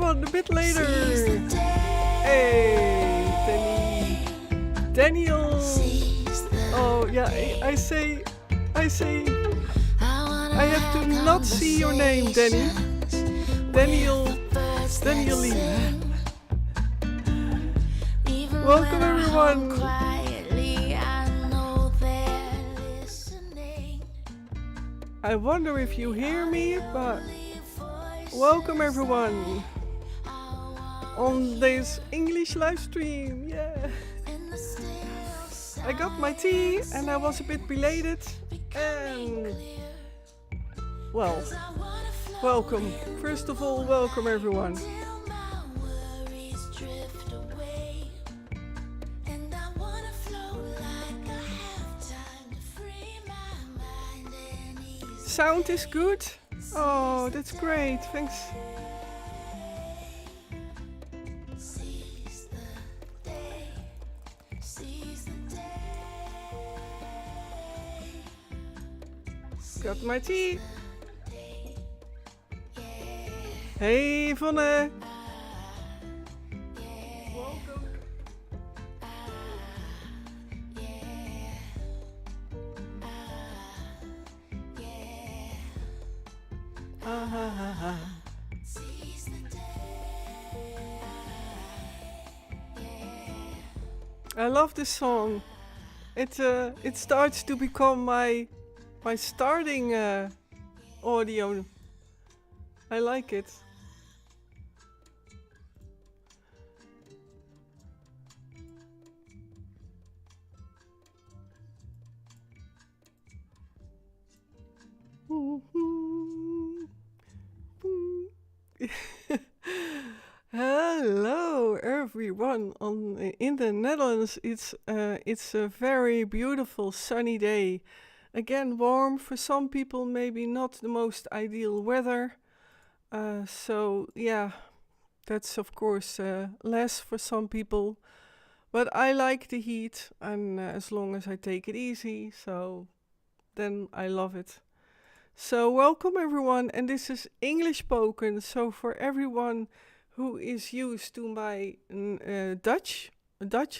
everyone, a bit later. Hey, Daniel. Oh, yeah, I say, I have to not see your name, Danny. Daniel Lee. Welcome, everyone. I wonder if you hear me, but welcome everyone on this English live stream. Yeah, I got my tea and I was a bit belated. And well, welcome. First of all, welcome everyone. Sound is good? Oh, that's great. Thanks. Got my tea. Hey, Vonne. I love this song. It starts to become my starting audio. I like it. Hello everyone in the Netherlands. It's a very beautiful sunny day. Again, warm for some people, maybe not the most ideal weather. So yeah, that's of course less for some people. But I like the heat, and as long as I take it easy, so then I love it. So welcome everyone, and this is English spoken. So for everyone who is used to my Dutch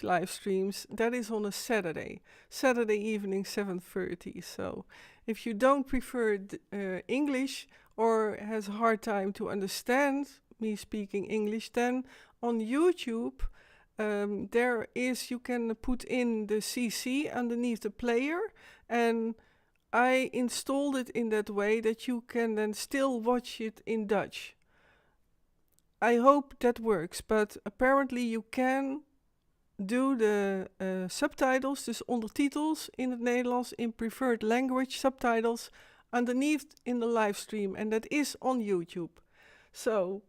live streams, that is on a Saturday evening, 7:30. So if you don't prefer English or has a hard time to understand me speaking English, then on YouTube you can put in the CC underneath the player, and I installed it in that way that you can then still watch it in Dutch. I hope that works, but apparently you can do the subtitles, dus ondertitels in het Nederlands, in preferred language subtitles, underneath in the live stream, and that is on YouTube. So,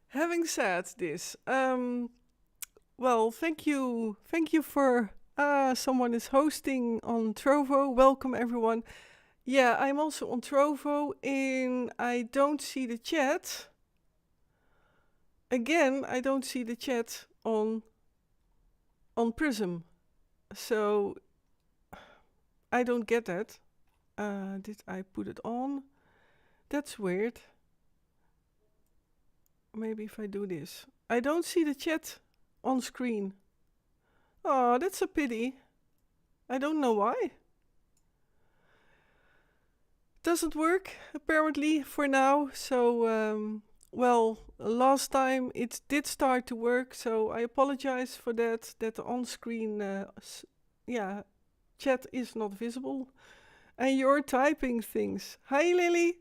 having said this, well, thank you for someone is hosting on Trovo. Welcome everyone. Yeah, I'm also on Trovo, and I don't see the chat. Again, I don't see the chat on Prism, so I don't get that. Did I put it on? That's weird. Maybe if I do this. I don't see the chat on screen. Oh, that's a pity. I don't know why. Doesn't work, apparently, for now. So, well, last time it did start to work, so I apologize for that the on-screen chat is not visible. And you're typing things. Hi, Lily.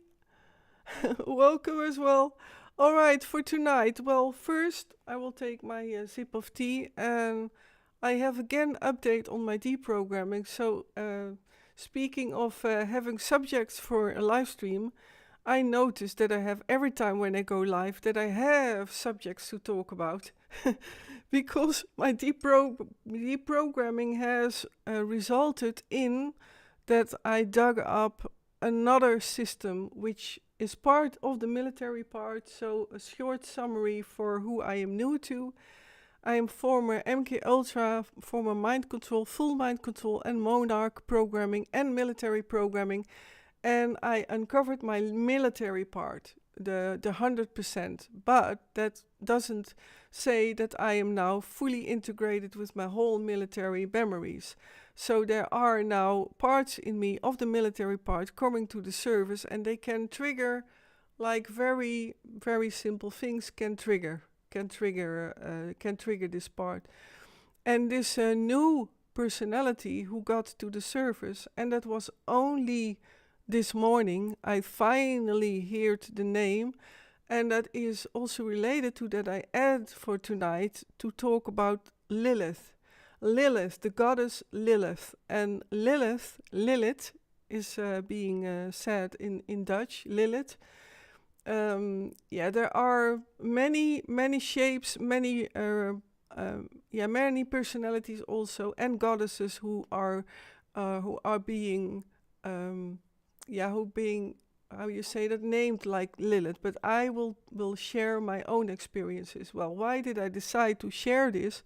Welcome as well. All right, for tonight. Well, first I will take my sip of tea, and I have again update on my deprogramming. So, speaking of having subjects for a live stream, I noticed that I have every time when I go live that I have subjects to talk about because my deprogramming has resulted in that I dug up another system which is part of the military part. So a short summary for who I am new to. I am former MKultra, former mind control, full mind control and monarch programming and military programming. And I uncovered my military part. the 100%, but that doesn't say that I am now fully integrated with my whole military memories. So there are now parts in me of the military part coming to the surface, and they can trigger, like very, very simple things can trigger this part. And this new personality who got to the surface, and that was only this morning, I finally heard the name, and that is also related to that I add for tonight to talk about Lilith. Lilith, the goddess Lilith. And Lilith is being said in Dutch, Lilith. There are many shapes, many personalities also, and goddesses who are being how you say that, named like Lilith. But I will share my own experiences. Well, why did I decide to share this?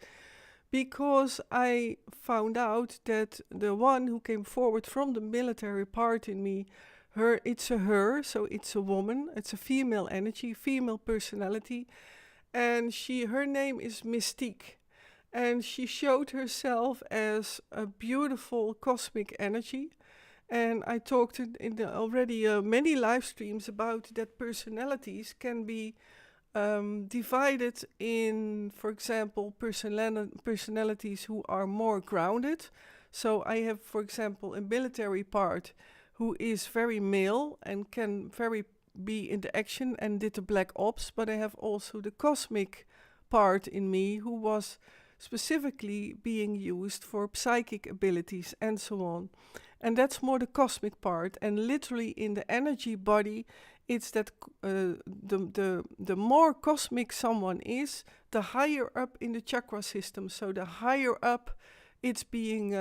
Because I found out that the one who came forward from the military part in me, it's a her, so it's a woman, it's a female energy, female personality, and her name is Mystique. And she showed herself as a beautiful cosmic energy. And I talked in already many live streams about that personalities can be divided in, for example, personalities who are more grounded. So I have, for example, a military part who is very male and can very be in the action and did the black ops, but I have also the cosmic part in me who was specifically being used for psychic abilities and so on. And that's more the cosmic part, and literally in the energy body, it's that the more cosmic someone is, the higher up in the chakra system. So the higher up it's being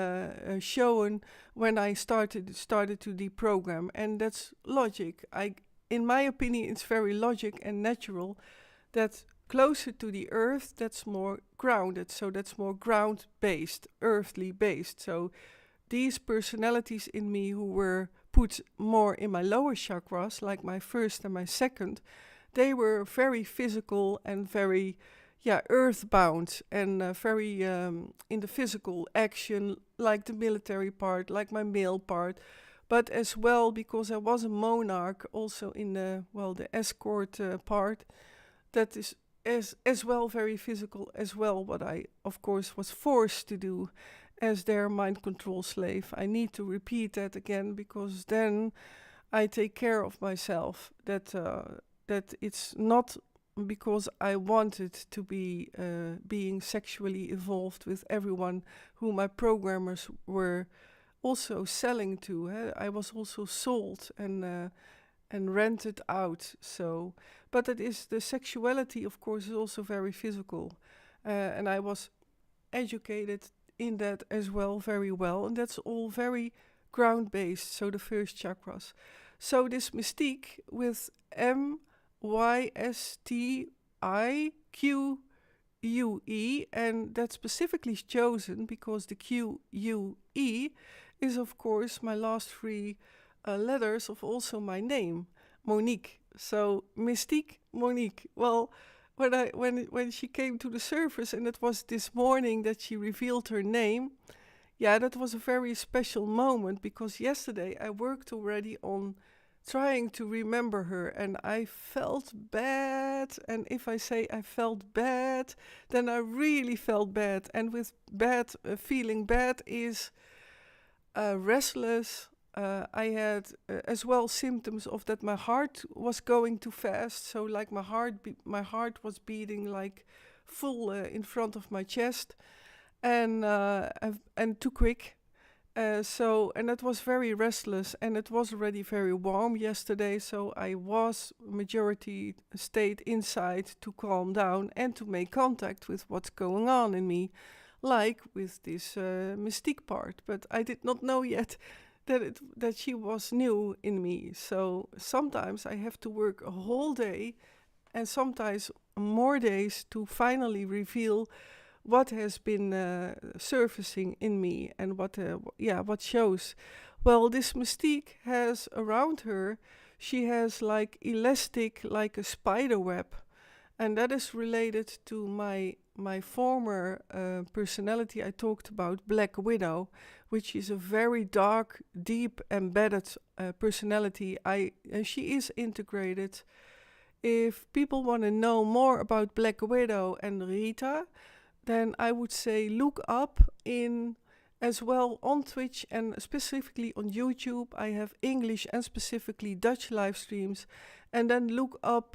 shown when I started to deprogram, and that's logic. In my opinion, it's very logic and natural that closer to the earth, that's more grounded. So that's more ground-based, earthly-based. So these personalities in me who were put more in my lower chakras, like my first and my second, they were very physical and very earthbound and very in the physical action, like the military part, like my male part, but as well because I was a monarch also in the escort part, that is as well very physical as well, what I of course was forced to do as their mind control slave. I need to repeat that again because then I take care of myself, that it's not because I wanted to be being sexually involved with everyone who my programmers were also selling to. I was also sold and rented out. So, but it is the sexuality, of course, is also very physical, and I was educated in that as well very well, and that's all very ground-based. So the first chakras. So this mystique with MYSTIQUE, and that's specifically chosen because the QUE is of course my last three letters of also my name, Monique. So Mystique Monique. Well, when she came to the surface, and it was this morning that she revealed her name, that was a very special moment because yesterday I worked already on trying to remember her, and I felt bad. And if I say I felt bad, then I really felt bad. And with bad, feeling bad is restless. I had as well symptoms of that my heart was going too fast. So like my heart was beating like full in front of my chest, and too quick. And that was very restless, and it was already very warm yesterday, so I was majority stayed inside to calm down and to make contact with what's going on in me, like with this mystique part. But I did not know yet that she was new in me. So sometimes I have to work a whole day and sometimes more days to finally reveal what has been surfacing in me and what shows. Well, this mystique has around her, she has like elastic, like a spider web. And that is related to my former personality I talked about, Black Widow, which is a very dark, deep, embedded personality. And she is integrated. If people want to know more about Black Widow and Rita, then I would say look up in as well on Twitch and specifically on YouTube. I have English and specifically Dutch live streams. And then look up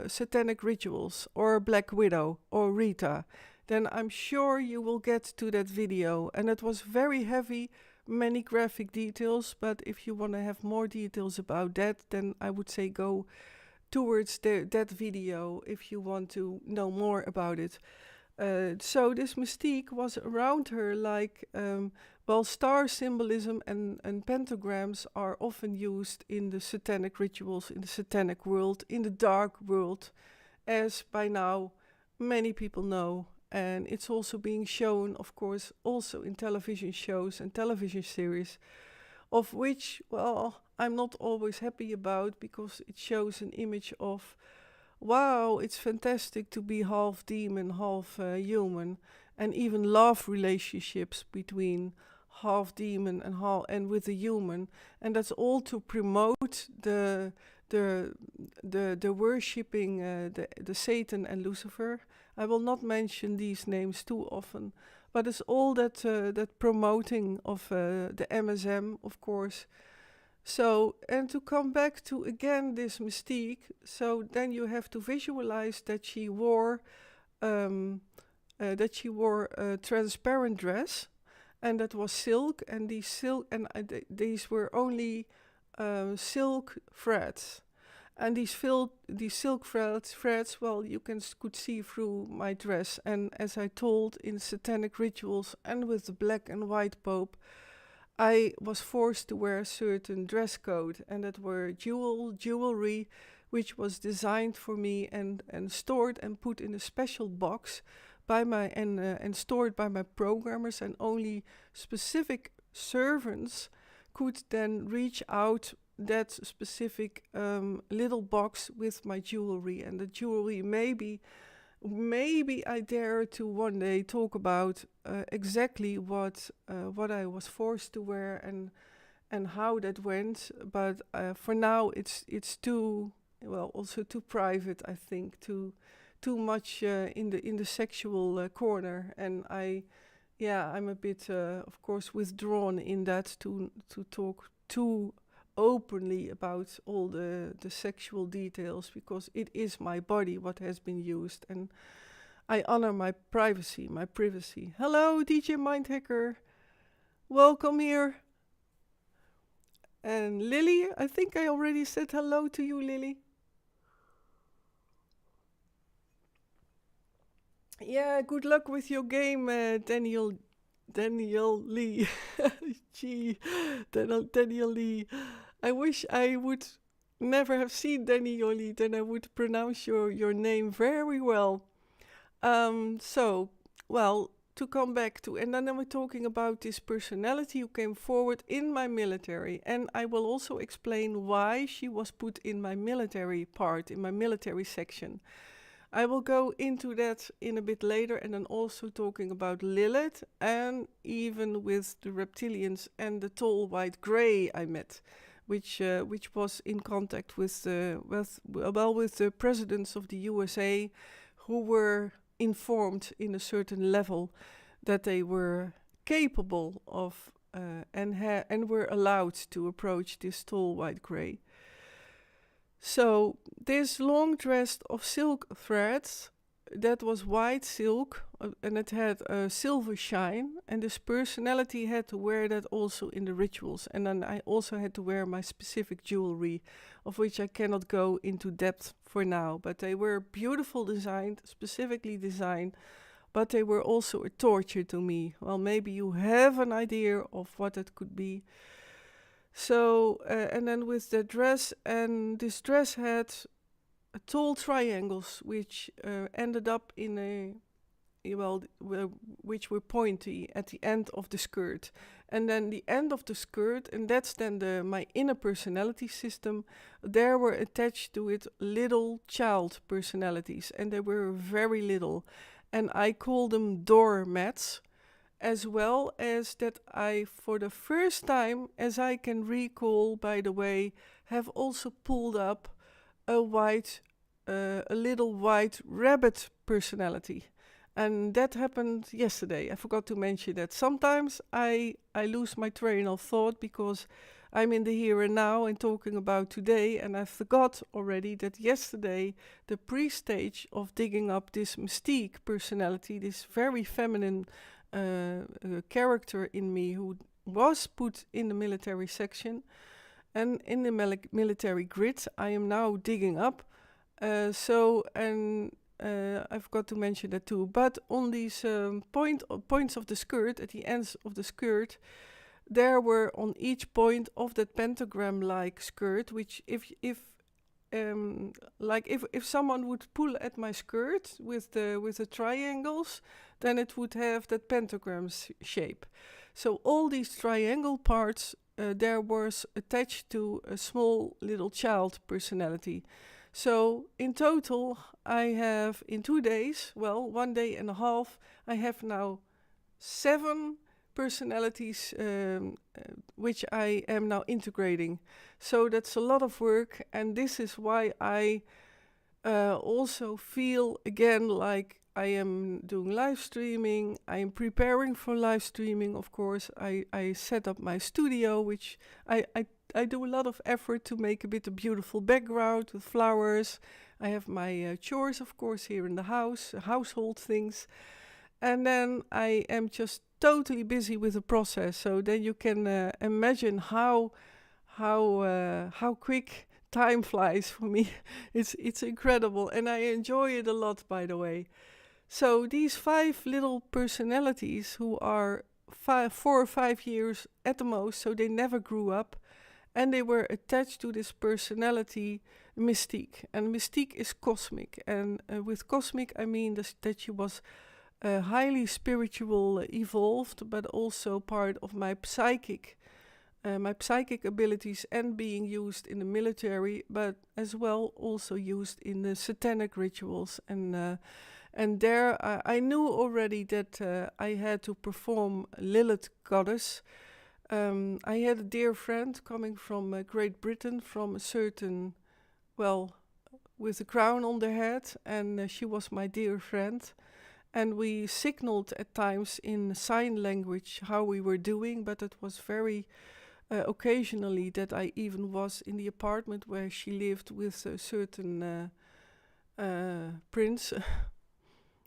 satanic rituals or Black Widow or Rita. Then I'm sure you will get to that video. And it was very heavy, many graphic details. But if you want to have more details about that, then I would say go towards that video if you want to know more about it. So this mystique was around her like, star symbolism and pentagrams are often used in the satanic rituals, in the satanic world, in the dark world, as by now many people know. And it's also being shown, of course, also in television shows and television series, of which, well, I'm not always happy about because it shows an image of, wow, it's fantastic to be half demon, half human, and even love relationships between half demon and with a human, and that's all to promote the worshipping the Satan and Lucifer. I will not mention these names too often, but it's all that promoting of the MSM, of course. So, and to come back to again this mystique, so then you have to visualize that she wore a transparent dress, and that was silk, and these were only silk threads, and these silk threads, well, you could see through my dress, and as I told in satanic rituals and with the black and white Pope, I was forced to wear a certain dress code, and that were jewelry, which was designed for me and stored and put in a special box by and stored by my programmers, and only specific servants could then reach out that specific little box with my jewelry. And the jewelry, maybe I dare to one day talk about exactly what I was forced to wear and how that went. But for now, it's too, well, also too private, I think, too much in the sexual corner, and I'm a bit of course withdrawn in that to talk too openly about all the sexual details, because it is my body what has been used, and I honor my privacy. Hello, DJ Mindhacker, welcome here. And Lily, I think I already said hello to you, Lily. Yeah, good luck with your game, Daniel Lee. Gee, Daniel Lee. I wish I would never have seen Daniel Lee, then I would pronounce your name very well. To come back to, and then we're talking about this personality who came forward in my military, and I will also explain why she was put in my military part, in my military section. I will go into that in a bit later, and then also talking about Lilith, and even with the reptilians and the tall white grey I met, which was in contact with the presidents of the USA, who were informed in a certain level that they were capable of and were allowed to approach this tall white grey. So this long dress of silk threads, that was white silk, and it had a silver shine, and this personality had to wear that also in the rituals. And then I also had to wear my specific jewelry, of which I cannot go into depth for now, but they were beautiful designed, specifically designed, but they were also a torture to me. Well, maybe you have an idea of what it could be. So, and then with the dress, and this dress had tall triangles, which ended up in which were pointy at the end of the skirt. And then the end of the skirt, and that's then my inner personality system, there were attached to it little child personalities, and they were very little. And I call them doormats, as well as that I, for the first time, as I can recall, by the way, have also pulled up a little white rabbit personality. And that happened yesterday. I forgot to mention that. Sometimes I lose my train of thought because I'm in the here and now and talking about today, and I forgot already that yesterday the pre-stage of digging up this mystique personality, this very feminine character in me who was put in the military section and in the military grid, I am now digging up. I forgot to mention that too. But on these points of the skirt, at the ends of the skirt, there were on each point of that pentagram-like skirt, which if someone would pull at my skirt with the triangles, then it would have that pentagram shape. So all these triangle parts, there was attached to a small little child personality. So in total, I have in 2 days, 1 day and a half, I have now 7 personalities which I am now integrating. So that's a lot of work, and this is why I also feel again like I am doing live streaming. I am preparing for live streaming, of course. I set up my studio, which I do a lot of effort to make a bit of beautiful background with flowers. I have my chores, of course, here in the house, household things. And then I am just totally busy with the process. So then you can imagine how quick time flies for me. It's incredible, and I enjoy it a lot, by the way. So these 5 little personalities who are 4 or 5 years at the most, so they never grew up, and they were attached to this personality mystique. And mystique is cosmic, and with cosmic I mean that she was highly spiritual, evolved, but also part of my psychic abilities, and being used in the military, but as well also used in the satanic rituals. And there I knew already that I had to perform Lilith goddess. I had a dear friend coming from Great Britain, from a certain, with a crown on their head, and she was my dear friend. And we signaled at times in sign language how we were doing, but it was very occasionally that I even was in the apartment where she lived with a certain prince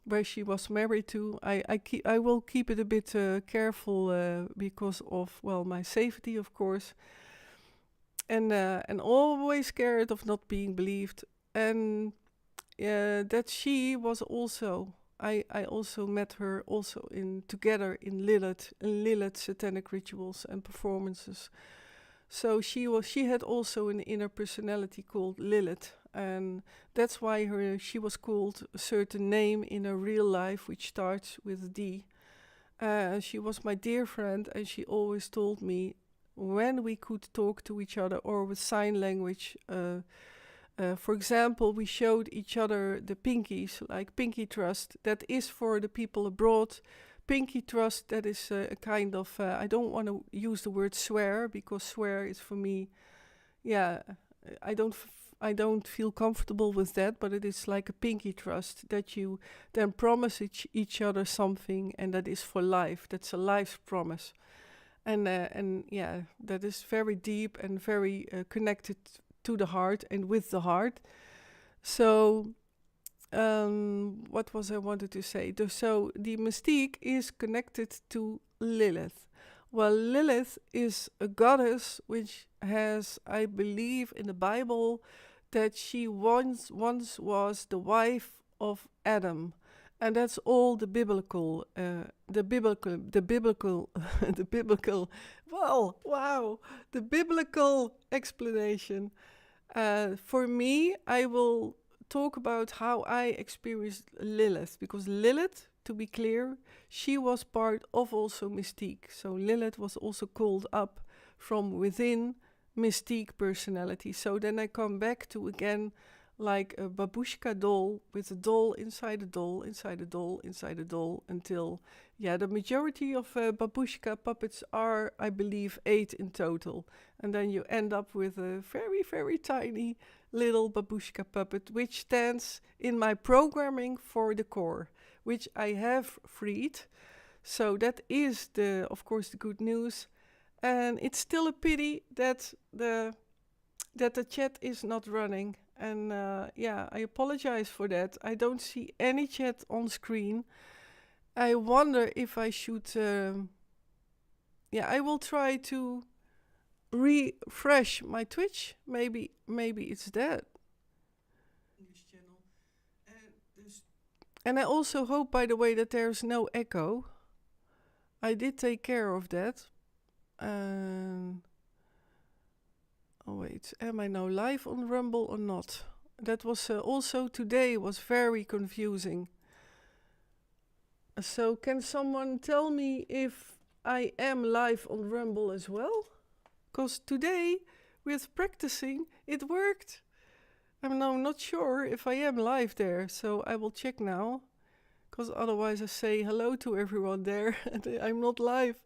where she was married to. I will keep it a bit careful because of my safety, of course, and always scared of not being believed. And that she was also. I also met her also together in Lilith satanic rituals and performances. So she had also an inner personality called Lilith, and that's why she was called a certain name in her real life, which starts with D. She was my dear friend, and she always told me when we could talk to each other or with sign language. For example, we showed each other the pinkies, like pinky trust. That is for the people abroad. Pinky trust, that is a kind of, I don't want to use the word swear, because swear is for me, I don't feel comfortable with that, but it is like a pinky trust, that you then promise each other something, and that is for life. That's a life promise. And that is very deep and very connected to the heart and with the heart. So what was I wanted to say? So the mystique is connected to Lilith. Well, Lilith is a goddess which has, I believe in the Bible, that she once was the wife of Adam. And that's all the biblical, the biblical explanation. For me, I will talk about how I experienced Lilith, because Lilith, to be clear, she was part of also Mystique. So Lilith was also called up from within Mystique personality. So then I come back to again like a babushka doll with a doll inside a doll, inside a doll, inside a doll, until, yeah, the majority of babushka puppets are, I believe, 8 in total. And then you end up with a very, very tiny little babushka puppet, which stands in my programming for the core, which I have freed. So that is, of course, the good news. And it's still a pity that the chat is not running. And I apologize for that. I don't see any chat on screen. I wonder if I should... I will try to refresh my Twitch. Maybe it's that. English channel. And I also hope, by the way, that there's no echo. I did take care of that. Oh wait, am I now live on Rumble or not? That was also today was very confusing. So can someone tell me if I am live on Rumble as well? Because today, with practicing, it worked. I'm now not sure if I am live there, so I will check now. Because otherwise I say hello to everyone there and I'm not live.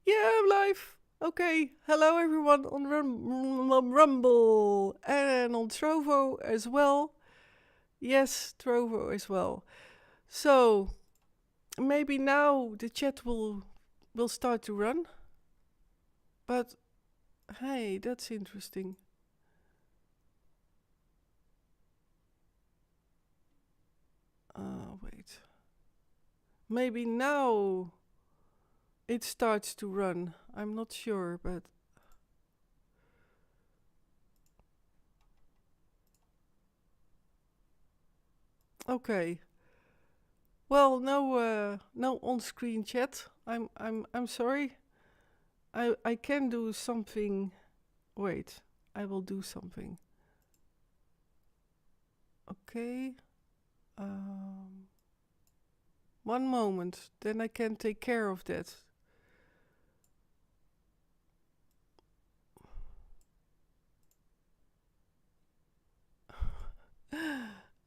Yeah, I'm live. Okay, hello everyone on Rumble and on Trovo as well. Yes, Trovo as well. So, maybe now the chat will start to run. But, hey, that's interesting. Wait. Maybe now it starts to run. I'm not sure, but... Okay. Well, no on-screen chat. I'm sorry. I can do something. Wait, I will do something. Okay. One moment, then I can take care of that.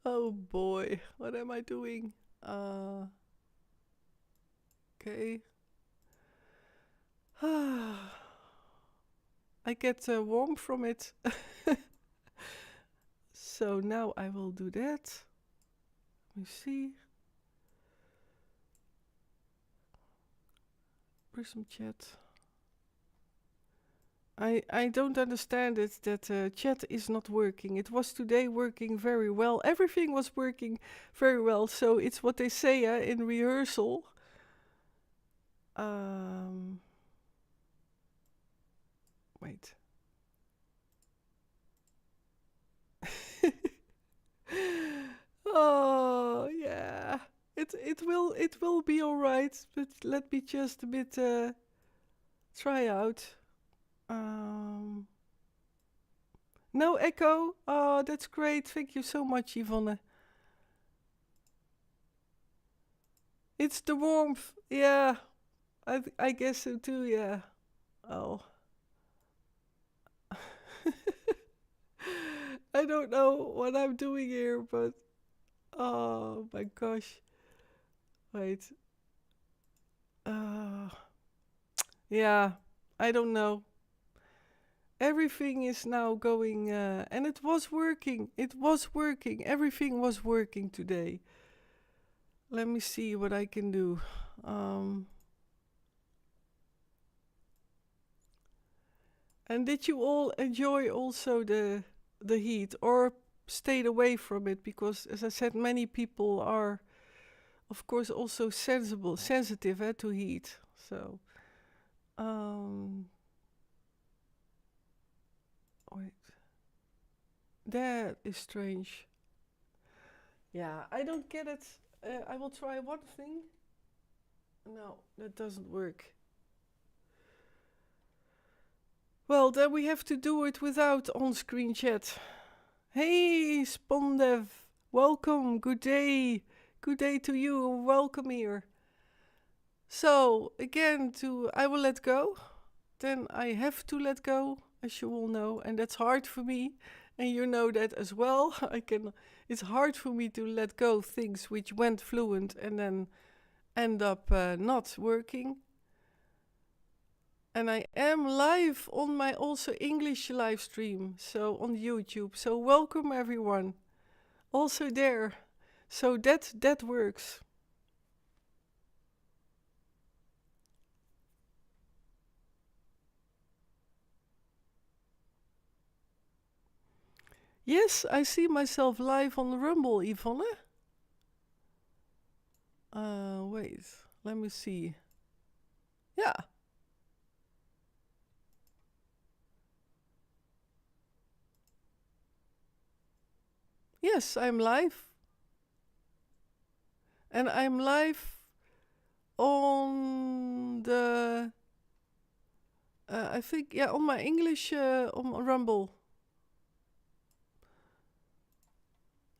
Oh boy, what am I doing? Okay. I get warm from it. So now I will do that. Let me see. Prism chat. I don't understand it that chat is not working. It was today working very well. Everything was working very well. So it's what they say in rehearsal. Wait. Oh yeah. It will be all right. But let me just a bit try out. No echo? Oh, that's great. Thank you so much, Yvonne. It's the warmth. Yeah, I guess so too, yeah. Oh. I don't know what I'm doing here, but... Oh my gosh. Wait. Yeah, I don't know. Everything is now going, and it was working. It was working. Everything was working today. Let me see what I can do. And did you all enjoy also the heat, or stayed away from it? Because, as I said, many people are, of course, also sensitive to heat. So, wait, that is strange. Yeah, I don't get it. I will try one thing. No, that doesn't work. Well, then we have to do it without on-screen chat. Hey, Spondev. Welcome. Good day. Good day to you. Welcome here. So, again, I will let go. Then I have to let go, as you all know, and that's hard for me. And you know that as well. It's hard for me to let go things which went fluent and then end up not working. And I am live on my also English live stream, so on YouTube. So welcome everyone. Also there. So that works. Yes, I see myself live on Rumble, Yvonne. Wait, let me see. Yeah. Yes, I'm live. And I'm live on the, I think, yeah, on my English, on Rumble.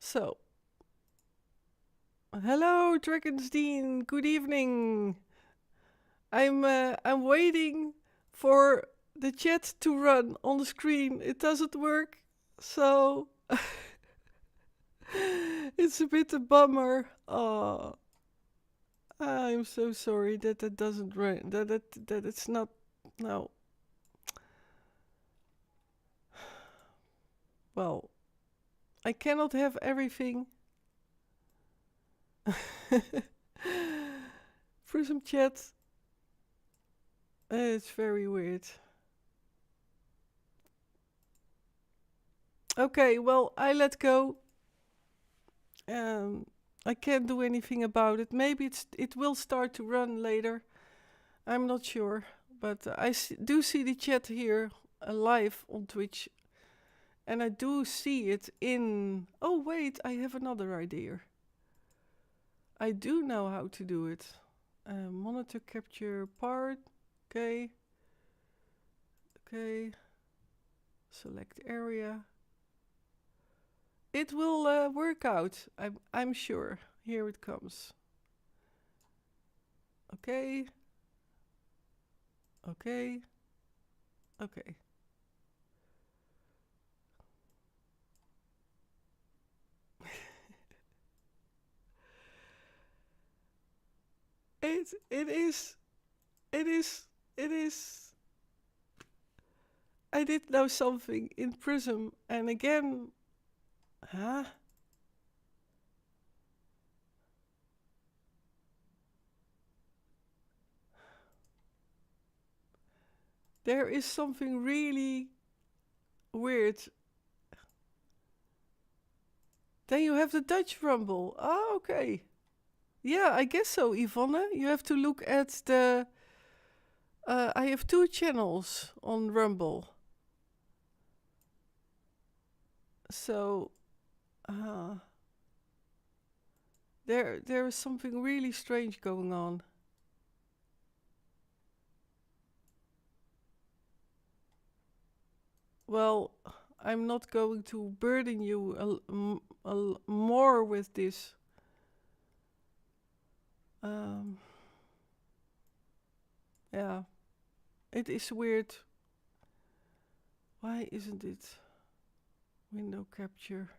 So, hello, Dragonsdean. Good evening. I'm waiting for the chat to run on the screen. It doesn't work, so it's a bit a bummer. Oh, I'm so sorry that doesn't run. That it's not. No. Well, I cannot have everything. For some chat. It's very weird. Okay, well, I let go. I can't do anything about it. Maybe it will start to run later. I'm not sure. But do see the chat here live on Twitch. And I do see it in... Oh, wait, I have another idea. I do know how to do it. Monitor capture part. Okay. Okay. Select area. It will work out. I'm sure. Here it comes. Okay. Okay. Okay. It is. It is. It is. I did know something in Prism, and again, huh? There is something really weird. Then you have the Dutch Rumble. Oh, okay. Yeah, I guess so, Yvonne. You have to look at the... I have 2 channels on Rumble. So, there is something really strange going on. Well, I'm not going to burden you more with this. Yeah, it is weird. Why isn't it window capture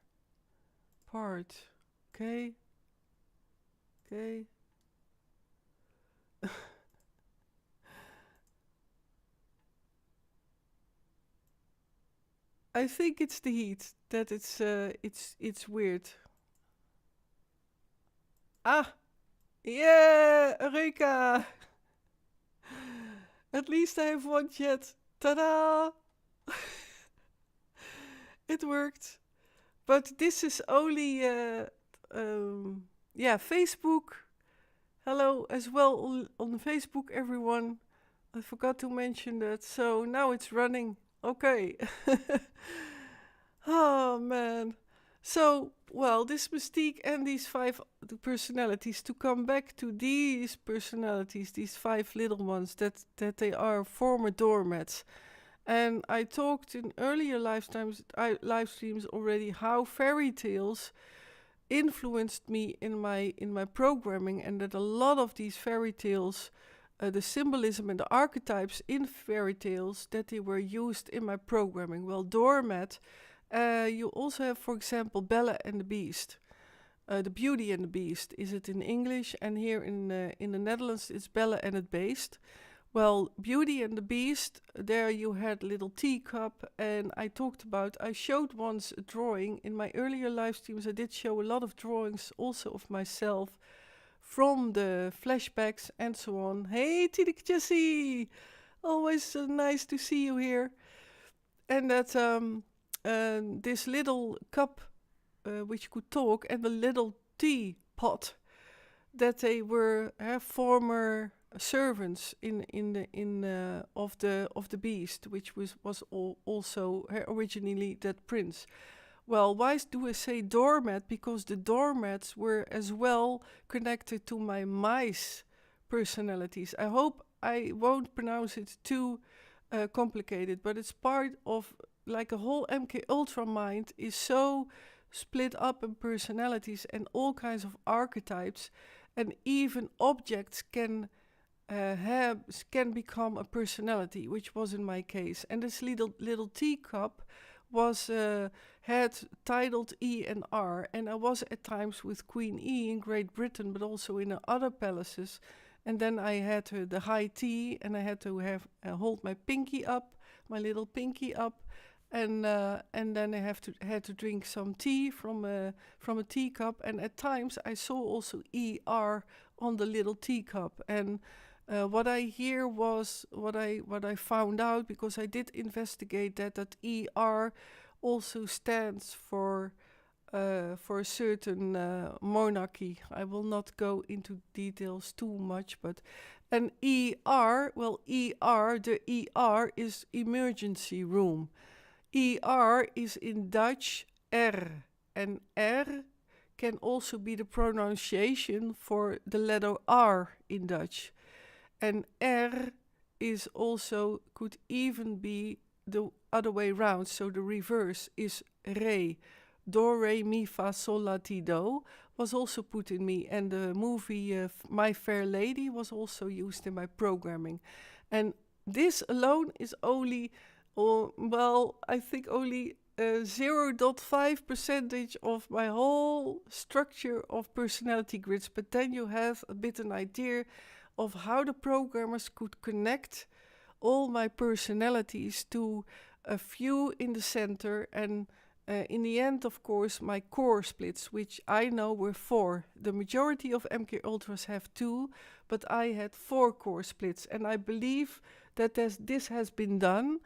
part? Okay. Okay. I think it's the heat that it's weird. Ah, yeah, Eureka! At least I have one chat. Ta-da! It worked. But this is only, Facebook. Hello as well on Facebook, everyone. I forgot to mention that. So now it's running. Okay. Oh, man. So, well, this mystique and these 5 personalities, to come back to these personalities, these 5 little ones, that they are former doormats. And I talked in earlier live streams already how fairy tales influenced me in my programming, and that a lot of these fairy tales, the symbolism and the archetypes in fairy tales, that they were used in my programming. Well, doormat. You also have, for example, Bella and the Beast. The Beauty and the Beast is it in English, and here in the Netherlands it's Bella and het Beest. Well, Beauty and the Beast, there you had a little teacup, and I showed once a drawing. In my earlier live streams, I did show a lot of drawings also of myself from the flashbacks and so on. Hey, Tineke Jessie! Always nice to see you here. And that this little cup which could talk, and the little teapot, that they were former servants of the beast, which was also originally that prince. Well, why do I say doormat? Because the doormats were as well connected to my mice personalities. I hope I won't pronounce it too complicated, but it's part of, like, a whole MKultra mind is so split up in personalities and all kinds of archetypes, and even objects can become a personality, which was in my case. And this little teacup was had titled E and R, and I was at times with Queen E in Great Britain, but also in other palaces. And then I had the high tea, and I had to have hold my pinky up, my little pinky up, and then I had to drink some tea from a teacup. And at times I saw also ER on the little teacup. And what I hear was what I found out, because I did investigate that ER also stands for a certain monarchy. I will not go into details too much, but an ER, well, the ER is emergency room. ER is in Dutch R, and R can also be the pronunciation for the letter R in Dutch. And R is also, could even be the other way round, so the reverse is Re. Do, Re, Mi, Fa, Sol, La, Ti, Do was also put in me, and the movie My Fair Lady was also used in my programming. And this alone is only, I think only 0.5% of my whole structure of personality grids, but then you have a bit an idea of how the programmers could connect all my personalities to a few in the center, and in the end, of course, my core splits, which I know were 4. The majority of MKultras have 2, but I had 4 core splits, and I believe that this has been done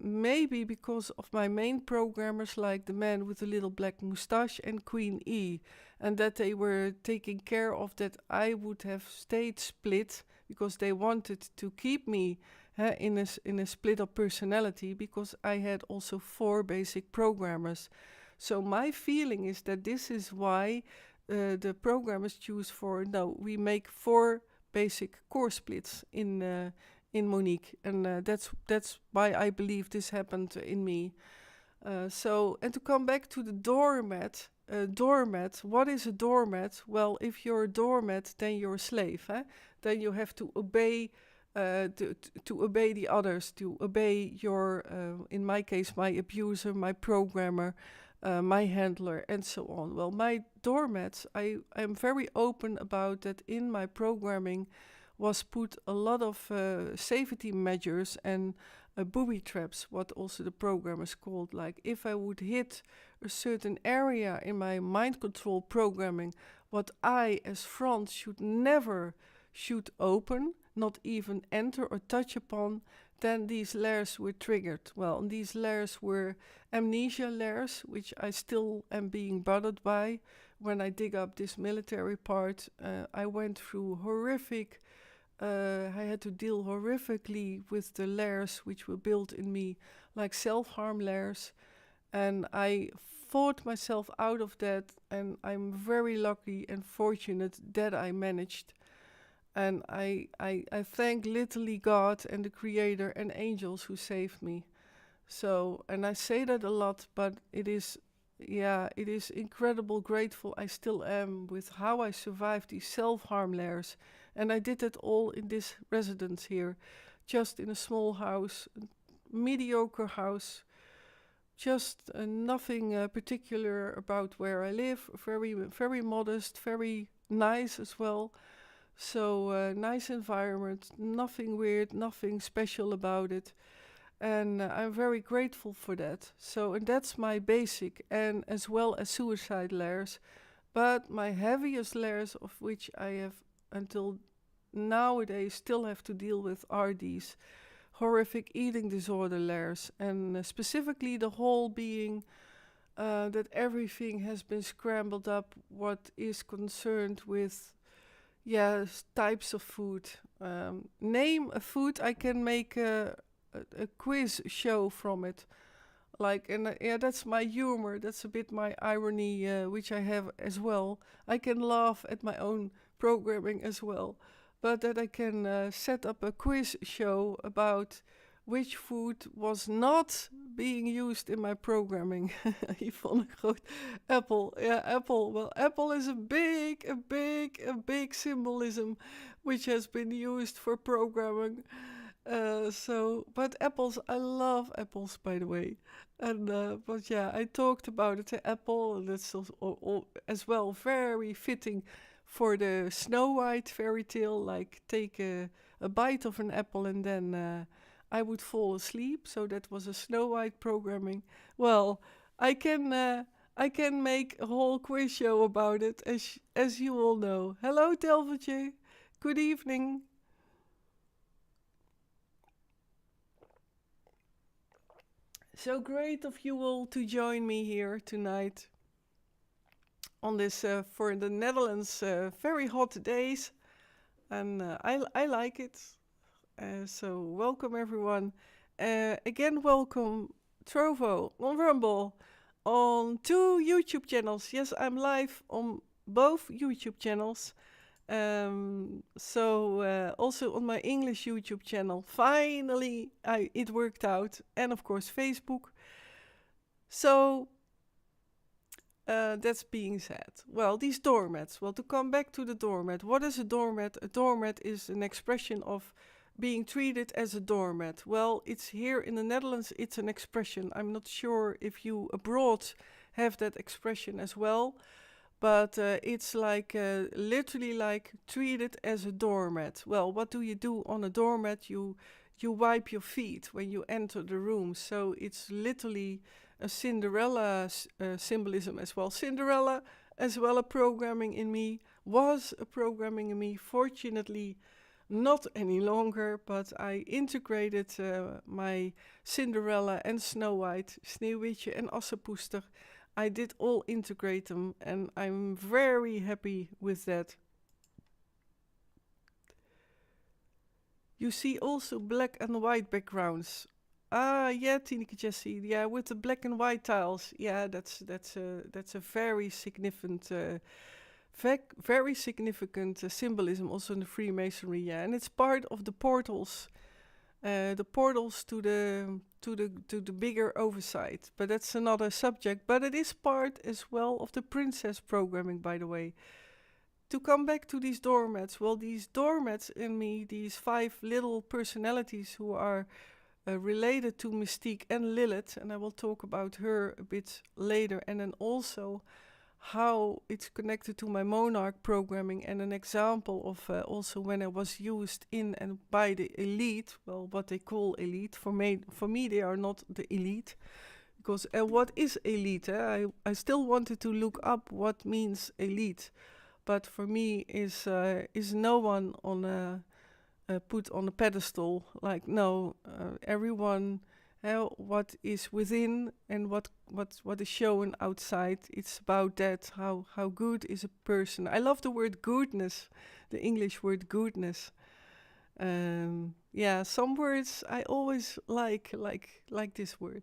maybe because of my main programmers, like the man with the little black moustache and Queen E, and that they were taking care of that I would have stayed split, because they wanted to keep me in a split up personality, because I had also 4 basic programmers. So my feeling is that this is why the programmers choose we make 4 basic core splits in Monique, and that's why I believe this happened in me. And to come back to the doormat, what is a doormat? Well, if you're a doormat, then you're a slave. Then you have to obey to obey the others, to obey your, in my case, my abuser, my programmer, my handler, and so on. Well, my doormats, I am very open about that. In my programming was put a lot of safety measures and booby traps, what also the programmers called. Like, if I would hit a certain area in my mind control programming, what I as Frans should open, not even enter or touch upon, then these layers were triggered. Well, and these layers were amnesia layers, which I still am being bothered by. When I dig up this military part, I went through I had to deal horrifically with the layers which were built in me, like self-harm layers. And I fought myself out of that, and I'm very lucky and fortunate that I managed. And I thank literally God and the Creator and angels who saved me. So, and I say that a lot, but it is, yeah, it is incredible grateful I still am with how I survived these self-harm layers. And I did it all in this residence here, just in a small house, a mediocre house, just nothing particular about where I live, very modest, very nice as well. So, nice environment, nothing weird, nothing special about it. And I'm very grateful for that. So, and that's my basic, and as well as suicide layers. But my heaviest layers, of which I have until nowadays still have to deal with, are these horrific eating disorder layers. And specifically the whole being that everything has been scrambled up, what is concerned with, yeah, types of food. Name a food, I can make a quiz show from it. Like, and yeah, that's my humor. That's a bit my irony, which I have as well. I can laugh at my own programming as well. But that I can set up a quiz show about which food was not being used in my programming. Yvonne Groot. Apple. Yeah, apple. Well, apple is a big symbolism which has been used for programming. But apples, I love apples, by the way. And, but yeah, I talked about it, the apple, and that's also, as well very fitting for the Snow White fairy tale, like take a bite of an apple and then I would fall asleep. So that was a Snow White programming. Well, I can I can make a whole quiz show about it, as you all know. Hello, Telvertje. Good evening. So great of you all to join me here tonight on this for the Netherlands very hot days, and I like it. So welcome everyone. Again, welcome Trovo on Rumble, on 2 YouTube channels. Yes, I'm live on both YouTube channels. Also on my English YouTube channel. Finally, it worked out, and of course Facebook. So that's being said. Well, these doormats. Well, to come back to the doormat, what is a doormat? A doormat is an expression of being treated as a doormat. Well, it's here in the Netherlands, it's an expression. I'm not sure if you abroad have that expression as well, but it's like literally like treated as a doormat. Well, what do you do on a doormat? You wipe your feet when you enter the room. So it's literally a Cinderella symbolism as well. Cinderella, as well, a programming in me, was a programming in me. Fortunately, not any longer, but I integrated my Cinderella and Snow White, Sneeuwwitje and Assepoester. I did all integrate them, and I'm very happy with that. You see also black and white backgrounds. Ah, yeah, Tineke Jessie. Yeah, with the black and white tiles. Yeah, that's a very significant, very significant symbolism also in the Freemasonry. Yeah, and it's part of the portals to the bigger oversight. But that's another subject. But it is part as well of the princess programming, by the way. To come back to these doormats, well, these doormats in me, these 5 little personalities who are related to Mystique and Lilith, and I will talk about her a bit later, and then also how it's connected to my monarch programming, and an example of also when I was used in and by the elite, well, what they call elite. For me they are not the elite, because what is elite? I still wanted to look up what means elite, but for me is no one on put on a pedestal. Like, no, everyone, what is within and what is shown outside. It's about that. How good is a person? I love the word goodness, the English word goodness. Yeah, some words I always like this word.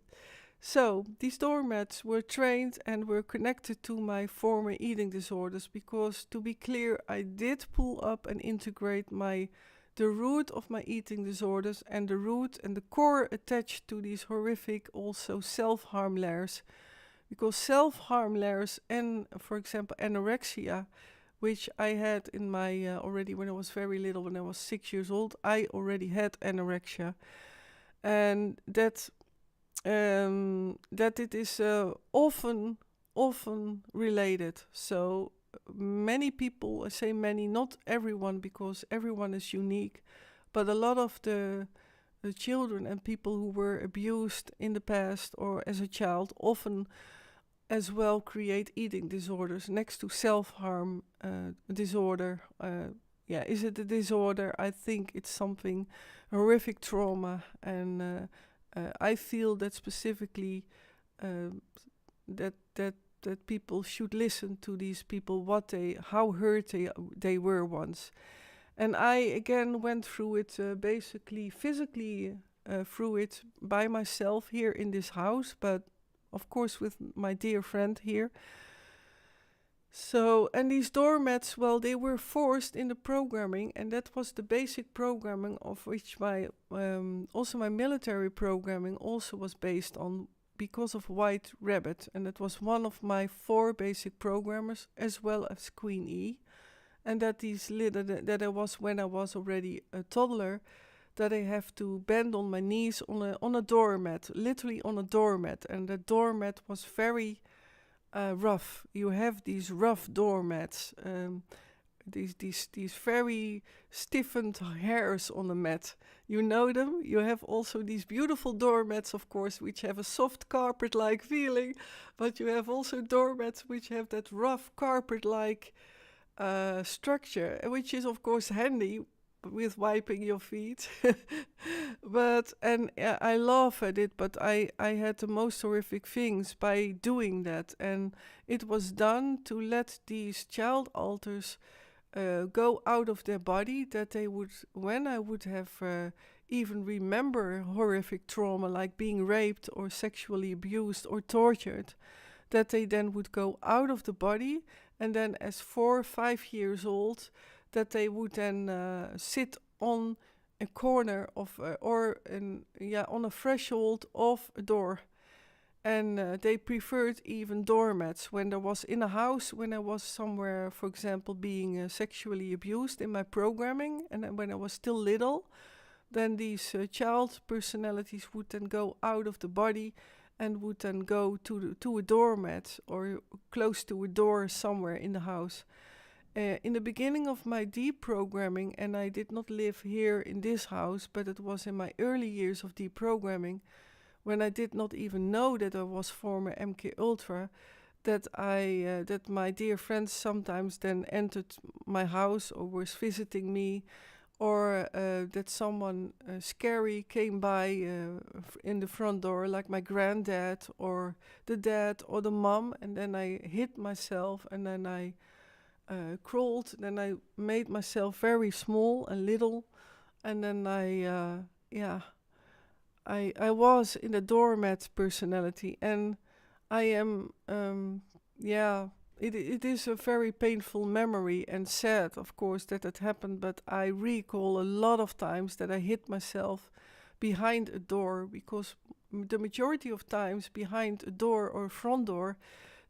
So these doormats were trained and were connected to my former eating disorders because, to be clear, I did pull up and integrate the root of my eating disorders and the root and the core attached to these horrific also self-harm layers. Because self-harm layers and, for example, anorexia, which I had in my already when I was very little, when I was 6 years old, I already had anorexia, and that it is often related. So many people, I say many, not everyone, because everyone is unique, but a lot of the children and people who were abused in the past or as a child often as well create eating disorders next to self-harm disorder. Is it a disorder? I think it's something horrific trauma, and I feel that specifically that people should listen to these people, how hurt they were once. And I again went through it basically physically through it by myself here in this house, but of course with my dear friend here. So, and these doormats, well, they were forced in the programming, and that was the basic programming of which also my military programming also was based on, because of White Rabbit, and it was one of my 4 basic programmers, as well as Queen E, and that I was, when I was already a toddler, that I have to bend on my knees on a doormat, literally on a doormat, and the doormat was very rough. You have these rough doormats, these very stiffened hairs on the mat. You know them. You have also these beautiful doormats, of course, which have a soft carpet-like feeling, but you have also doormats which have that rough carpet-like structure, which is of course handy with wiping your feet. I laugh at it, but I had the most horrific things by doing that, and it was done to let these child alters go out of their body, that they would, when I would have even remember horrific trauma like being raped or sexually abused or tortured, that they then would go out of the body, and then as 4 or 5 years old, that they would then sit on a corner of on a threshold of a door, and they preferred even doormats when there was in a house, when I was somewhere, for example, being sexually abused in my programming, and when I was still little, then these child personalities would then go out of the body and would then go to a doormat or close to a door somewhere in the house. In the beginning of my deprogramming, and I did not live here in this house, but it was in my early years of deprogramming, when I did not even know that I was former MKultra, that my dear friends sometimes then entered my house or was visiting me, or that someone scary came by in the front door, like my granddad or the dad or the mom, and then I hid myself, and then I crawled, then I made myself very small and little, and then I was in the doormat personality, and I am, it is a very painful memory and sad, of course, that it happened, but I recall a lot of times that I hid myself behind a door, because the majority of times behind a door or a front door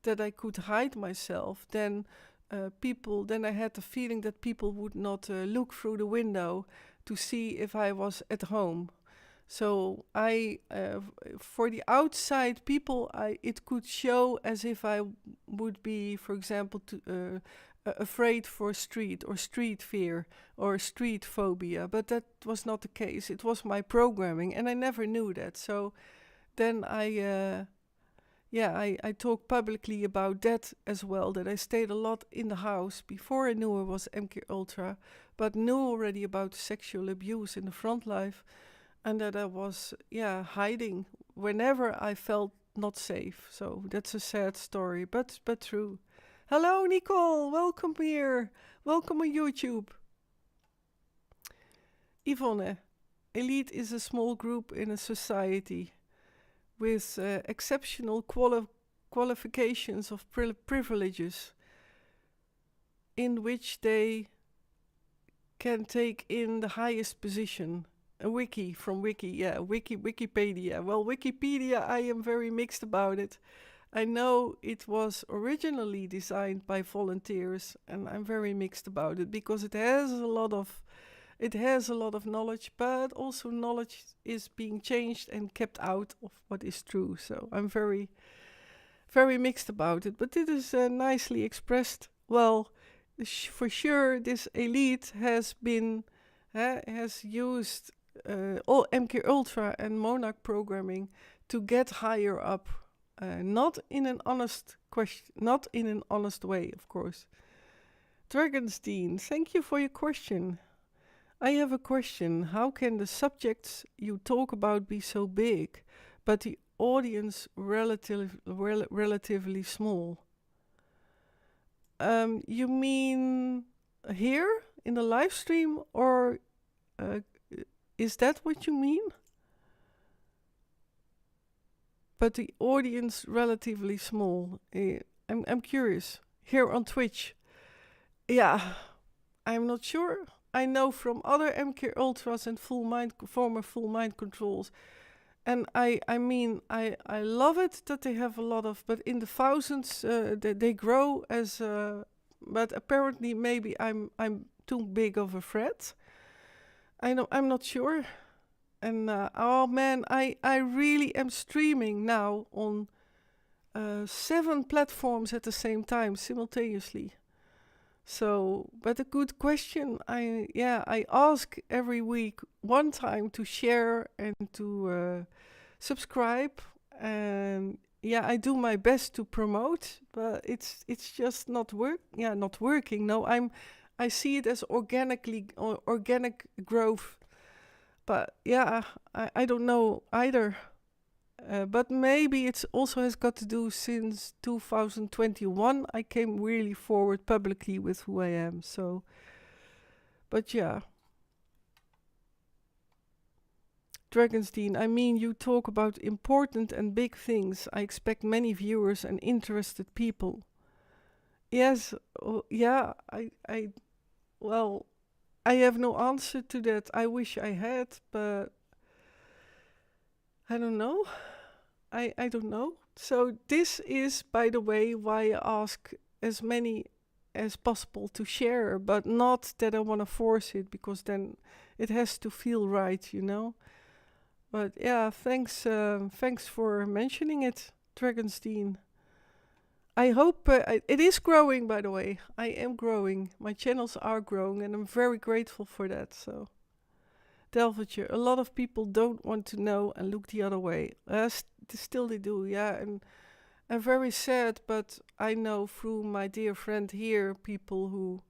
that I could hide myself, then I had the feeling that people would not look through the window to see if I was at home. So for the outside people, it could show as if I would be, for example, afraid for street or street fear or street phobia, but that was not the case. It was my programming, and I never knew that. So then I talk publicly about that as well, that I stayed a lot in the house before I knew I was MKultra, but knew already about sexual abuse in the front life, and that I was, hiding whenever I felt not safe. So that's a sad story, but true. Hello, Nicole. Welcome here. Welcome on YouTube. Yvonne, elite is a small group in a society. with exceptional qualifications of privileges in which they can take in the highest position. A wiki from Wikipedia. Well, Wikipedia, I am very mixed about it. I know it was originally designed by volunteers, and I'm very mixed about it because it has a lot of knowledge, but also knowledge is being changed and kept out of what is true. So I'm very, very mixed about it, but it is nicely expressed. Well, for sure, this elite has used all MKultra and Monarch programming to get higher up, not in an honest way, of course. Dragonstein, thank you for your question. I have a question. How can the subjects you talk about be so big, but the audience relatively small? You mean here in the live stream, or is that what you mean? But the audience relatively small. I'm curious. Here on Twitch. Yeah, I'm not sure. I know from other MKultras and former full mind controls. And I love it that they have a lot of, but in the thousands they grow as. But apparently, maybe I'm too big of a threat. I'm not sure. And oh man, I really am streaming now on 7 platforms at the same time simultaneously. So, but a good question. I ask every week one time to share and to subscribe, and I do my best to promote, but it's just not working. No, I see it as organic growth, but I don't know either. But maybe it also has got to do since 2021. I came really forward publicly with who I am. So, but yeah. Dragonstein, I mean, you talk about important and big things. I expect many viewers and interested people. Yes, I have no answer to that. I wish I had, but I don't know. I don't know. So this is, by the way, why I ask as many as possible to share, but not that I want to force it, because then it has to feel right, you know. But yeah, thanks for mentioning it, Dragonstein. I hope it is growing, by the way. I am growing. My channels are growing, and I'm very grateful for that. So. Delvertje, a lot of people don't want to know and look the other way. Still they do, yeah. And I'm very sad, but I know through my dear friend here, people who,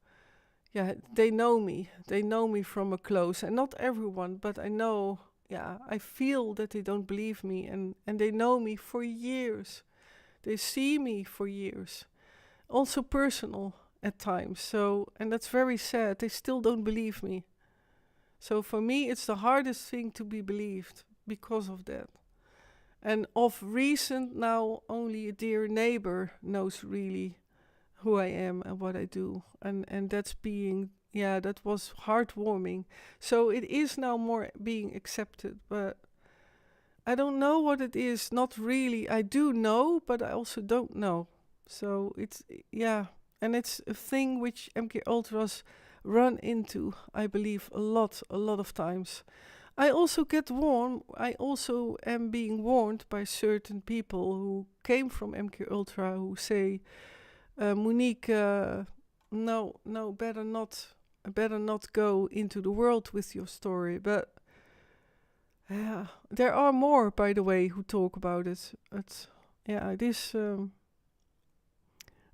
they know me. They know me from a close. And not everyone, but I know, I feel that they don't believe me. And they know me for years. They see me for years. Also personal at times. So, and that's very sad. They still don't believe me. So for me, it's the hardest thing to be believed because of that. And of recent now, only a dear neighbor knows really who I am and what I do. And that's that was heartwarming. So it is now more being accepted, but I don't know what it is. Not really. I do know, but I also don't know. So it's, and it's a thing which MKultras run into, I believe, a lot of times. I also get warned. I also am being warned by certain people who came from MKultra who say, Monique, no, better not go into the world with your story. But there are more, by the way, who talk about it. It is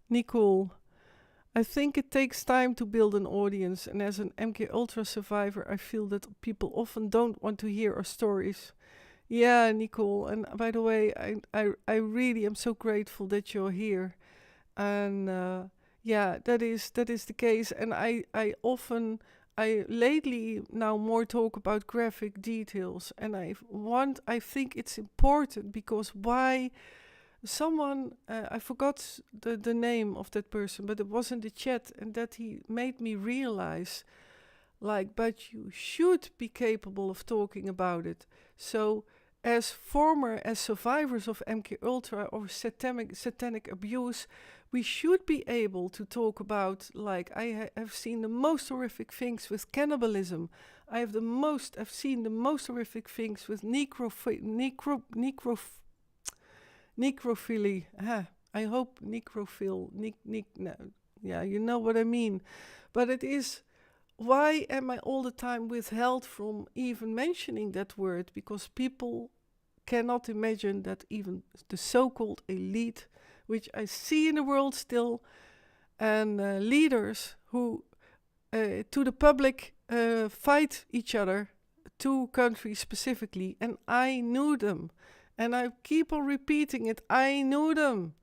Nicole. I think it takes time to build an audience, and as an MKultra survivor, I feel that people often don't want to hear our stories. Yeah, Nicole, and by the way, I really am so grateful that you're here. And that is the case. And I often I lately now more talk about graphic details, and I think it's important because why someone I forgot the name of that person, but it was in the chat, and that he made me realize, like, but you should be capable of talking about it. So as survivors of MKultra or satanic abuse, we should be able to talk about, like, have seen the most horrific things with cannibalism. I've seen the most horrific things with necrophilia. I hope necrophil. No, yeah, you know what I mean. But it is. Why am I all the time withheld from even mentioning that word? Because people cannot imagine that even the so-called elite, which I see in the world still, and leaders who to the public fight each other, two countries specifically, and I knew them. And I keep on repeating it, I knew them.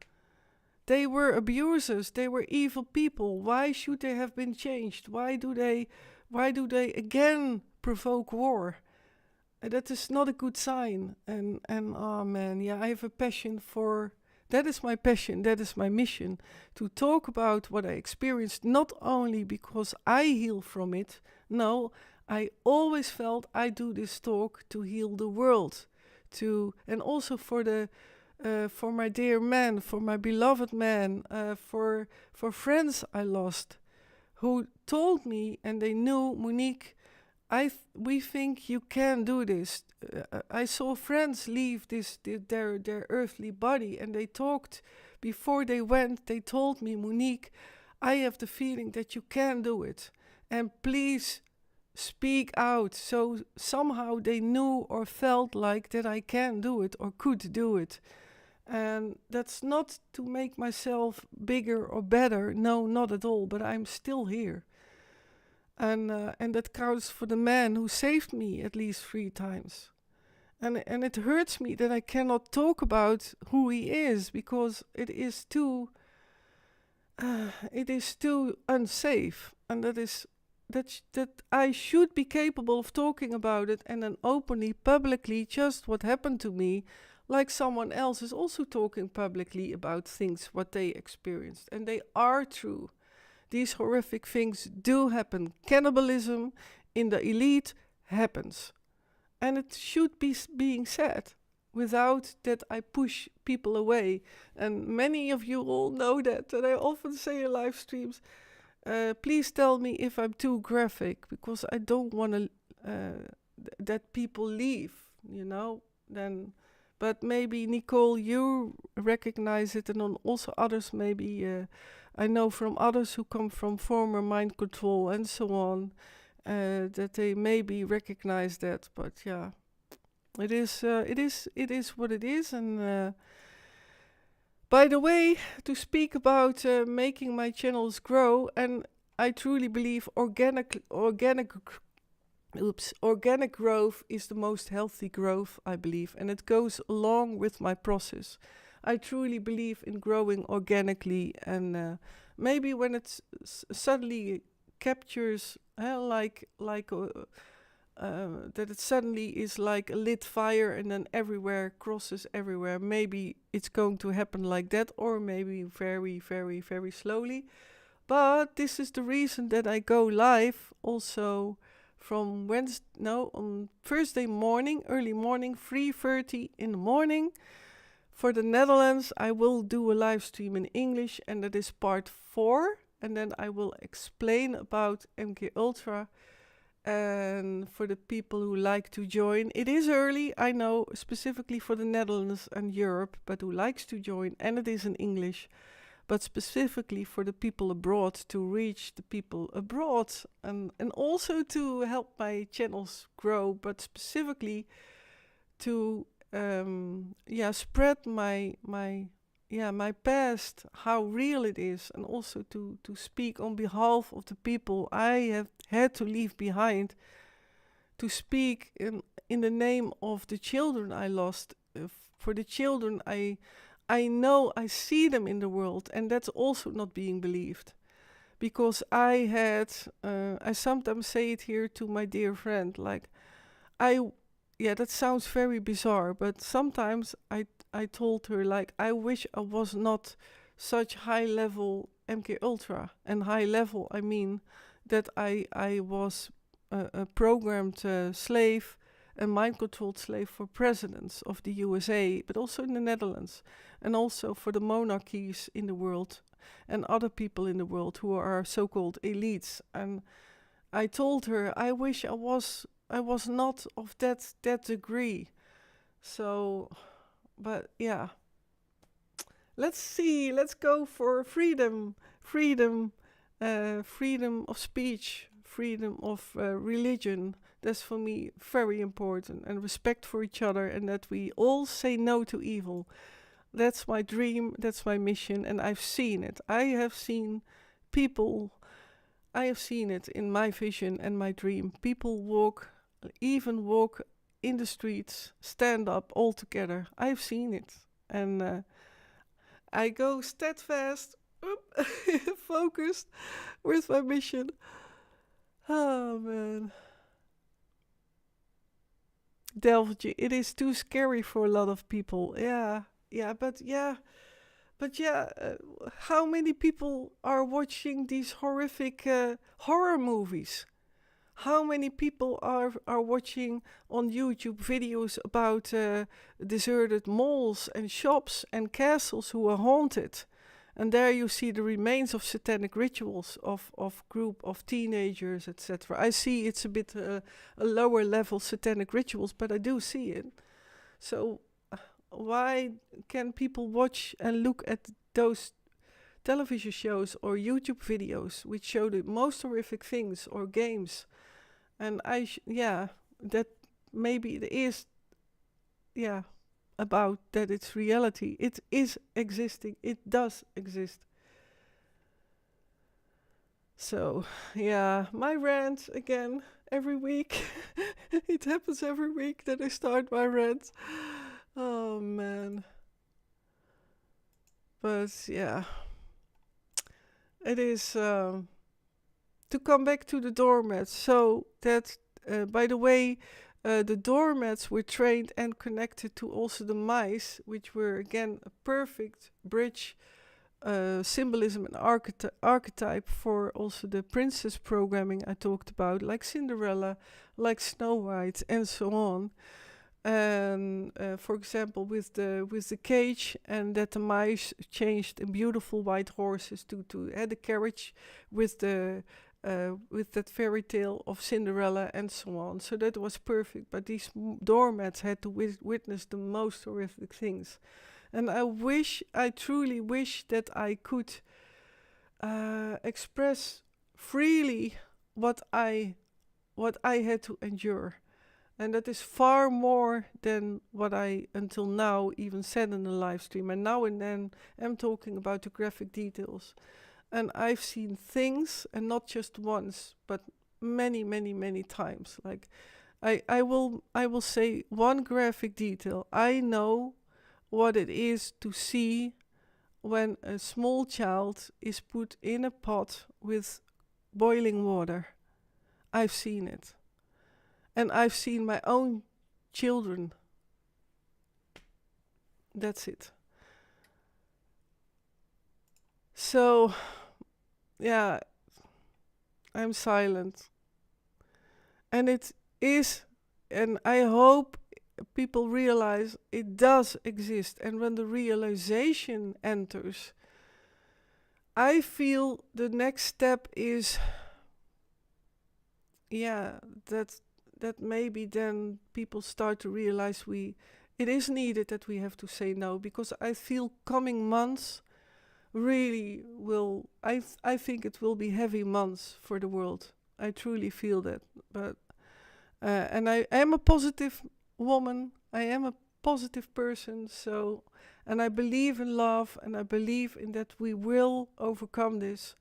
They were abusers, they were evil people. Why should they have been changed? Why do they again provoke war? That is not a good sign. And oh man, yeah, I have a passion for, that is my passion, that is my mission, to talk about what I experienced, not only because I heal from it. No, I always felt I do this talk to heal the world, and also for my dear man, for my beloved man, for friends I lost, who told me, and they knew, Monique, we think you can do this. I saw friends leave their earthly body, and they talked before they went. They told me, Monique, I have the feeling that you can do it, and please speak out. So somehow they knew or felt like that I can do it or could do it. And that's not to make myself bigger or better. No, not at all. But I'm still here. And that counts for the man who saved me at least 3 times. And it hurts me that I cannot talk about who he is, because it is too unsafe. And that I should be capable of talking about it, and then openly, publicly, just what happened to me, like someone else is also talking publicly about things, what they experienced. And they are true. These horrific things do happen. Cannibalism in the elite happens. And it should be being said without that I push people away. And many of you all know that I often say in live streams, please tell me if I'm too graphic, because I don't want to that people leave, then. But maybe, Nicole, you recognize it, and then also others maybe. I know from others who come from former mind control and so on, that they maybe recognize that. But yeah, it is what it is. And by the way, to speak about making my channels grow, and I truly believe organic growth is the most healthy growth, I believe, and it goes along with my process. I truly believe in growing organically, and maybe when it suddenly captures, that it suddenly is like a lit fire and then crosses everywhere. Maybe it's going to happen like that, or maybe very, very, very slowly. But this is the reason that I go live also from on Thursday morning, early morning, 3:30 in the morning. For the Netherlands, I will do a live stream in English, and that is part 4. And then I will explain about MKultra. And for the people who like to join, it is early, I know, specifically for the Netherlands and Europe, but who likes to join, and it is in English. But specifically for the people abroad, to reach the people abroad, and also to help my channels grow, but specifically to spread my past, how real it is, and also to speak on behalf of the people I have had to leave behind, to speak in the name of the children I lost, for the children I know, I see them in the world, and that's also not being believed. because I sometimes say it here to my dear friend, like, yeah, that sounds very bizarre, but sometimes I told her, like, I wish I was not such high level MKultra. And high level, I mean that I was a programmed slave, a mind controlled slave for presidents of the USA, but also in the Netherlands, and also for the monarchies in the world and other people in the world who are so-called elites. And I told her I wish I was not of that degree. So, but yeah, let's see. Let's go for freedom, freedom of speech, freedom of religion. That's for me very important, and respect for each other, and that we all say no to evil. That's my dream, that's my mission, and I've seen it. I have seen it in my vision and my dream. People even walk in the streets, stand up all together. I've seen it. And I go steadfast, focused with my mission. Oh man. Delftje, it is too scary for a lot of people. But how many people are watching these horrific horror movies? How many people are watching on YouTube videos about deserted malls and shops and castles who are haunted? And there you see the remains of satanic rituals of group of teenagers, etc. I see it's a bit a lower level satanic rituals, but I do see it. So why can people watch and look at those television shows or YouTube videos which show the most horrific things or games? And that maybe it is, about that it's reality. It is existing. It does exist. So, my rant again every week. It happens every week that I start my rant. Oh man. But yeah, it is to come back to the doormats. So that, by the way, the doormats were trained and connected to also the mice, which were again a perfect bridge, symbolism and archetype for also the princess programming I talked about, like Cinderella, like Snow White, and so on. And for example, with the cage, and that the mice changed in beautiful white horses to add a carriage with that fairy tale of Cinderella and so on. So that was perfect. But these doormats had to witness the most horrific things. And I truly wish that I could express freely what I had to endure. And that is far more than what I until now even said in the live stream. And now and then I'm talking about the graphic details. And I've seen things, and not just once, but many, many, many times. Like I will say one graphic detail. I know what it is to see when a small child is put in a pot with boiling water. I've seen it. And I've seen my own children. That's it. So, I'm silent. And it is, and I hope people realize it does exist. And when the realization enters, I feel the next step is, that maybe then people start to realize it is needed that we have to say no, because I feel coming months really will, I think it will be heavy months for the world. I truly feel that. But and I am a positive woman. I am a positive person. So, and I believe in love, and I believe in that we will overcome this.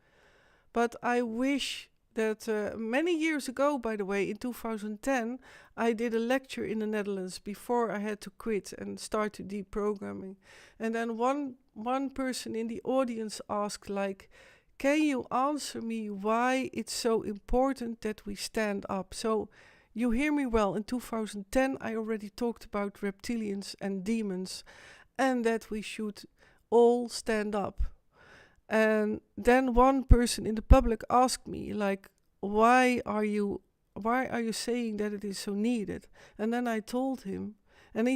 But I wish that many years ago, by the way, in 2010, I did a lecture in the Netherlands before I had to quit and start to deprogramming. And then one person in the audience asked, like, can you answer me why it's so important that we stand up? So you hear me well. In 2010, I already talked about reptilians and demons, and that we should all stand up. And then one person in the public asked me, like, why are you saying that it is so needed? And then I told him, and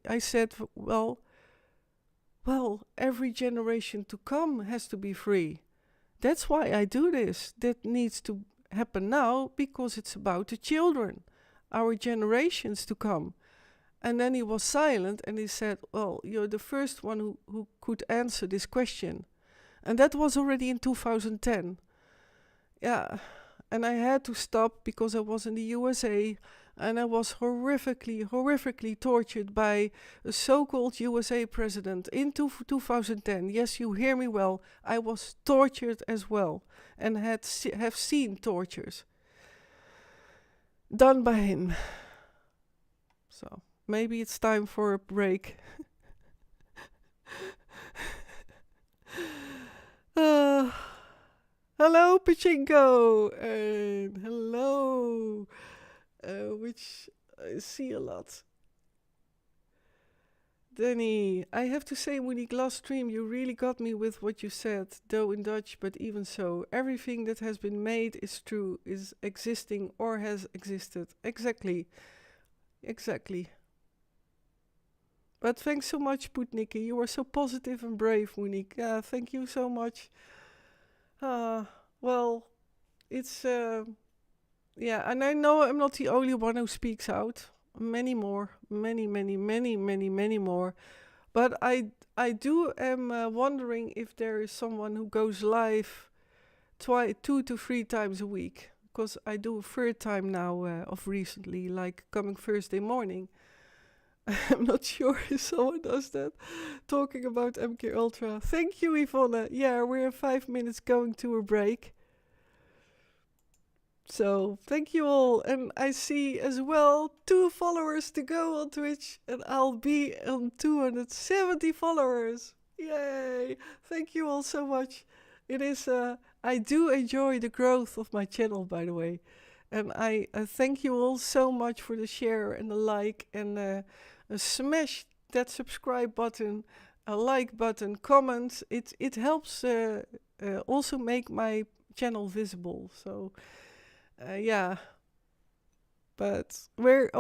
I said, well, every generation to come has to be free. That's why I do this. That needs to happen now because it's about the children, our generations to come. And then he was silent and he said, well, you're the first one who could answer this question. And that was already in 2010. Yeah, and I had to stop because I was in the USA and I was horrifically tortured by a so-called USA president in 2010. Yes, you hear me well. I was tortured as well and have seen tortures done by him. So maybe it's time for a break. Hello, Pachinko, and hello, which I see a lot. Danny, I have to say, Monique, last stream you really got me with what you said, though in Dutch, but even so, everything that has been made is true, is existing or has existed. Exactly. But thanks so much, Putniki. You are so positive and brave, Monique. Yeah, thank you so much. Well, it's, yeah, and I know I'm not the only one who speaks out. Many more, many more. But I am wondering if there is someone who goes live 2 to 3 times a week. Because I do a third time now of recently, like coming Thursday morning. I'm not sure if someone does that. Talking about MKultra. Thank you, Yvonne. Yeah, we're in 5 minutes going to a break. So, thank you all. And I see as well 2 followers to go on Twitch. And I'll be on 270 followers. Yay! Thank you all so much. It is, I do enjoy the growth of my channel, by the way. And I thank you all so much for the share and the like and smash that subscribe button, a like button, comments. It helps also make my channel visible. So yeah, but we're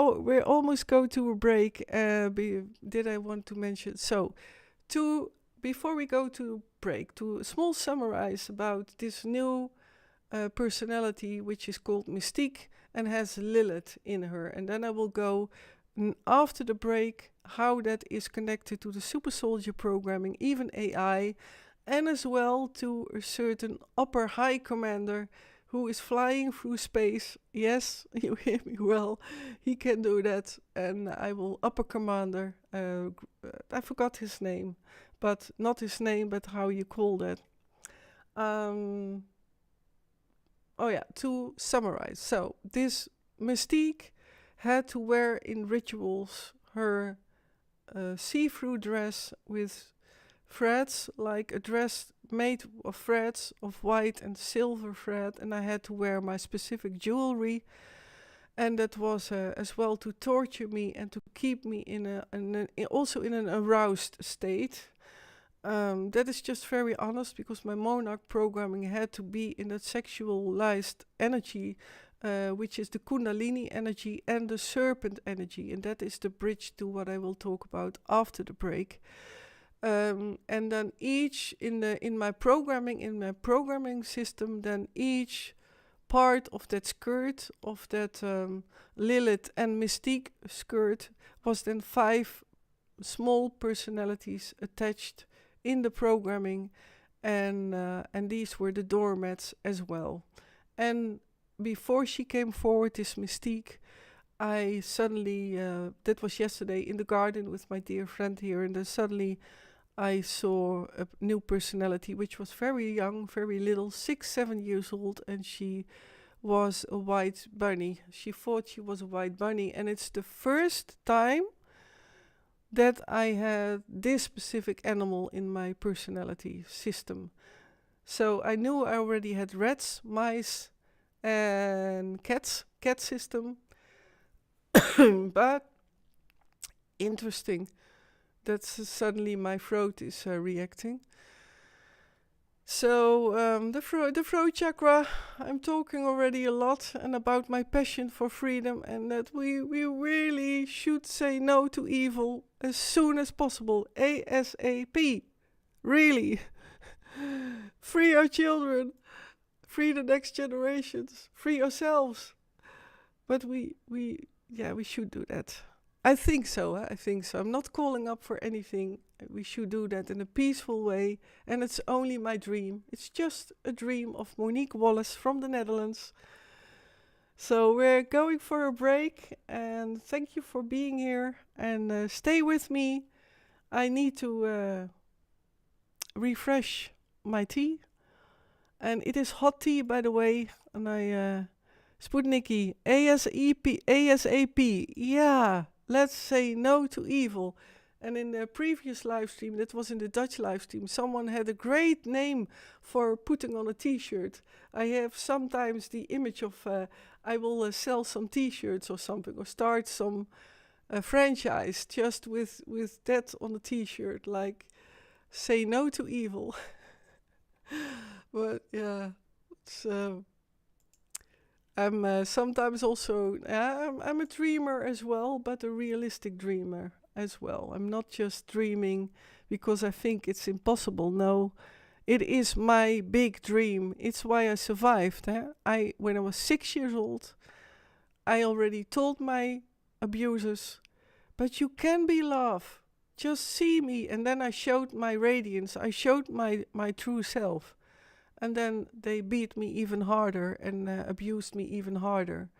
almost going to a break. Did I want to mention? So before we go to break, to a small summarize about this new personality, which is called Mystique and has Lilith in her, and then I will go after the break how that is connected to the super soldier programming, even AI, and as well to a certain upper high commander who is flying through space. Yes, you hear me well, he can do that. And I will upper commander, I forgot his name, but not his name, but how you call that. Oh yeah, to summarize. So this Mystique had to wear in rituals her see-through dress with threads, like a dress made of threads of white and silver thread, and I had to wear my specific jewelry, and that was as well to torture me and to keep me also in an aroused state. That is just very honest, because my monarch programming had to be in that sexualized energy, which is the Kundalini energy and the serpent energy, and that is the bridge to what I will talk about after the break. And then each in my programming system, then each part of that skirt, of that Lilith and Mystique skirt, was then 5 small personalities attached in the programming, and these were the doormats as well. And before she came forward, this Mystique, I suddenly, that was yesterday in the garden with my dear friend here, and then suddenly I saw a new personality, which was very young, very little, 6-7 years old, and she was a white bunny. She thought she was a white bunny, and it's the first time that I had this specific animal in my personality system. So I knew I already had rats, mice, and cats, cat system. But interesting that suddenly my throat is reacting. So the throat chakra, I'm talking already a lot and about my passion for freedom, and that we really should say no to evil as soon as possible, ASAP. Really. Free our children, free the next generations, free ourselves. But we should do that. I think so. I think so. I'm not calling up for anything. We should do that in a peaceful way. And it's only my dream. It's just a dream of Monique Wallace from the Netherlands. So we're going for a break. And thank you for being here. And stay with me. I need to refresh my tea. And it is hot tea, by the way. And I... Sputniki, ASAP. Yeah, let's say no to evil. And in the previous live stream, that was in the Dutch live stream, someone had a great name for putting on a t-shirt. I have sometimes the image of I will sell some t-shirts or something, or start some franchise just with that on the t-shirt, like say no to evil. But yeah, it's... I'm sometimes also, I'm a dreamer as well, but a realistic dreamer as well. I'm not just dreaming because I think it's impossible. No, it is my big dream. It's why I survived. When I was 6 years old, I already told my abusers, but you can be love. Just see me. And then I showed my radiance. I showed my true self. And then they beat me even harder and abused me even harder.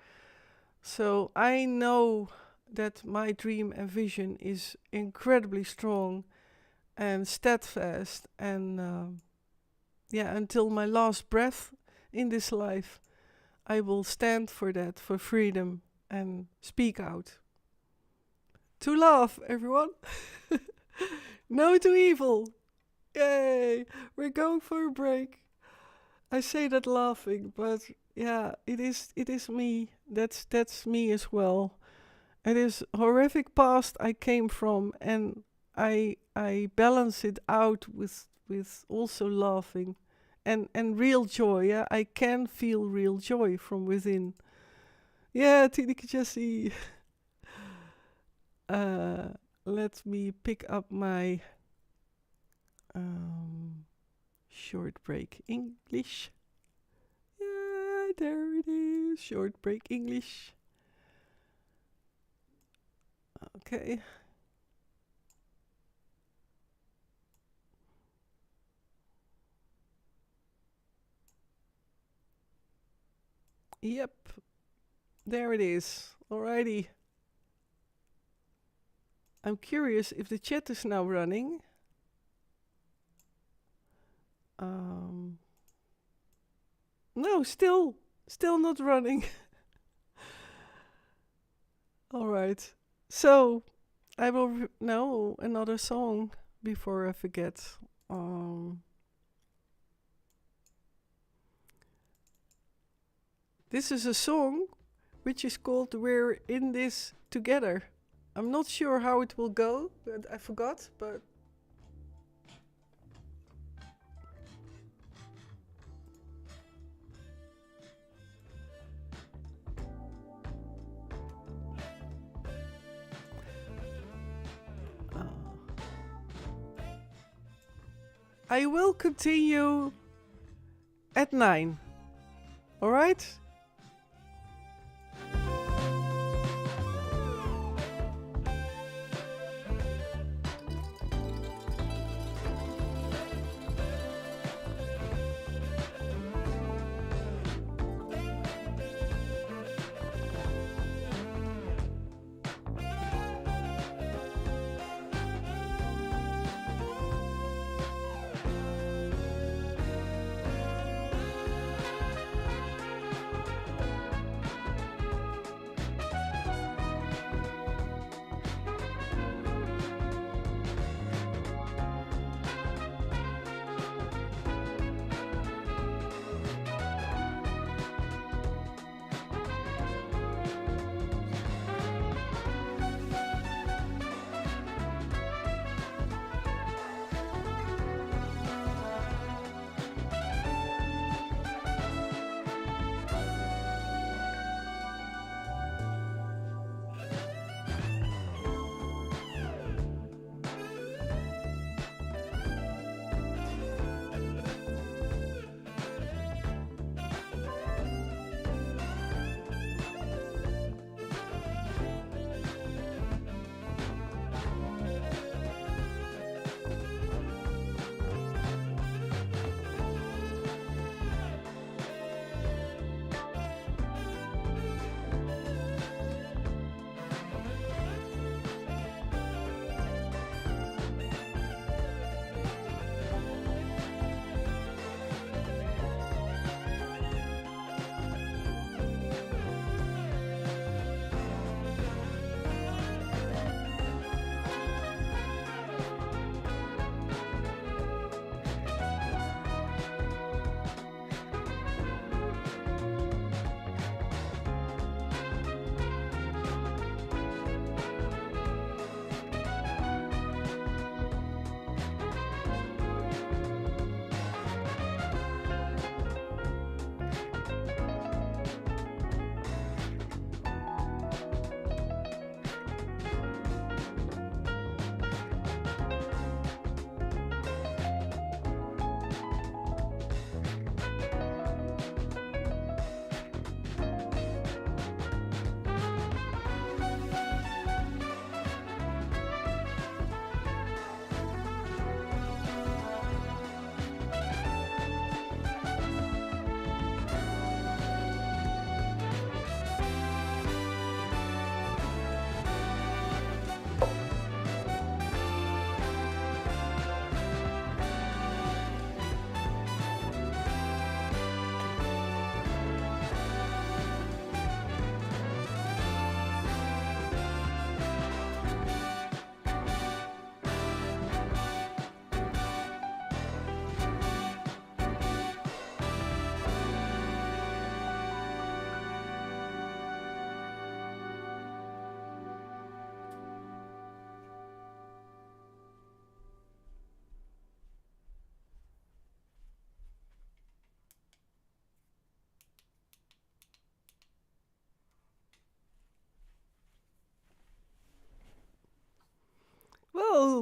So I know that my dream and vision is incredibly strong and steadfast. And until my last breath in this life, I will stand for that, for freedom, and speak out. To love, everyone. No to evil. Yay! We're going for a break. I say that laughing, but yeah, it is me. That's me as well. It is horrific past I came from, and I balance it out with also laughing and real joy. Yeah, I can feel real joy from within. Yeah, Tineke Jessie. Let me pick up my short break English. Yeah, there it is. Short break English. Okay. Yep. There it is. Alrighty. I'm curious if the chat is now running. No, still not running. All right. So I will know another song before I forget. This is a song which is called We're in This Together. I'm not sure how it will go, but I forgot, but I will continue at 9. All right?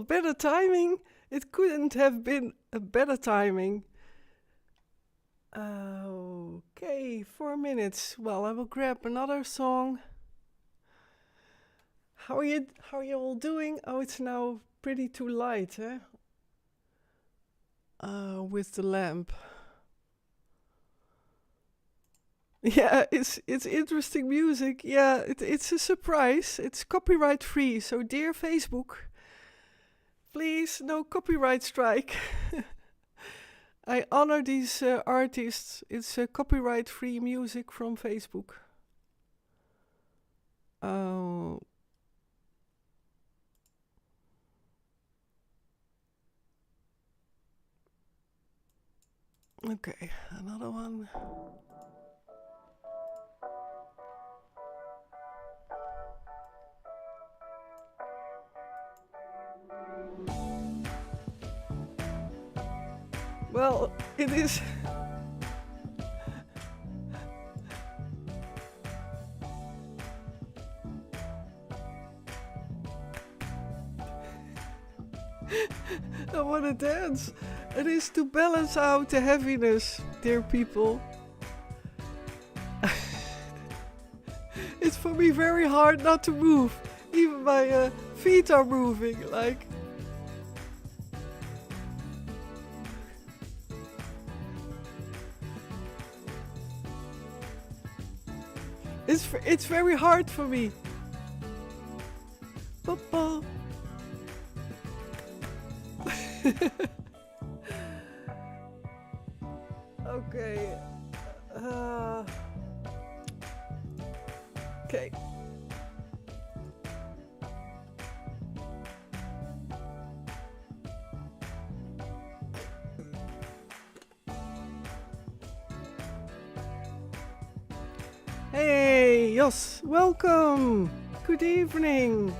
better timing. It couldn't have been a better timing. Okay, 4 minutes. Well, I will grab another song. How are you all doing? Oh, it's now pretty too light, eh? With the lamp. Yeah, it's interesting music. Yeah, it's a surprise. It's copyright free. So, dear Facebook, please, no copyright strike. I honor these artists. It's copyright free music from Facebook. Oh. Okay, another one. Well, it is. I want to dance. It is to balance out the heaviness, dear people. It's for me very hard not to move. Even my feet are moving, like. It's very hard for me. Papa. Okay. Okay. Hey, Jos, welcome. Good evening.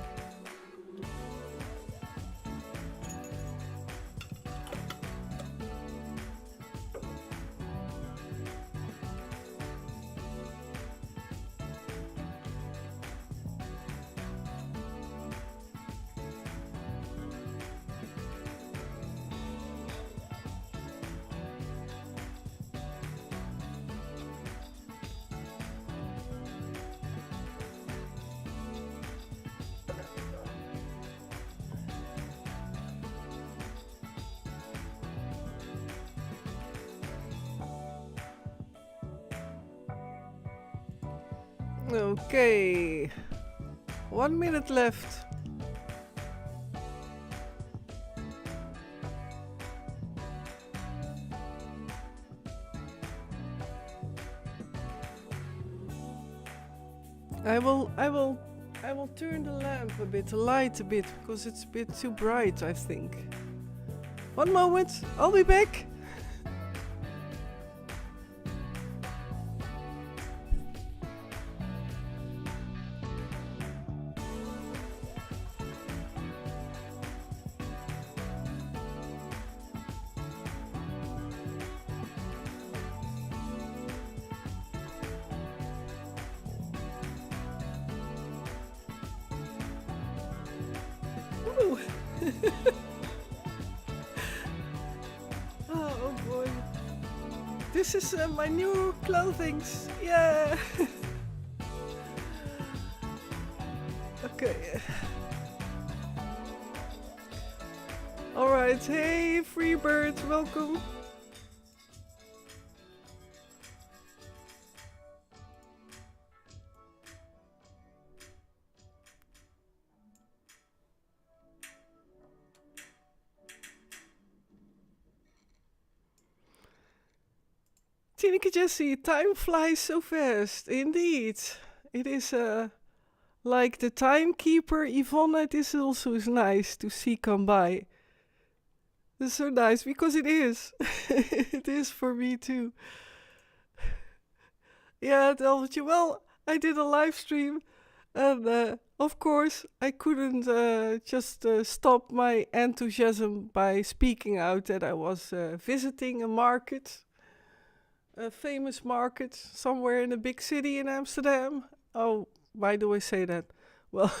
Okay, 1 minute left. I will turn the lamp a bit, the light a bit, because it's a bit too bright, I think. 1 moment, I'll be back. Oh boy. This is my new clothing. Yeah. Okay. All right. Hey, Freebird, welcome. Tineke Jessie, time flies so fast. Indeed. It is like the timekeeper, Yvonne, it is also nice to see come by. It's so nice, because it is. It is for me too. Yeah, Delvertje, well, I did a live stream. And of course, I couldn't just stop my enthusiasm by speaking out that I was visiting a market. A famous market somewhere in a big city in Amsterdam. Oh, why do I say that? Well,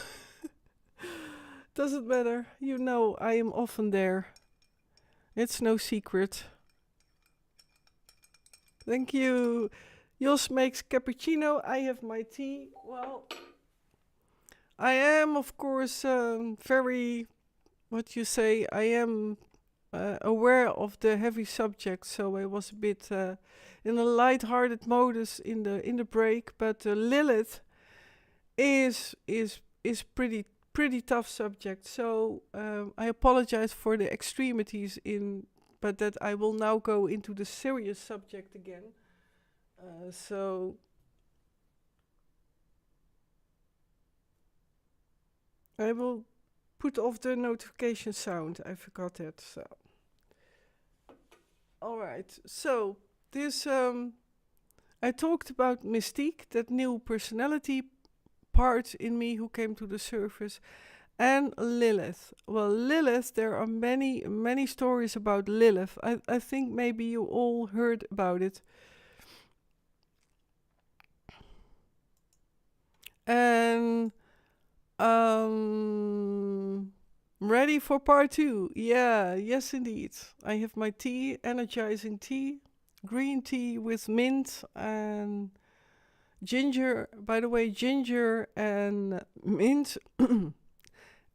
Doesn't matter. You know I am often there. It's no secret. Thank you. Jos makes cappuccino. I have my tea. Well, I am, of course, very, I am aware of the heavy subject, so I was a bit in a light-hearted modus in the break. But Lilith is pretty tough subject. So I apologize for the extremities but that I will now go into the serious subject again. So I will put off the notification sound. I forgot that. So, all right. So this I talked about Mystique, that new personality part in me who came to the surface, and Lilith. Well, Lilith, there are many stories about Lilith. I think maybe you all heard about it. And ready for part 2? Yeah, yes indeed. I have my tea, energizing tea, green tea with mint and ginger. By the way, ginger and mint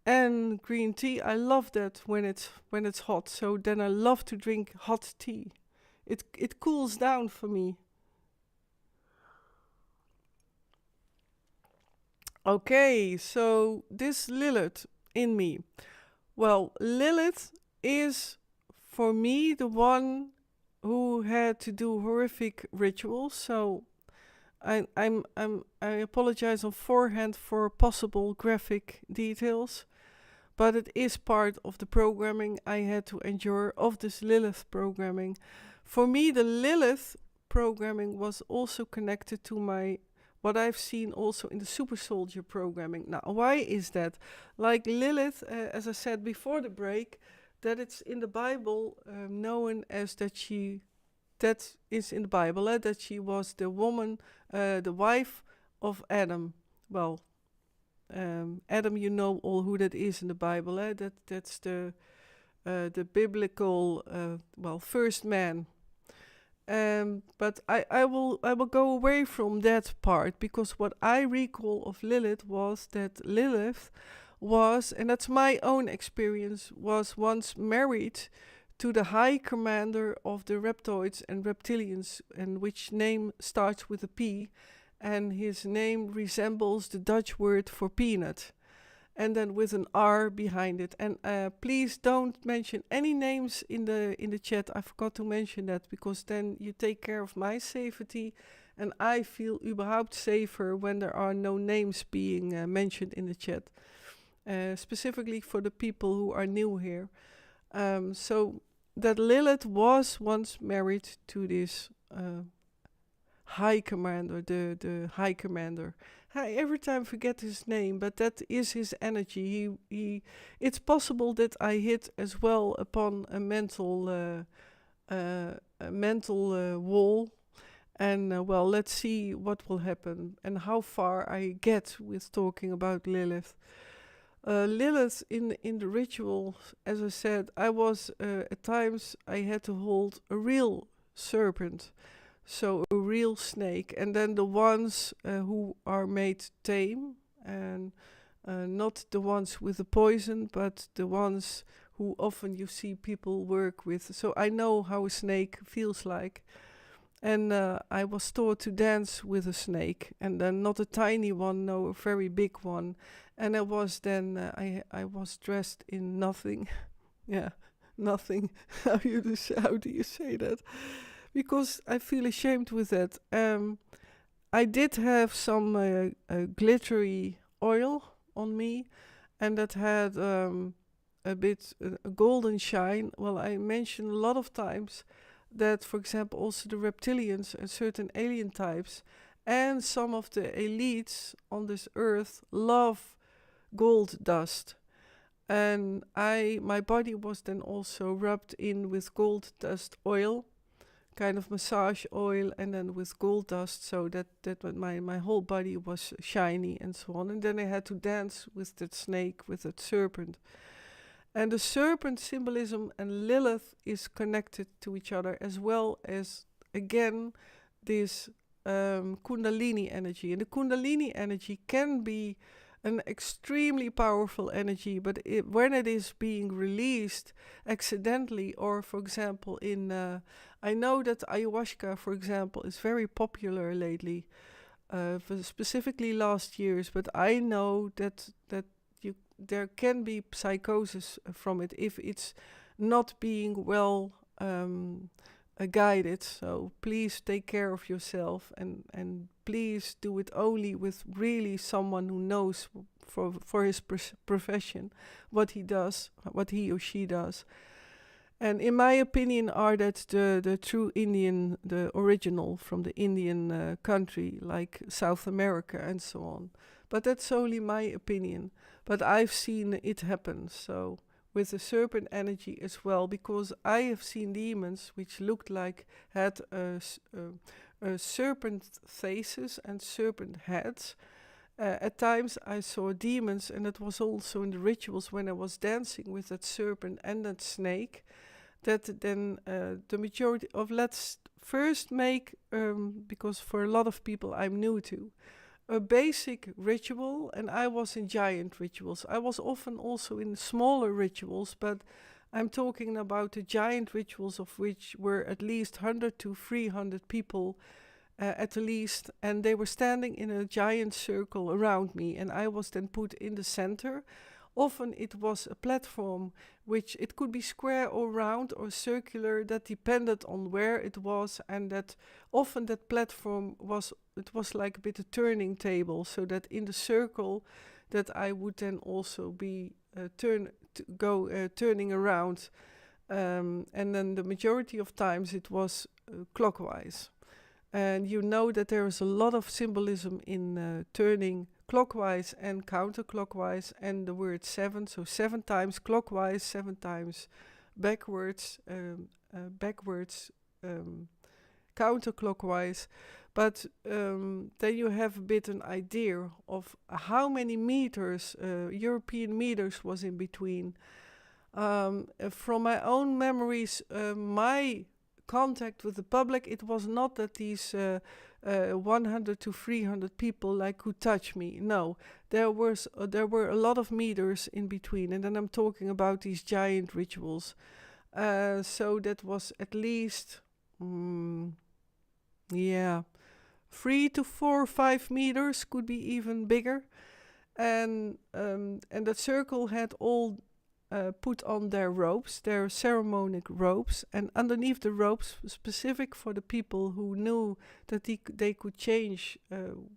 and green tea. I love that when it's hot. So then I love to drink hot tea. It cools down for me. Okay, so this Lilith in me. Well, Lilith is for me the one who had to do horrific rituals. So I apologize on forehand for possible graphic details, but it is part of the programming I had to endure of this Lilith programming. For me, the Lilith programming was also connected to what I've seen also in the Super Soldier programming. Now, why is that? Like Lilith, as I said before the break, that it's in the Bible known as that is in the Bible, that she was the woman, the wife of Adam. Well, Adam, you know all who that is in the Bible. That's the biblical, first man. But I will go away from that part, because what I recall of Lilith was that Lilith was, and that's my own experience, was once married to the high commander of the reptoids and reptilians, and which name starts with a P, and his name resembles the Dutch word for peanut, and then with an R behind it. And please don't mention any names in the chat. I forgot to mention that, because then you take care of my safety, and I feel überhaupt safer when there are no names being mentioned in the chat, specifically for the people who are new here. So that Lilith was once married to this high commander, the high commander. I every time forget his name, but that is his energy. It's possible that I hit as well upon a mental wall, and let's see what will happen and how far I get with talking about Lilith. Lilith in the rituals, as I said, I was at times I had to hold a real serpent, so a real snake, and then the ones who are made tame, and not the ones with the poison, but the ones who often you see people work with. So I know how a snake feels like. And I was taught to dance with a snake, and then not a tiny one, no, a very big one. And I was dressed in nothing. Yeah, nothing. How do you say that? Because I feel ashamed with that. I did have some glittery oil on me, and that had a bit a golden shine. Well, I mentioned a lot of times that, for example, also the reptilians and certain alien types and some of the elites on this earth love gold dust. And my body was then also rubbed in with gold dust oil, kind of massage oil, and then with gold dust, so that my whole body was shiny and so on. And then I had to dance with that snake, with that serpent. And the serpent symbolism and Lilith is connected to each other, as well as, again, this Kundalini energy. And the Kundalini energy can be an extremely powerful energy, but when it is being released accidentally, or for example I know that ayahuasca, for example, is very popular lately, specifically last years, but I know that there can be psychosis from it if it's not being well guided. So please take care of yourself, and please do it only with really someone who knows for his profession what he or she does. And in my opinion are that the true Indian, the original from the Indian country, like South America and so on. But that's only my opinion. But I've seen it happen, so with the serpent energy as well, because I have seen demons which looked like had serpent faces and serpent heads. At times I saw demons, and it was also in the rituals when I was dancing with that serpent and that snake, that then the majority of, let's first make, because for a lot of people I'm new to, a basic ritual, and I was in giant rituals. I was often also in smaller rituals, but I'm talking about the giant rituals, of which were at least 100 to 300 people at the least, and they were standing in a giant circle around me, and I was then put in the center. Often it was a platform, which it could be square or round or circular, that depended on where it was, and that often that platform was like a bit a turning table, so that in the circle that I would then also be turning around, and then the majority of times it was clockwise. And you know that there is a lot of symbolism in turning clockwise and counterclockwise, and the word 7, so 7 times clockwise, 7 times backwards, counterclockwise. But then you have a bit an idea of how many meters, European meters, was in between. From my own memories, my contact with the public, it was not that these 100 to 300 people could touch me. No, there were a lot of meters in between, and then I'm talking about these giant rituals. So that was at least 3 to 4 or 5 meters, could be even bigger, and that circle had all put on their robes, their ceremonial robes, and underneath the robes, specific for the people who knew that they could change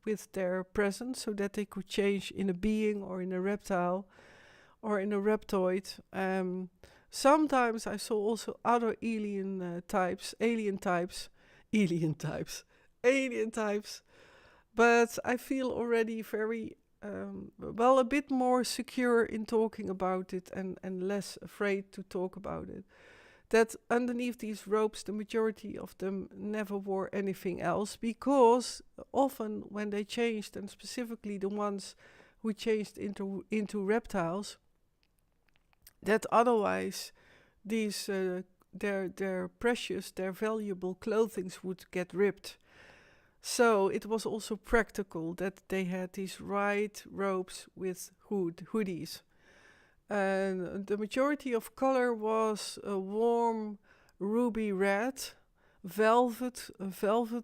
with their presence, so that they could change in a being or in a reptile or in a reptoid. Sometimes I saw also other alien types, but I feel already very a bit more secure in talking about it, and less afraid to talk about it. That underneath these robes, the majority of them never wore anything else, because often when they changed, and specifically the ones who changed into reptiles, that otherwise these their precious, their valuable clothings would get ripped. So it was also practical that they had these white robes with hoodies. And the majority of color was a warm ruby red, velvet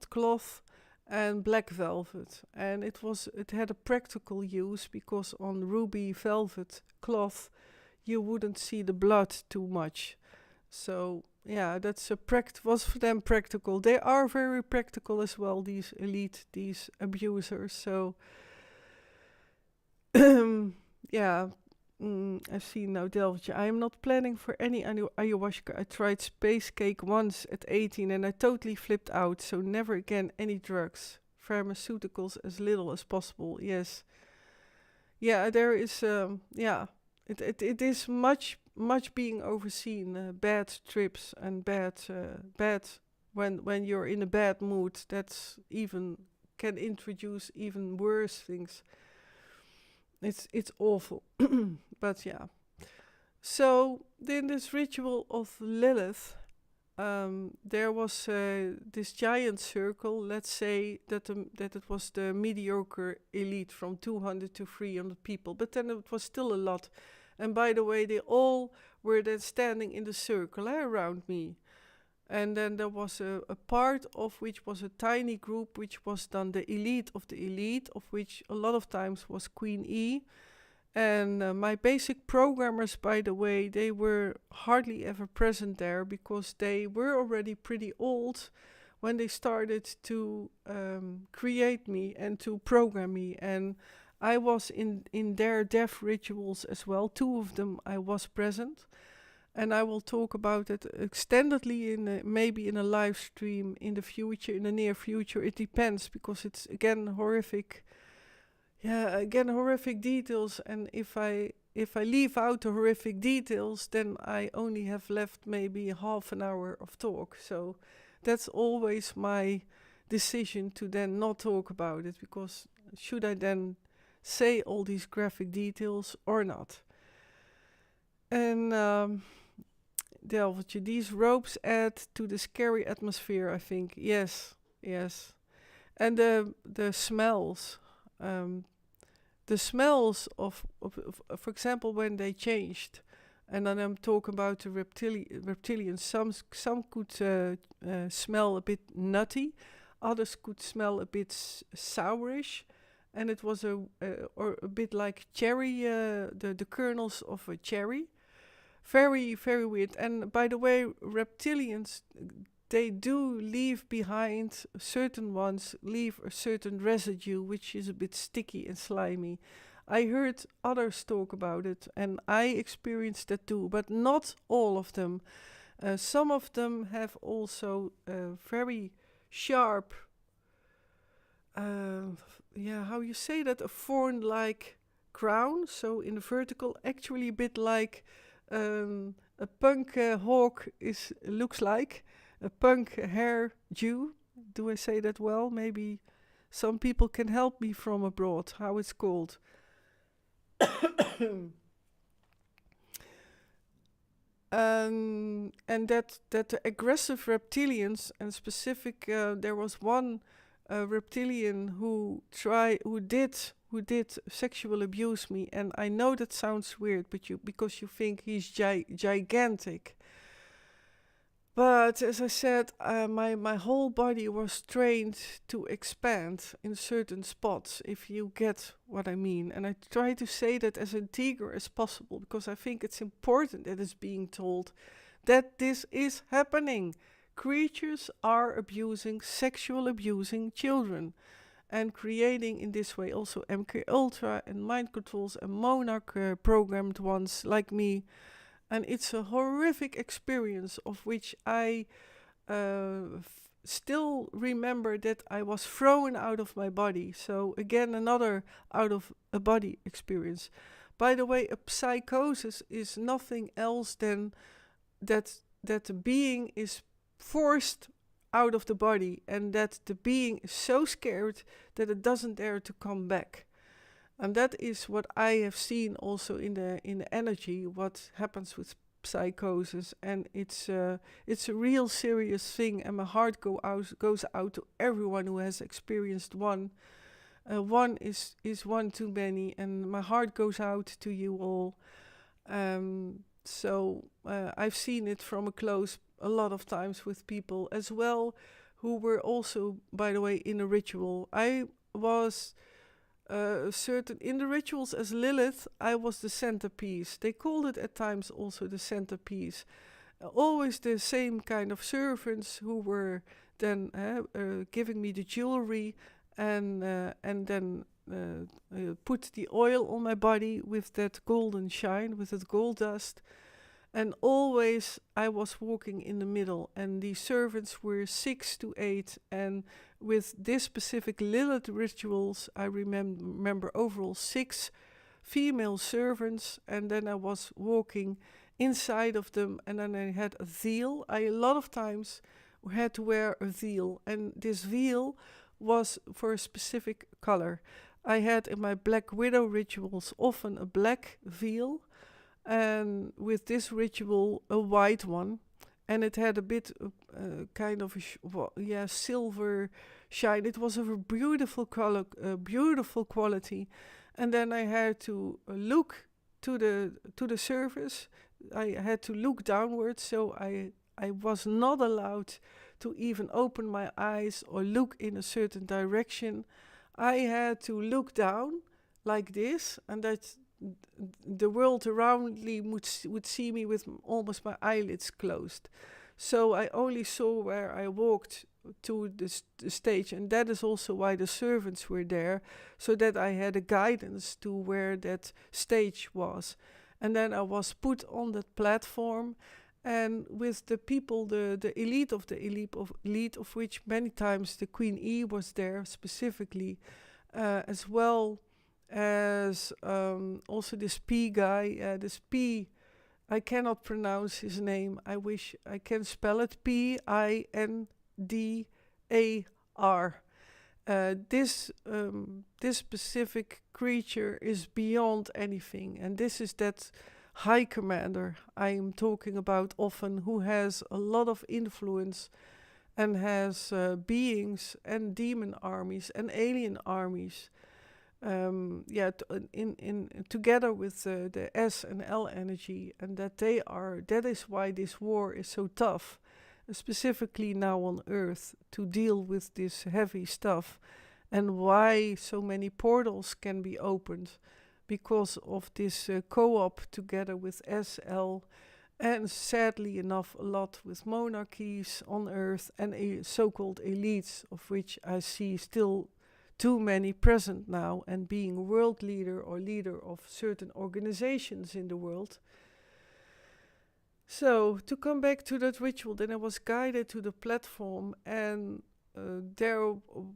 cloth, and black velvet. And it had a practical use, because on ruby velvet cloth you wouldn't see the blood too much. So yeah, was for them practical. They are very practical as well, these elite, these abusers. So I've seen now Delftje. I am not planning for any ayahuasca. I tried space cake once at 18 and I totally flipped out. So never again any drugs. Pharmaceuticals as little as possible. Yes. Yeah, there is. It is much being overseen. Bad trips and bad when you're in a bad mood, that's even can introduce even worse things. It's awful. But yeah. So in this ritual of Lilith, there was this giant circle. Let's say that it was the mediocre elite from 200 to 300 people, but then it was still a lot. And by the way, they all were then standing in the circle around me. And then there was a part of which was a tiny group, which was then the elite, of which a lot of times was Queen E. And my basic programmers, by the way, they were hardly ever present there because they were already pretty old when they started to create me and to program me. And I was in their death rituals as well. 2 of them I was present. And I will talk about it extendedly maybe in a live stream in the future, in the near future. It depends, because it's again horrific. Yeah, again horrific details. And if I leave out the horrific details, then I only have left maybe half an hour of talk. So that's always my decision to then not talk about it, because should I then say all these graphic details or not? And these ropes add to the scary atmosphere, I think. Yes. And the smells. The smells of, for example, when they changed. And then I'm talking about the reptilians. Some could smell a bit nutty. Others could smell a bit sourish. And it was or a bit like cherry, the kernels of a cherry. Very, very weird. And by the way, reptilians, they do leave behind, certain ones leave a certain residue, which is a bit sticky and slimy. I heard others talk about it, and I experienced that too, but not all of them. Some of them have also very sharp, how you say that, a thorn-like crown, so in the vertical, actually a bit like a punk hawk looks like. A punk hair Jew. Do I say that well? Maybe some people can help me from abroad, how it's called. And that the aggressive reptilians, and specific, there was one reptilian who did sexual abuse me, and I know that sounds weird, but because you think he's gigantic. But as I said, my whole body was trained to expand in certain spots, if you get what I mean. And I try to say that as integer as possible, because I think it's important that it's being told that this is happening. Creatures are sexual abusing children, and creating in this way also MKultra and mind controls and monarch programmed ones like me. And it's a horrific experience of which I still remember that I was thrown out of my body. So again, another out of a body experience. By the way, a psychosis is nothing else than that the being is forced out of the body, and that the being is so scared that it doesn't dare to come back. And that is what I have seen also in the energy, what happens with psychosis. And it's a real serious thing, and my heart goes out to everyone who has experienced one. One is one too many, and my heart goes out to you all. So I've seen it from a close a lot of times with people as well, who were also, by the way, in a ritual. I was in the rituals as Lilith, I was the centerpiece. They called it at times also the centerpiece. Always the same kind of servants who were then giving me the jewelry and then put the oil on my body with that golden shine, with that gold dust. And always I was walking in the middle, and the servants were 6 to 8. And with this specific Lilith rituals, I remember overall 6 female servants, and then I was walking inside of them, and then I had a veil. A lot of times had to wear a veil, and this veil was for a specific color. I had in my Black Widow rituals often a black veil, and with this ritual a white one, and it had a bit kind of silver shine. It was of a beautiful color, beautiful quality, and then I had to look to the surface. I had to look downwards, so I was not allowed to even open my eyes or look in a certain direction. I had to look down like this, and that the world around me would see me with almost my eyelids closed. So I only saw where I walked to the stage, and that is also why the servants were there, so that I had a guidance to where that stage was. And then I was put on that platform, and with the people, the elite of the elite, of which many times the Queen E was there specifically, as well as also this P guy, this P, I cannot pronounce his name. I wish I can spell it. Pindar. This specific creature is beyond anything, and this is that high commander I am talking about often, who has a lot of influence and has beings and demon armies and alien armies. Together with the S and L energy, and that is why this war is so tough, specifically now on Earth, to deal with this heavy stuff, and why so many portals can be opened, because of this co-op together with SL, and sadly enough a lot with monarchies on Earth and so-called elites, of which I see still too many present now, and being world leader or leader of certain organizations in the world. So to come back to that ritual, then I was guided to the platform, and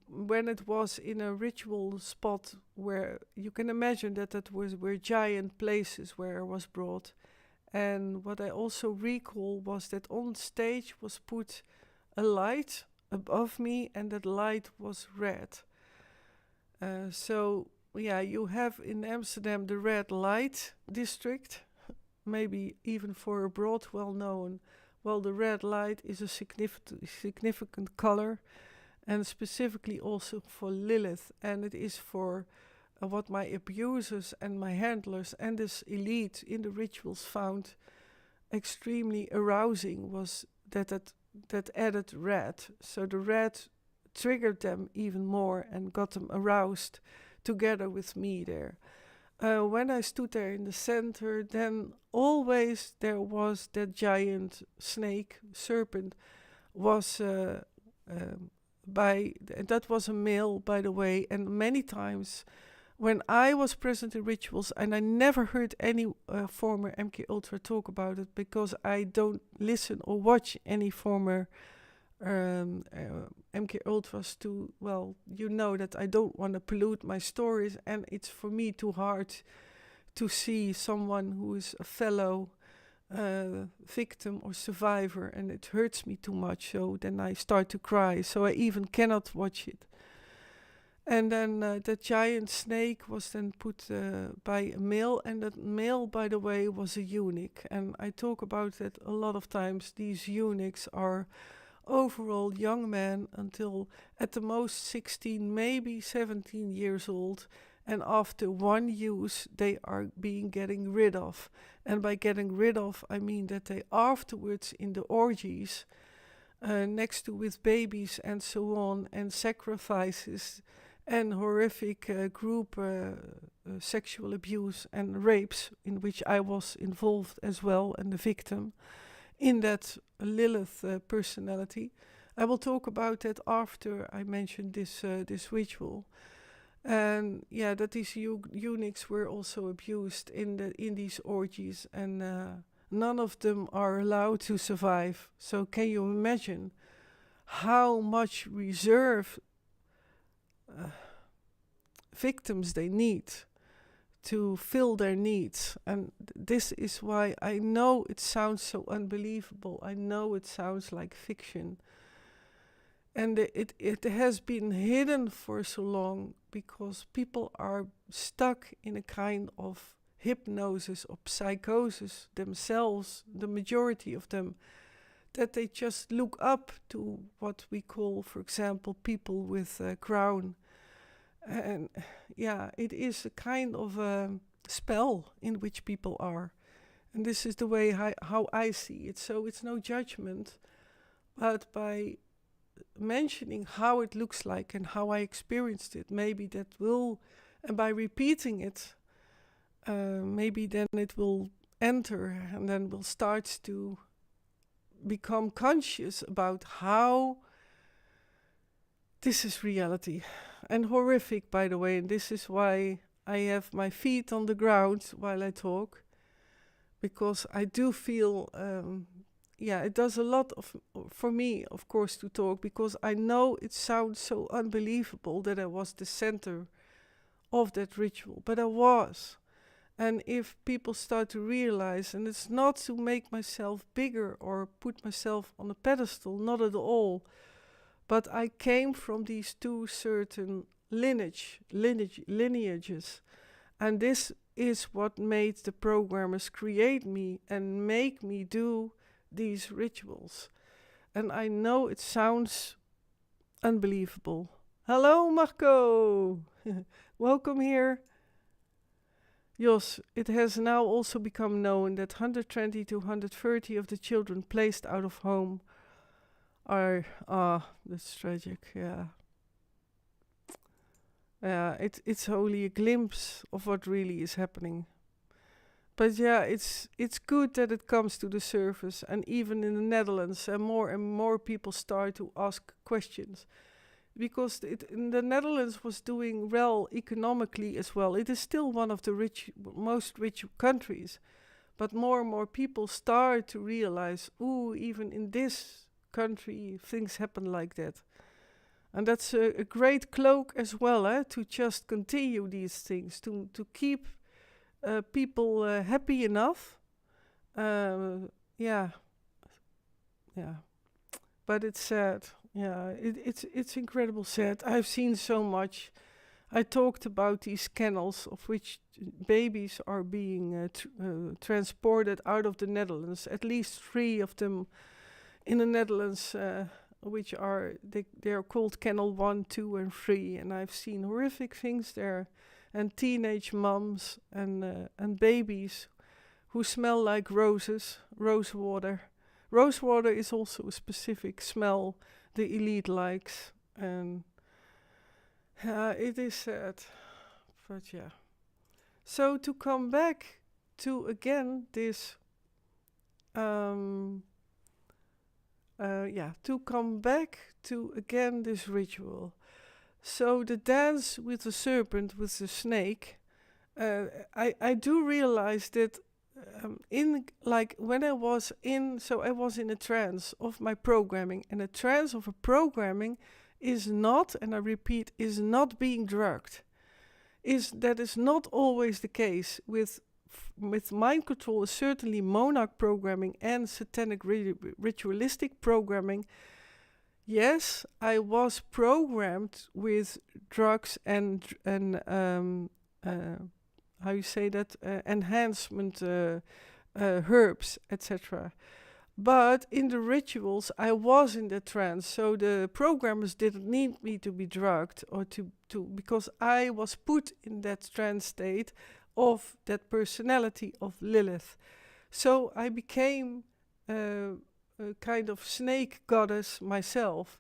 when it was in a ritual spot where you can imagine that were giant places where I was brought. And what I also recall was that on stage was put a light above me, and that light was red. You have in Amsterdam the red light district, maybe even for abroad well known. Well, the red light is a significant color, and specifically also for Lilith, and it is for what my abusers and my handlers and this elite in the rituals found extremely arousing, was that added red. So the red triggered them even more and got them aroused together with me there. When I stood there in the center, then always there was that giant serpent, was that was a male, by the way, and many times when I was present in rituals, and I never heard any former MKultra talk about it, because I don't listen or watch any former MKultras to, well, you know that I don't want to pollute my stories, and it's for me too hard to see someone who is a fellow victim or survivor, and it hurts me too much, so then I start to cry, so I even cannot watch it. And then that giant snake was then put by a male, and that male, by the way, was a eunuch, and I talk about that a lot of times. These eunuchs are overall young men until at the most 16, maybe 17 years old, and after one use they are getting rid of. And by getting rid of, I mean that they afterwards in the orgies, next to with babies and so on, and sacrifices and horrific group sexual abuse and rapes, in which I was involved as well, and the victim in that Lilith personality. I will talk about that after I mention this ritual. And that these eunuchs were also abused in these orgies, and none of them are allowed to survive. So can you imagine how much reserve victims they need to fill their needs? And this is why I know it sounds so unbelievable. I know it sounds like fiction, and it has been hidden for so long because people are stuck in a kind of hypnosis or psychosis themselves, the majority of them, that they just look up to what we call, for example, people with a crown. And yeah, it is a kind of a spell in which people are. And this is the way how I see it. So it's no judgment, but by mentioning how it looks like and how I experienced it, maybe that will, and by repeating it, maybe then it will enter and then will start to become conscious about how this is reality. And horrific, by the way, and this is why I have my feet on the ground while I talk, because I do feel, it does a lot for me, of course, to talk, because I know it sounds so unbelievable that I was the center of that ritual, but I was. And if people start to realize, and it's not to make myself bigger or put myself on a pedestal, not at all, but I came from these two certain lineages, and this is what made the programmers create me and make me do these rituals. And I know it sounds unbelievable. Hello, Marco! Welcome here. Jos, it has now also become known that 120 to 130 of the children placed out of home are, that's tragic, yeah. Yeah, it's only a glimpse of what really is happening. But yeah, it's good that it comes to the surface, and even in the Netherlands, and more people start to ask questions. Because in the Netherlands was doing well economically as well. It is still one of the most rich countries. But more and more people start to realize, even in this country, things happen like that. And that's a great cloak as well, to just continue these things, to keep people happy enough. Yeah. But it's sad. Yeah, it's incredible sad. I've seen so much. I talked about these kennels of which babies are being transported out of the Netherlands. At least 3 of them in the Netherlands, which are they are called kennel 1, 2, and 3. And I've seen horrific things there, and teenage moms and babies who smell like roses, rose water. Rose water is also a specific smell the elite likes, and it is sad, but yeah. So to come back to again this, this ritual. So the dance with the serpent, with the snake, I do realize that I was in a trance of my programming, and a trance of a programming is not, and I repeat, is not being drugged. That is not always the case with mind control. Certainly monarch programming and satanic ritualistic programming. Yes, I was programmed with drugs and how you say that, enhancement herbs, etc. But in the rituals, I was in the trance, so the programmers didn't need me to be drugged or to because I was put in that trance state of that personality of Lilith. So I became a kind of snake goddess myself,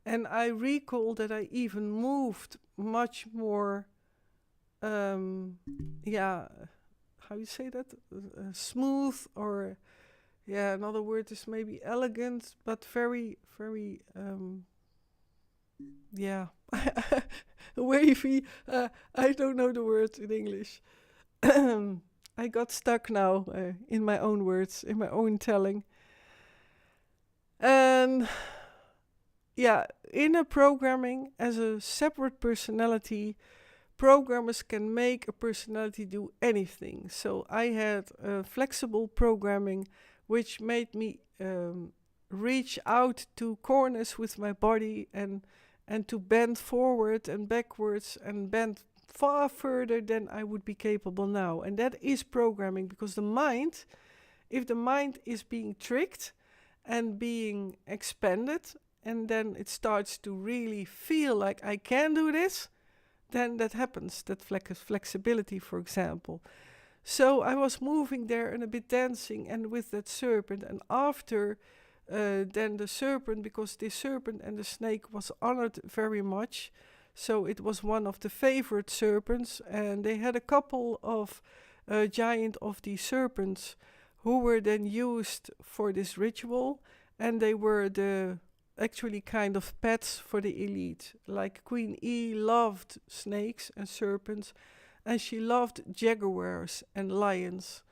and I recall that I even moved much more. How you say that? Smooth, or another word is maybe elegant, but very, very, wavy. I don't know the word in English. I got stuck now in my own words, in my own telling. And inner programming as a separate personality, programmers can make a personality do anything. So I had flexible programming, which made me reach out to corners with my body and to bend forward and backwards and bend far further than I would be capable now. And that is programming, because the mind, if the mind is being tricked and being expanded, and then it starts to really feel like I can do this, then that happens, that flexibility, for example. So I was moving there and a bit dancing and with that serpent, and after then the serpent, because the serpent and the snake was honored very much, so it was one of the favorite serpents, and they had a couple of giant of these serpents who were then used for this ritual, and they were the actually kind of pets for the elite. Like Queen E loved snakes and serpents, and she loved jaguars and lions.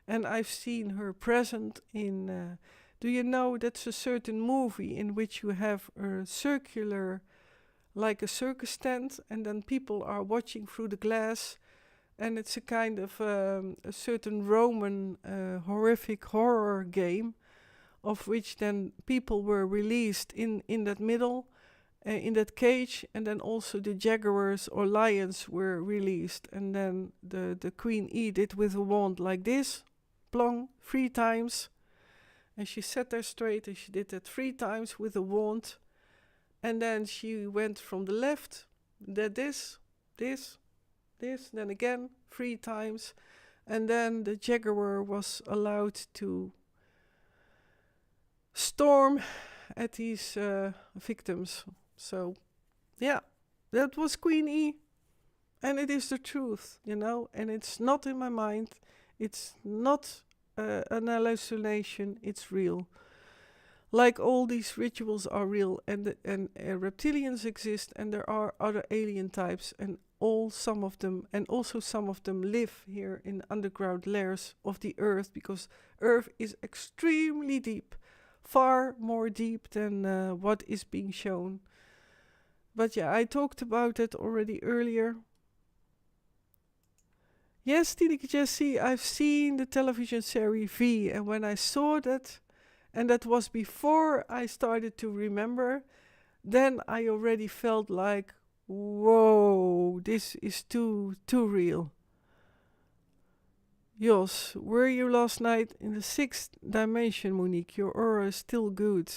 And I've seen her present in, do you know, that's a certain movie in which you have a circular, like a circus tent, and then people are watching through the glass, and it's a kind of a certain Roman horrific horror game, of which then people were released in that middle, in that cage, and then also the jaguars or lions were released. And then the Queen E did with a wand like this, plong, 3 times. And she sat there straight, and she did that 3 times with a wand. And then she went from the left, did this, then again 3 times. And then the jaguar was allowed to storm at these victims. So, yeah, that was Queen E. And it is the truth, you know, and it's not in my mind. It's not an hallucination, it's real. Like all these rituals are real, and reptilians exist, and there are other alien types, and some of them live here in underground layers of the earth, because earth is extremely deep, far more deep than what is being shown. But yeah, I talked about it already earlier. Yes, Tineke Jessie, I've seen the television series V, and when I saw that, and that was before I started to remember, then I already felt like, whoa, this is too real. Jos, were you last night in the 6th dimension, Monique? Your aura is still good.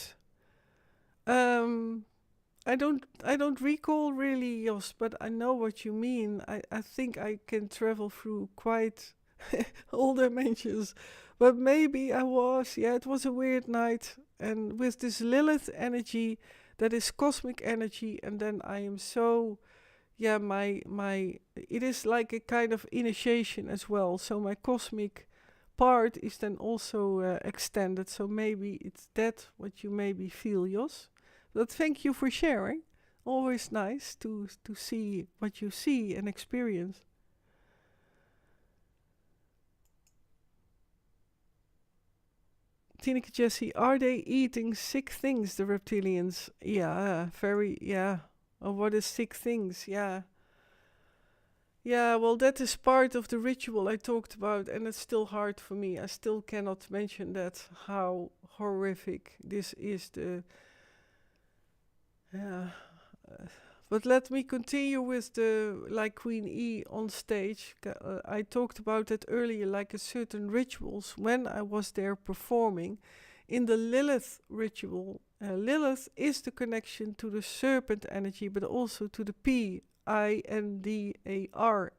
I don't recall really, Jos, but I know what you mean. I think I can travel through quite all dimensions. But maybe I was, it was a weird night. And with this Lilith energy, that is cosmic energy, and then I am so, it is like a kind of initiation as well. So my cosmic part is then also extended. So maybe it's that what you maybe feel, Jos. But thank you for sharing. Always nice to see what you see and experience. Tineke Jessie, are they eating sick things, the reptilians? Yeah, very, yeah. Oh, what is sick things? Yeah. Yeah, well, that is part of the ritual I talked about, and it's still hard for me. I still cannot mention that, how horrific this is. But let me continue with like Queen E on stage. I talked about that earlier, like a certain rituals when I was there performing. In the Lilith ritual, Lilith is the connection to the serpent energy, but also to the P-I-N-D-A-R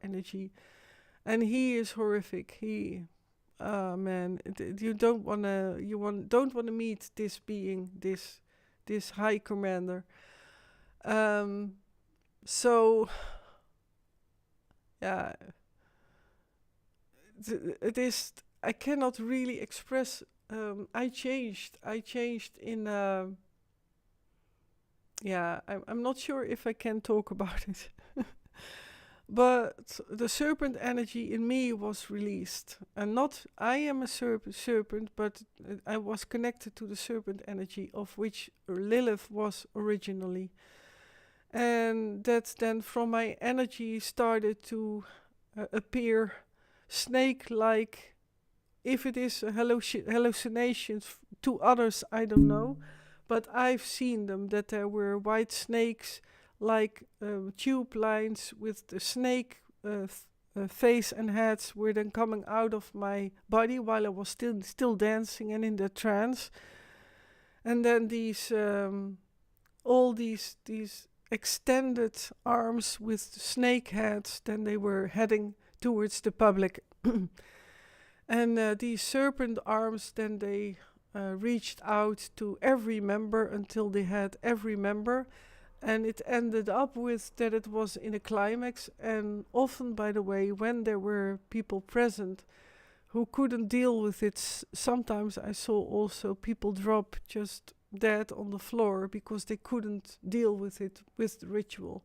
energy. And he is horrific. Man, you don't wanna meet this being, this high commander. So, yeah, it is, I cannot really express, I changed in, I'm not sure if I can talk about it. But the serpent energy in me was released. And not, I am a serpent, but I was connected to the serpent energy, of which Lilith was originally. And that then from my energy started to appear snake-like If it is a hallucinations to others, I don't know. But I've seen them, that there were white snakes, like tube lines with the snake face and heads were then coming out of my body while I was still dancing and in the trance. And then all these extended arms with snake heads, then they were heading towards the public. And these serpent arms, then they reached out to every member until they had every member. And it ended up with that it was in a climax. And often, by the way, when there were people present who couldn't deal with it, sometimes I saw also people drop just dead on the floor because they couldn't deal with it, with the ritual.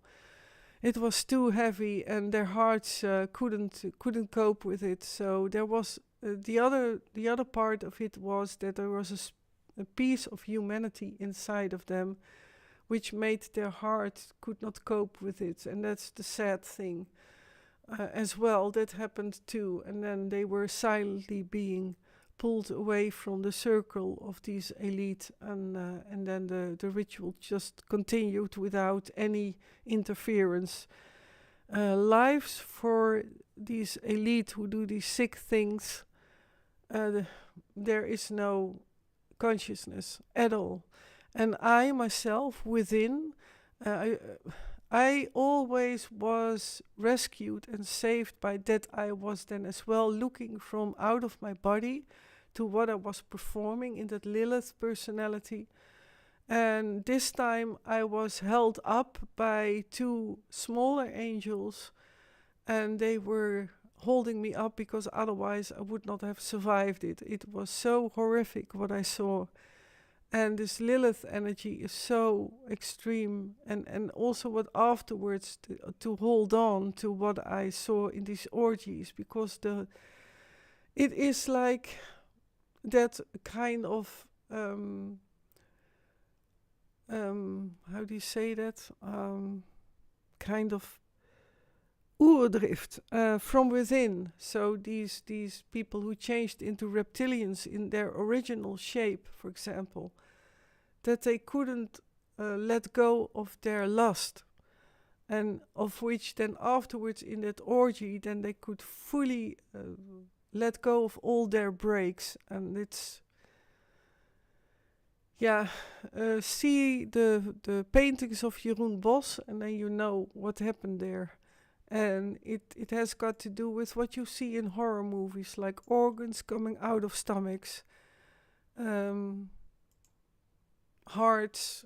It was too heavy and their hearts couldn't cope with it. So there was the other part of it was that there was a piece of humanity inside of them, which made their heart could not cope with it, and that's the sad thing as well. That happened too, and then they were silently being pulled away from the circle of these elite, and then the ritual just continued without any interference. Lives for these elite who do these sick things, there is no consciousness at all. And I myself within, I always was rescued and saved by that. I was then as well looking from out of my body to what I was performing in that Lilith personality. And this time I was held up by two smaller angels, and they were holding me up because otherwise I would not have survived it. It was so horrific what I saw. And this Lilith energy is so extreme, and also what afterwards to hold on to what I saw in these orgies, because it is like that kind of how do you say that? Kind of oerdrift from within. So these people who changed into reptilians in their original shape, for example, that they couldn't let go of their lust, and of which then afterwards in that orgy, then they could fully let go of all their breaks. And it's, see the paintings of Jeroen Bos, and then you know what happened there. And it has got to do with what you see in horror movies, like organs coming out of stomachs, hearts,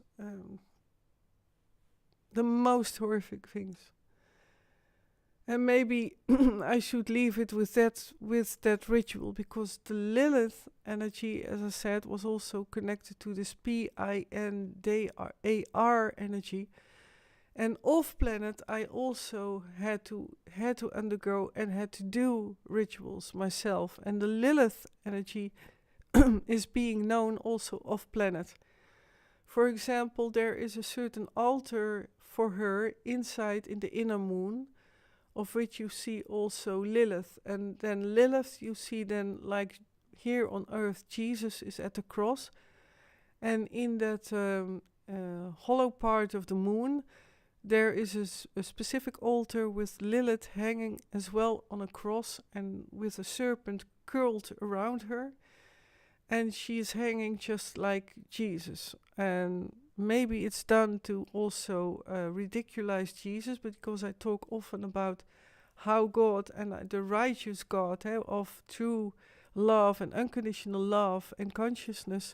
the most horrific things. And maybe I should leave it with that ritual, because the Lilith energy, as I said, was also connected to this PINDAR energy. And off planet, I also had to undergo and had to do rituals myself. And the Lilith energy is being known also off planet. For example, there is a certain altar for her inside in the inner moon, of which you see also Lilith. And then Lilith, you see then, like here on earth, Jesus is at the cross. And in that hollow part of the moon, there is a specific altar with Lilith hanging as well on a cross, and with a serpent curled around her. And she is hanging just like Jesus. And maybe it's done to also ridiculize Jesus, because I talk often about how God and the righteous God of true love and unconditional love and consciousness,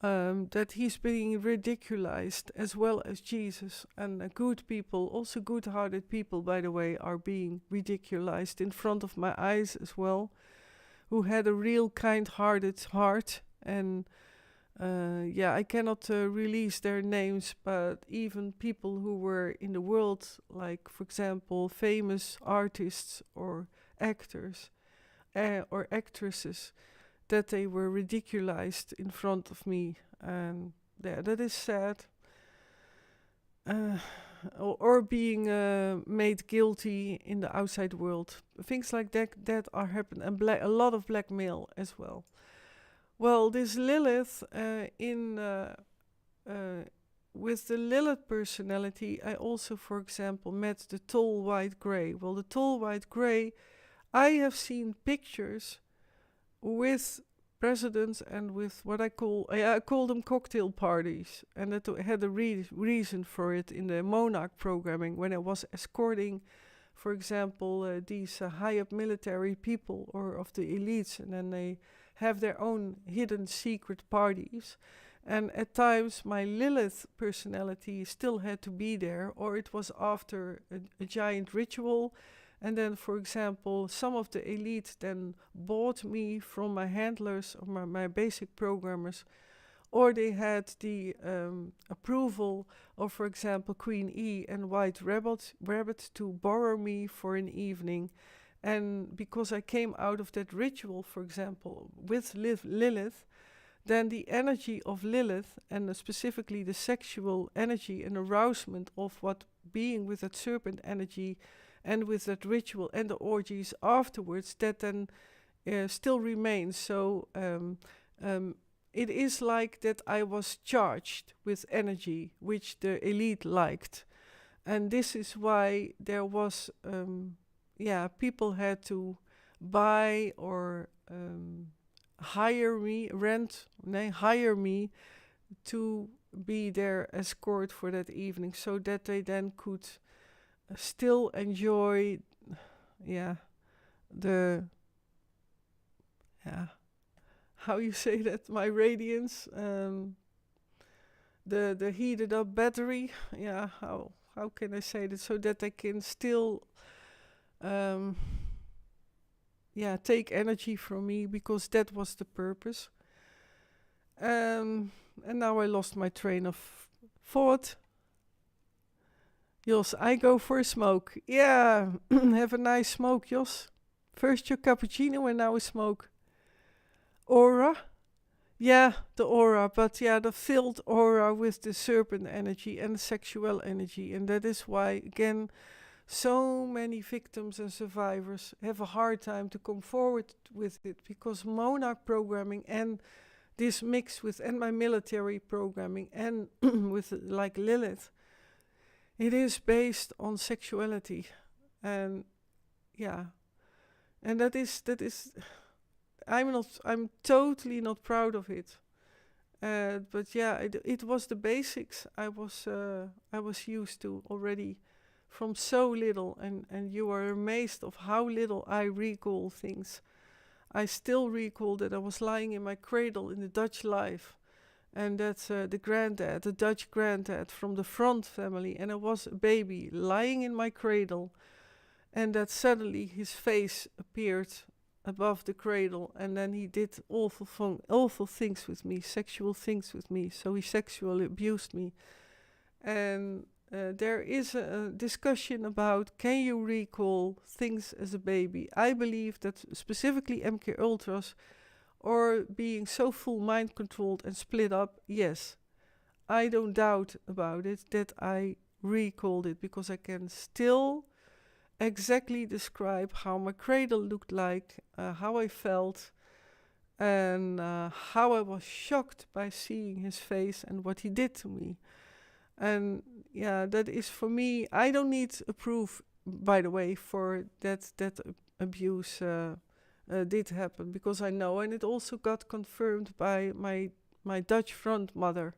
that he's being ridiculized as well as Jesus. And good people, also good-hearted people, by the way, are being ridiculized in front of my eyes as well, who had a real kind-hearted heart. And I cannot release their names, but even people who were in the world, like, for example, famous artists or actors or actresses, that they were ridiculized in front of me. And that is sad. or being made guilty in the outside world. Things like that are happening, and a lot of blackmail as well. Well, this Lilith with the Lilith personality, I also, for example, met the tall white grey. Well, the tall white grey, I have seen pictures with presidents and with what I call them cocktail parties, and that had a reason for it in the Monarch programming when I was escorting, for example, these high-up military people or of the elites, and then they have their own hidden secret parties. And at times my Lilith personality still had to be there, or it was after a giant ritual. And then, for example, some of the elite then bought me from my handlers or my basic programmers, or they had the approval of, for example, Queen E and White Rabbit to borrow me for an evening. And because I came out of that ritual, for example, with Lilith, then the energy of Lilith, and specifically the sexual energy and arousement of what being with that serpent energy and with that ritual and the orgies afterwards, that then still remains. So it is like that I was charged with energy, which the elite liked. And this is why there was, people had to buy or hire me to be their escort for that evening, so that they then could still enjoy, how you say that, my radiance, the heated up battery, how can I say that, so that they can still take energy from me, because that was the purpose. And now I lost my train of thought. Jos, I go for a smoke. Yeah, have a nice smoke, Jos. First your cappuccino and now a smoke. Aura? Yeah, the aura, but the filled aura with the serpent energy and the sexual energy. And that is why, again, so many victims and survivors have a hard time to come forward with it, because Monarch programming and this mix with and my military programming and with like Lilith, it is based on sexuality, and and that is I'm totally not proud of it, but it was the basics I was used to already from so little, and you are amazed of how little I recall things. I still recall that I was lying in my cradle in the Dutch life, and that's the Dutch granddad from the Front family, and I was a baby lying in my cradle, and that suddenly his face appeared above the cradle, and then he did awful things with me, sexual things with me, so he sexually abused me. And there is a discussion about, can you recall things as a baby? I believe that specifically MKultras, or being so full mind controlled and split up, yes, I don't doubt about it that I recalled it, because I can still exactly describe how my cradle looked like, how I felt, and how I was shocked by seeing his face and what he did to me. And that is for me, I don't need a proof, by the way, for that abuse did happen, because I know, and it also got confirmed by my Dutch front mother.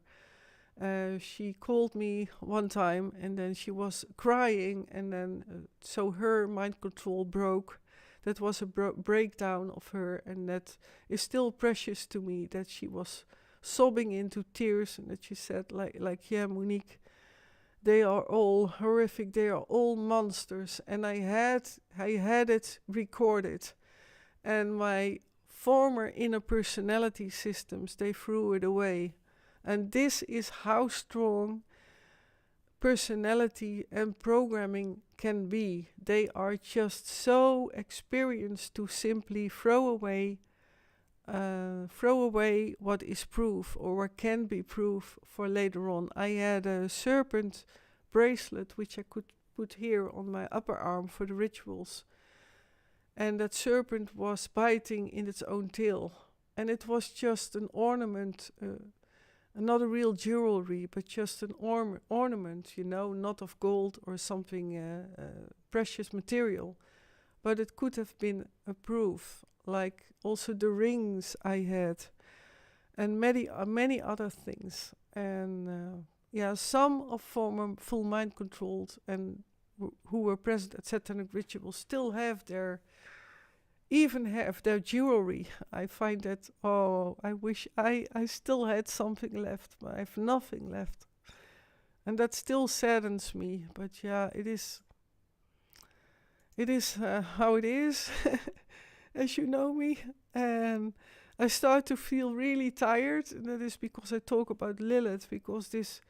She called me one time, and then she was crying, and then so her mind control broke. That was a breakdown of her, and that is still precious to me, that she was sobbing into tears, and that she said Monique, they are all horrific, they are all monsters, and I had it recorded, and my former inner personality systems, they threw it away. And this is how strong personality and programming can be. They are just so experienced to simply throw away what is proof or what can be proof for later on. I had a serpent bracelet which I could put here on my upper arm for the rituals. And that serpent was biting in its own tail. And it was just an ornament, not a real jewelry, but just an ornament, not of gold or something precious material. But it could have been a proof, like also the rings I had, and many other things. And some of former full mind controlled and who were present at satanic rituals still have their jewelry. I find that, I wish I still had something left, but I have nothing left. And that still saddens me, but it is how it is, as you know me. And I start to feel really tired, and that is because I talk about Lilith, because this,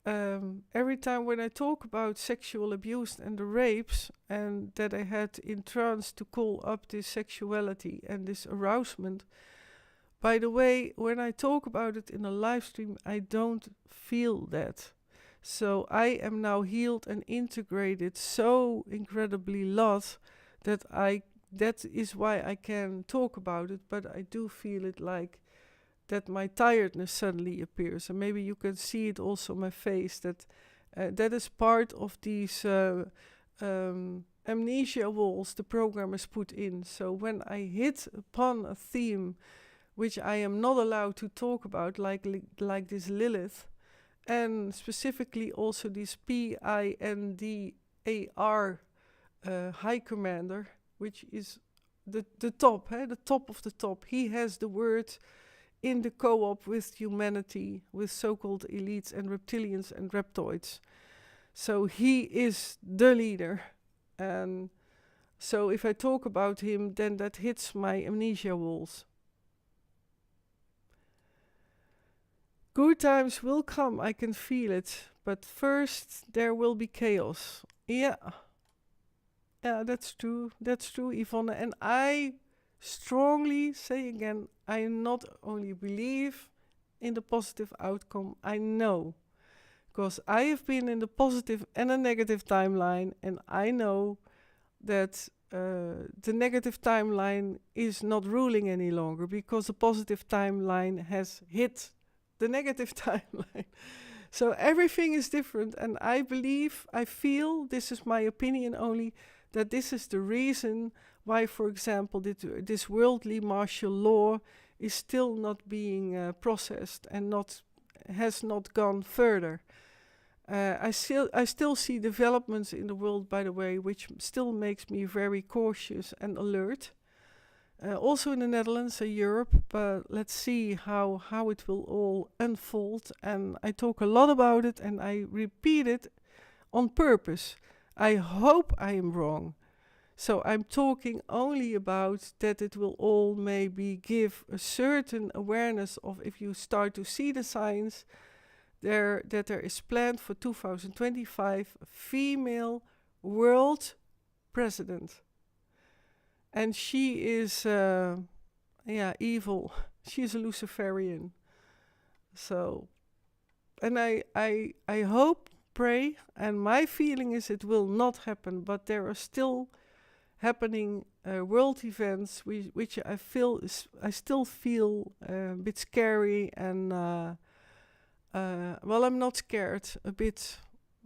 every time when I talk about sexual abuse and the rapes, and that I had in trance to call up this sexuality and this arousement, by the way, when I talk about it in a live stream, I don't feel that. So I am now healed and integrated so incredibly lot that is why I can talk about it, but I do feel it like that my tiredness suddenly appears, and maybe you can see it also on my face, that that is part of these amnesia walls the programmers put in. So when I hit upon a theme which I am not allowed to talk about, like this Lilith, and specifically also this PINDAR High Commander, which is the top, the top of the top. He has the word in the co-op with humanity, with so-called elites and reptilians and reptoids. So he is the leader. And so if I talk about him, then that hits my amnesia walls. Good times will come, I can feel it. But first there will be chaos. Yeah, that's true. That's true, Yvonne. And I strongly say again, I not only believe in the positive outcome, I know. Because I have been in the positive and a negative timeline, and I know that the negative timeline is not ruling any longer, because the positive timeline has hit the negative timeline. So everything is different, and I believe, I feel, this is my opinion only, that this is the reason why, for example, this worldly martial law is still not being processed and has not gone further. I still see developments in the world, by the way, which still makes me very cautious and alert. Also in the Netherlands and Europe, but let's see how it will all unfold. And I talk a lot about it, and I repeat it on purpose. I hope I am wrong. So I'm talking only about that it will all maybe give a certain awareness of, if you start to see the signs, that there is planned for 2025 a female world president. And she is, evil. She's a Luciferian. So, and I hope, pray, and my feeling is it will not happen, but there are still happening world events which I still feel a bit scary, and I'm not scared, a bit,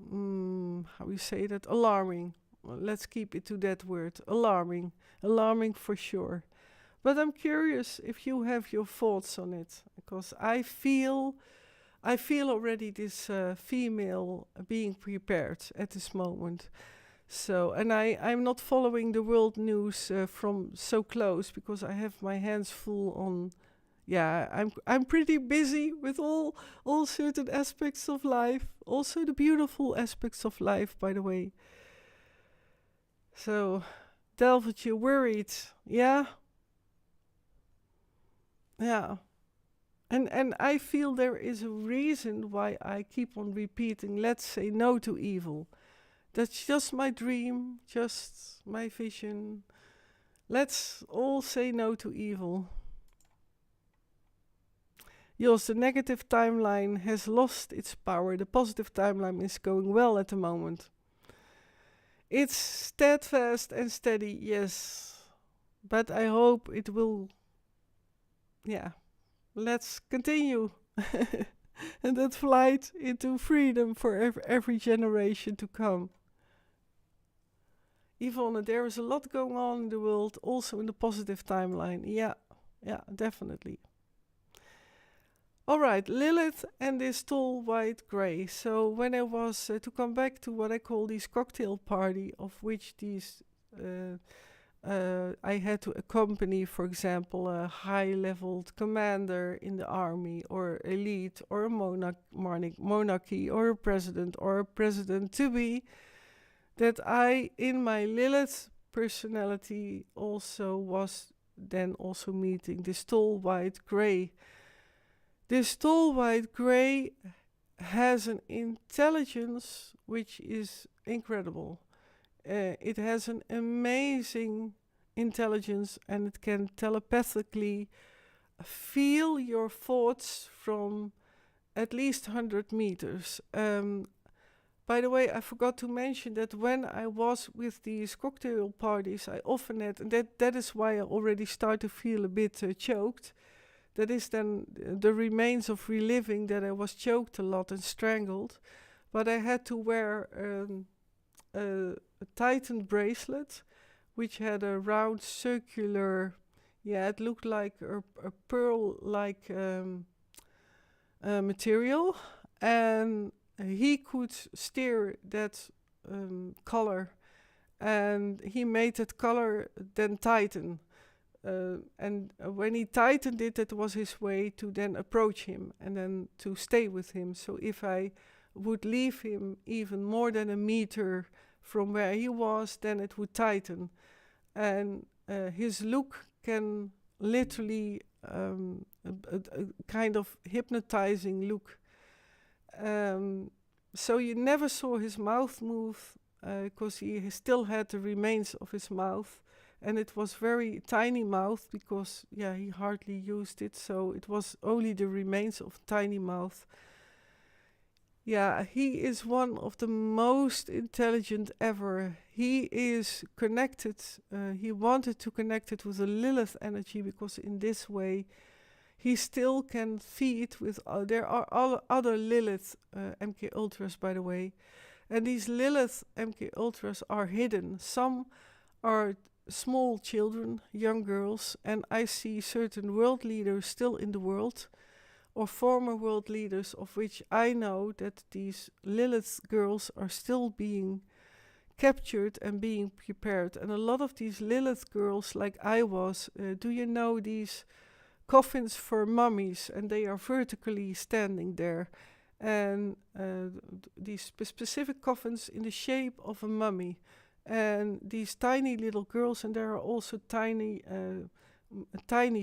how you say that, alarming. Well, let's keep it to that word, alarming for sure. But I'm curious if you have your thoughts on it, because I feel already this female being prepared at this moment. So, and I'm not following the world news from so close, because I have my hands full on. Yeah, I'm pretty busy with all certain aspects of life, also the beautiful aspects of life, by the way. So, Delvert, you're worried, yeah? Yeah. And I feel there is a reason why I keep on repeating, let's say no to evil. That's just my dream, just my vision. Let's all say no to evil. Jos, the negative timeline has lost its power. The positive timeline is going well at the moment. It's steadfast and steady, yes. But I hope it will, let's continue. And that flight into freedom for every generation to come. Yvonne, there is a lot going on in the world, also in the positive timeline. Yeah, definitely. All right, Lilith and this tall white grey. So when I was, to come back to what I call these cocktail party, of which these, I had to accompany, for example, a high-leveled commander in the army, or elite, or a monarchy, or a president-to-be, that I, in my Lilith personality, also was then also meeting this tall white grey. This tall white grey has an intelligence which is incredible. It has an amazing intelligence, and it can telepathically feel your thoughts from at least 100 meters. By the way, I forgot to mention that when I was with these cocktail parties, I often had, and that is why I already start to feel a bit choked. That is then the remains of reliving that I was choked a lot and strangled. But I had to wear a tightened bracelet, which had a round circular, it looked like a pearl-like material. And he could steer that color, and he made that color then tighten. And when he tightened it, that was his way to then approach him and then to stay with him. So if I would leave him even more than a meter from where he was, then it would tighten. And his look can literally, a kind of hypnotizing look. So you never saw his mouth move, because he still had the remains of his mouth. And it was very tiny mouth, because he hardly used it, so it was only the remains of tiny mouth. He is one of the most intelligent ever. He is connected, he wanted to connect it with the Lilith energy, because in this way he still can feed with, there are other Lilith MKultras, by the way. And these Lilith MKultras are hidden. Some are small children, young girls, and I see certain world leaders still in the world, or former world leaders, of which I know that these Lilith girls are still being captured and being prepared. And a lot of these Lilith girls, like I was, do you know these coffins for mummies? And they are vertically standing there, and these specific coffins in the shape of a mummy. And these tiny little girls, and there are also tiny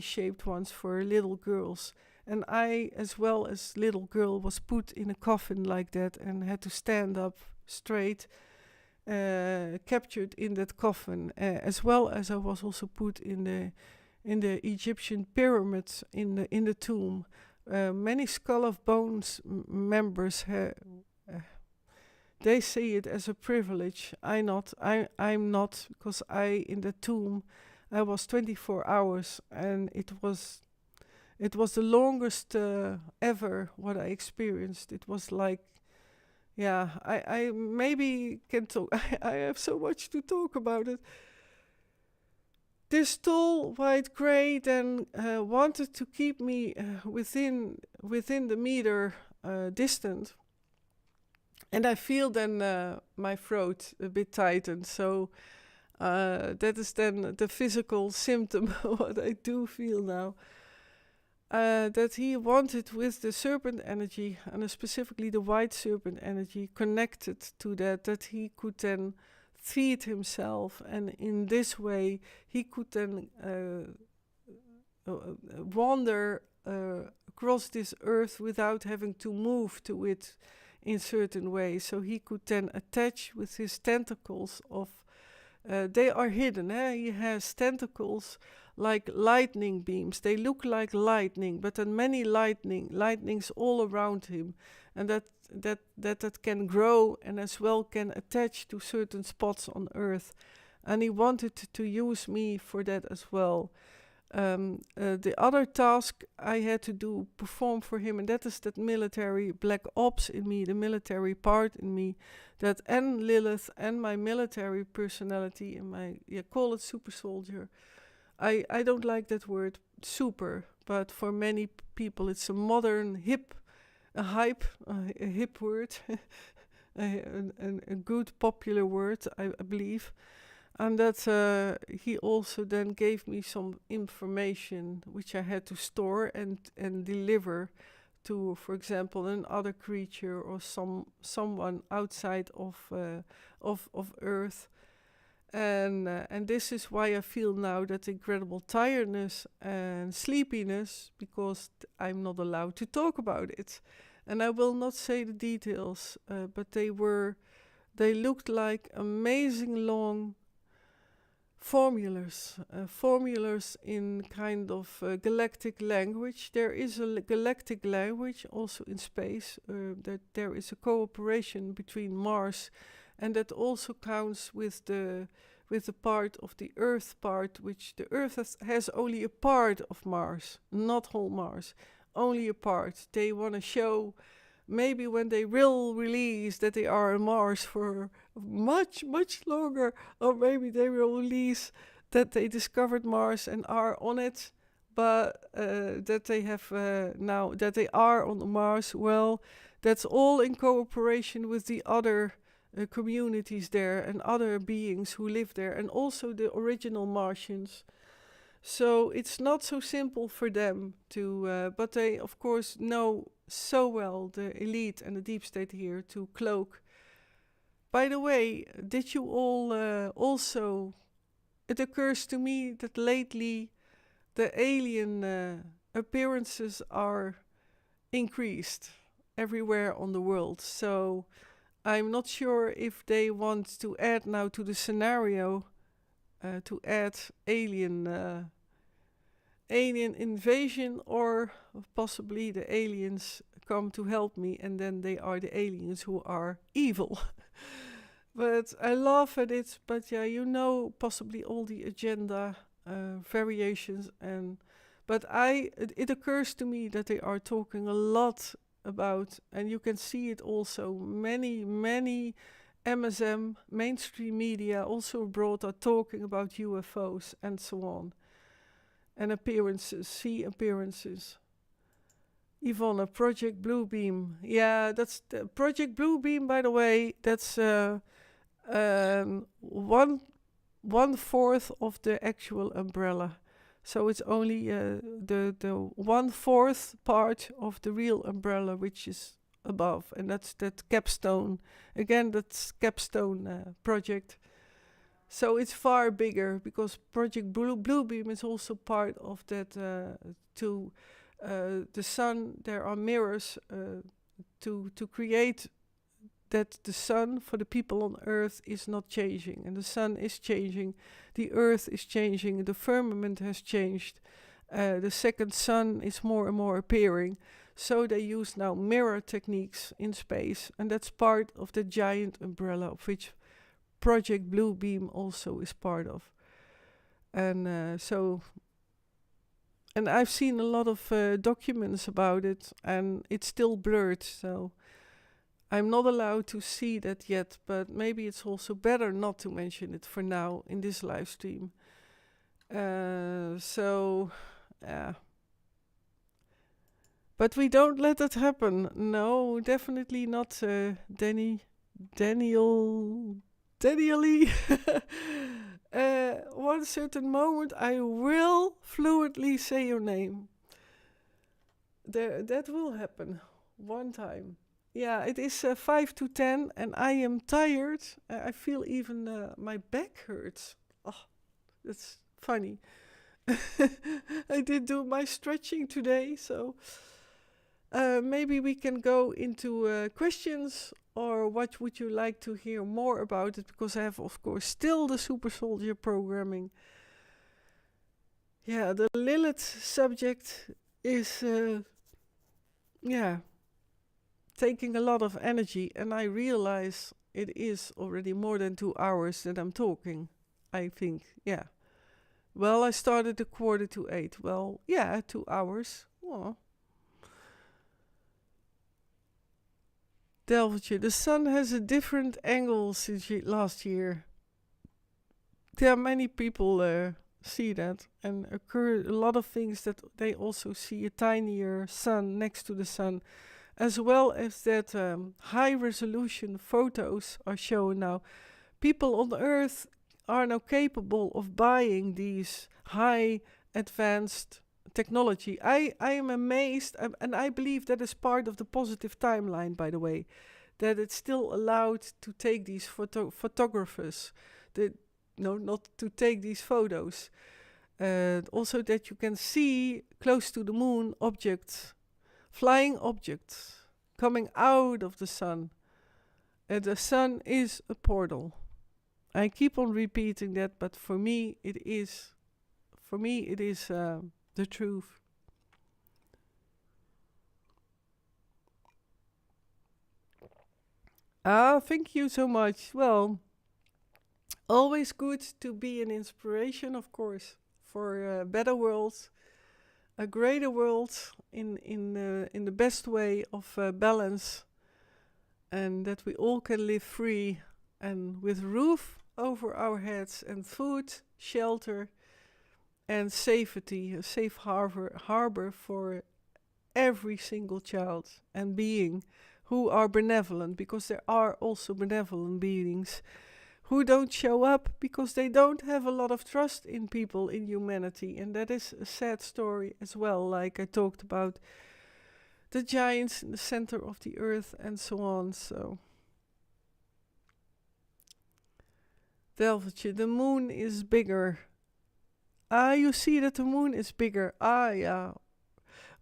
shaped ones for little girls. And I, as well as little girl, was put in a coffin like that and had to stand up straight, captured in that coffin, as well as I was also put in the Egyptian pyramids in the tomb. Many Skull of Bones members they see it as a privilege. I'm not, because in the tomb, I was 24 hours, and it was the longest ever what I experienced. It was like, I maybe can talk. I have so much to talk about it. This tall white grey then wanted to keep me within the meter distant. And I feel then my throat a bit tightened, so that is then the physical symptom what I do feel now. That he wanted with the serpent energy, and specifically the white serpent energy, connected to that he could then feed himself, and in this way he could then wander across this earth without having to move to it in certain ways. So he could then attach with his tentacles of, they are hidden. He has tentacles like lightning beams. They look like lightning, but then many lightnings all around him, and that can grow and as well can attach to certain spots on Earth. And he wanted to use me for that as well. The other task I had to perform for him, and that is that military black ops in me, the military part in me, that and Lilith and my military personality and call it super soldier. I don't like that word super, but for many people it's a modern hip word, a good popular word, I believe. And that he also then gave me some information which I had to store and deliver to, for example, another creature or someone outside of Earth. And this is why I feel now that incredible tiredness and sleepiness, because I'm not allowed to talk about it. And I will not say the details, but they looked like amazing long formulas in kind of galactic language. There is a galactic language also in space, that there is a cooperation between Mars, and that also counts with the part of the Earth part, which the Earth has only a part of Mars, not whole Mars, only a part. They want to show, maybe when they will release that they are on Mars for much, much longer, or maybe they will release that they discovered Mars and are on it, but that they have now, that they are on Mars. Well, that's all in cooperation with the other communities there and other beings who live there, and also the original Martians. So it's not so simple for them to, but they of course know so well, the elite and the deep state here, to cloak. By the way, did you all also, it occurs to me that lately the alien appearances are increased everywhere on the world. So I'm not sure if they want to add now to the scenario, to add alien invasion, or possibly the aliens come to help me and then they are the aliens who are evil. But I laugh at it, but yeah, possibly all the agenda variations, but it occurs to me that they are talking a lot about, and you can see it also, many MSM, mainstream media also abroad, are talking about UFOs and so on. And sea appearances. Yvonne, Project Bluebeam. Yeah, that's the Project Bluebeam, by the way. That's 1/4 of the actual umbrella. So it's only the 1/4 part of the real umbrella, which is above. And that's that capstone. Again, that's capstone project. So it's far bigger, because Project Bluebeam is also part of that, to the sun. There are mirrors to create that the sun for the people on Earth is not changing. And the sun is changing, the Earth is changing, the firmament has changed. The second sun is more and more appearing. So they use now mirror techniques in space. And that's part of the giant umbrella, of which Project Bluebeam also is part of. And and I've seen a lot of documents about it, and it's still blurred, so I'm not allowed to see that yet, but maybe it's also better not to mention it for now in this live stream. But we don't let that happen. No, definitely not, Daniel. One certain moment I will fluently say your name. That will happen one time. Yeah, it is 5 to 10 and I am tired. I feel even my back hurts. Oh, that's funny. I did do my stretching today, so maybe we can go into questions, or what would you like to hear more about it? Because I have, of course, still the Super Soldier programming. Yeah, the Lilith subject is, yeah, taking a lot of energy, and I realize it is already more than 2 hours that I'm talking. I think, yeah. Well, I started at 7:45. Well, yeah, 2 hours. Well, Delvertje, the sun has a different angle since last year. There are many people see that and occur a lot of things that they also see a tinier sun next to the sun, as well as that high resolution photos are shown now. People on Earth are now capable of buying these high advanced technology. I am amazed, and I believe that is part of the positive timeline, by the way, that it's still allowed to take these photographers, that no, not to take these photos. Also, that you can see close to the moon objects, flying objects coming out of the sun. And the sun is a portal. I keep on repeating that, but for me it is the truth. Ah, thank you so much. Well, always good to be an inspiration, of course, for a better world, a greater world in the best way of balance, and that we all can live free and with roof over our heads and food, shelter, and safety, a safe harbor for every single child and being who are benevolent, because there are also benevolent beings who don't show up because they don't have a lot of trust in people, in humanity. And that is a sad story as well, like I talked about the giants in the center of the earth and so on. So, Delvertje, the moon is bigger. Ah, you see that the moon is bigger. Ah, yeah.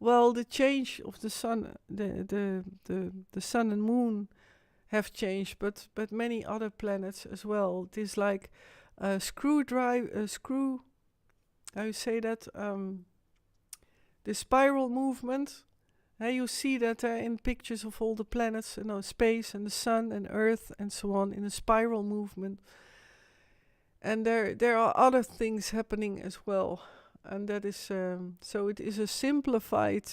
Well, the change of the sun, the sun and moon have changed, but many other planets as well. It is like a screw. How you say that? The spiral movement. You see that in pictures of all the planets, space and the sun and Earth and so on, in a spiral movement. And there are other things happening as well, and that is so it is a simplified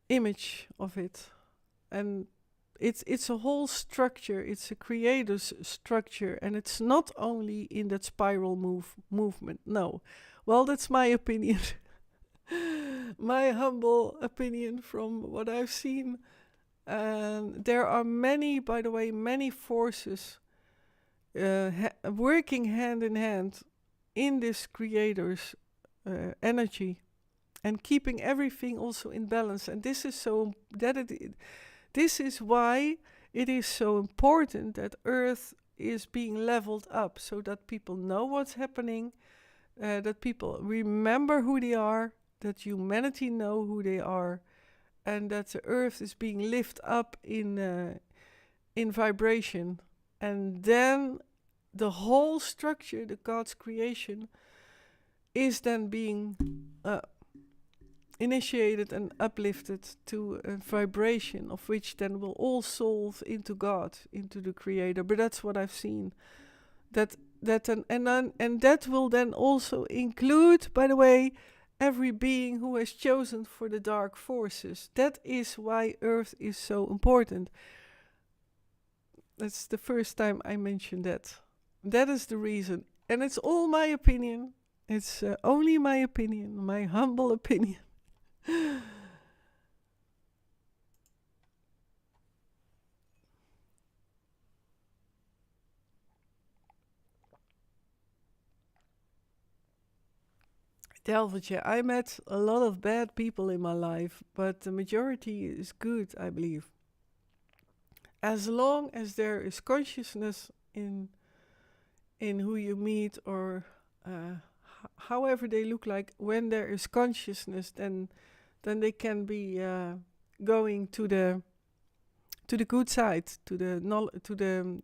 image of it, and it's a whole structure. It's a creator's structure, and it's not only in that spiral movement. No, well, that's my opinion, my humble opinion from what I've seen. And there are many, by the way, many forces working hand in hand in this creator's energy, and keeping everything also in balance. And this is this is why it is so important that Earth is being leveled up, so that people know what's happening, that people remember who they are, that humanity know who they are, and that the Earth is being lifted up in vibration. And then the whole structure, the God's creation, is then being initiated and uplifted to a vibration of which then will all solve into God, into the Creator. But that's what I've seen. And that will then also include, by the way, every being who has chosen for the dark forces. That is why Earth is so important. That's the first time I mentioned that. That is the reason. And it's all my opinion. It's only my opinion, my humble opinion. Delvertje, I met a lot of bad people in my life, but the majority is good, I believe. As long as there is consciousness in who you meet, or however they look like, when there is consciousness, then they can be going to the good side, to the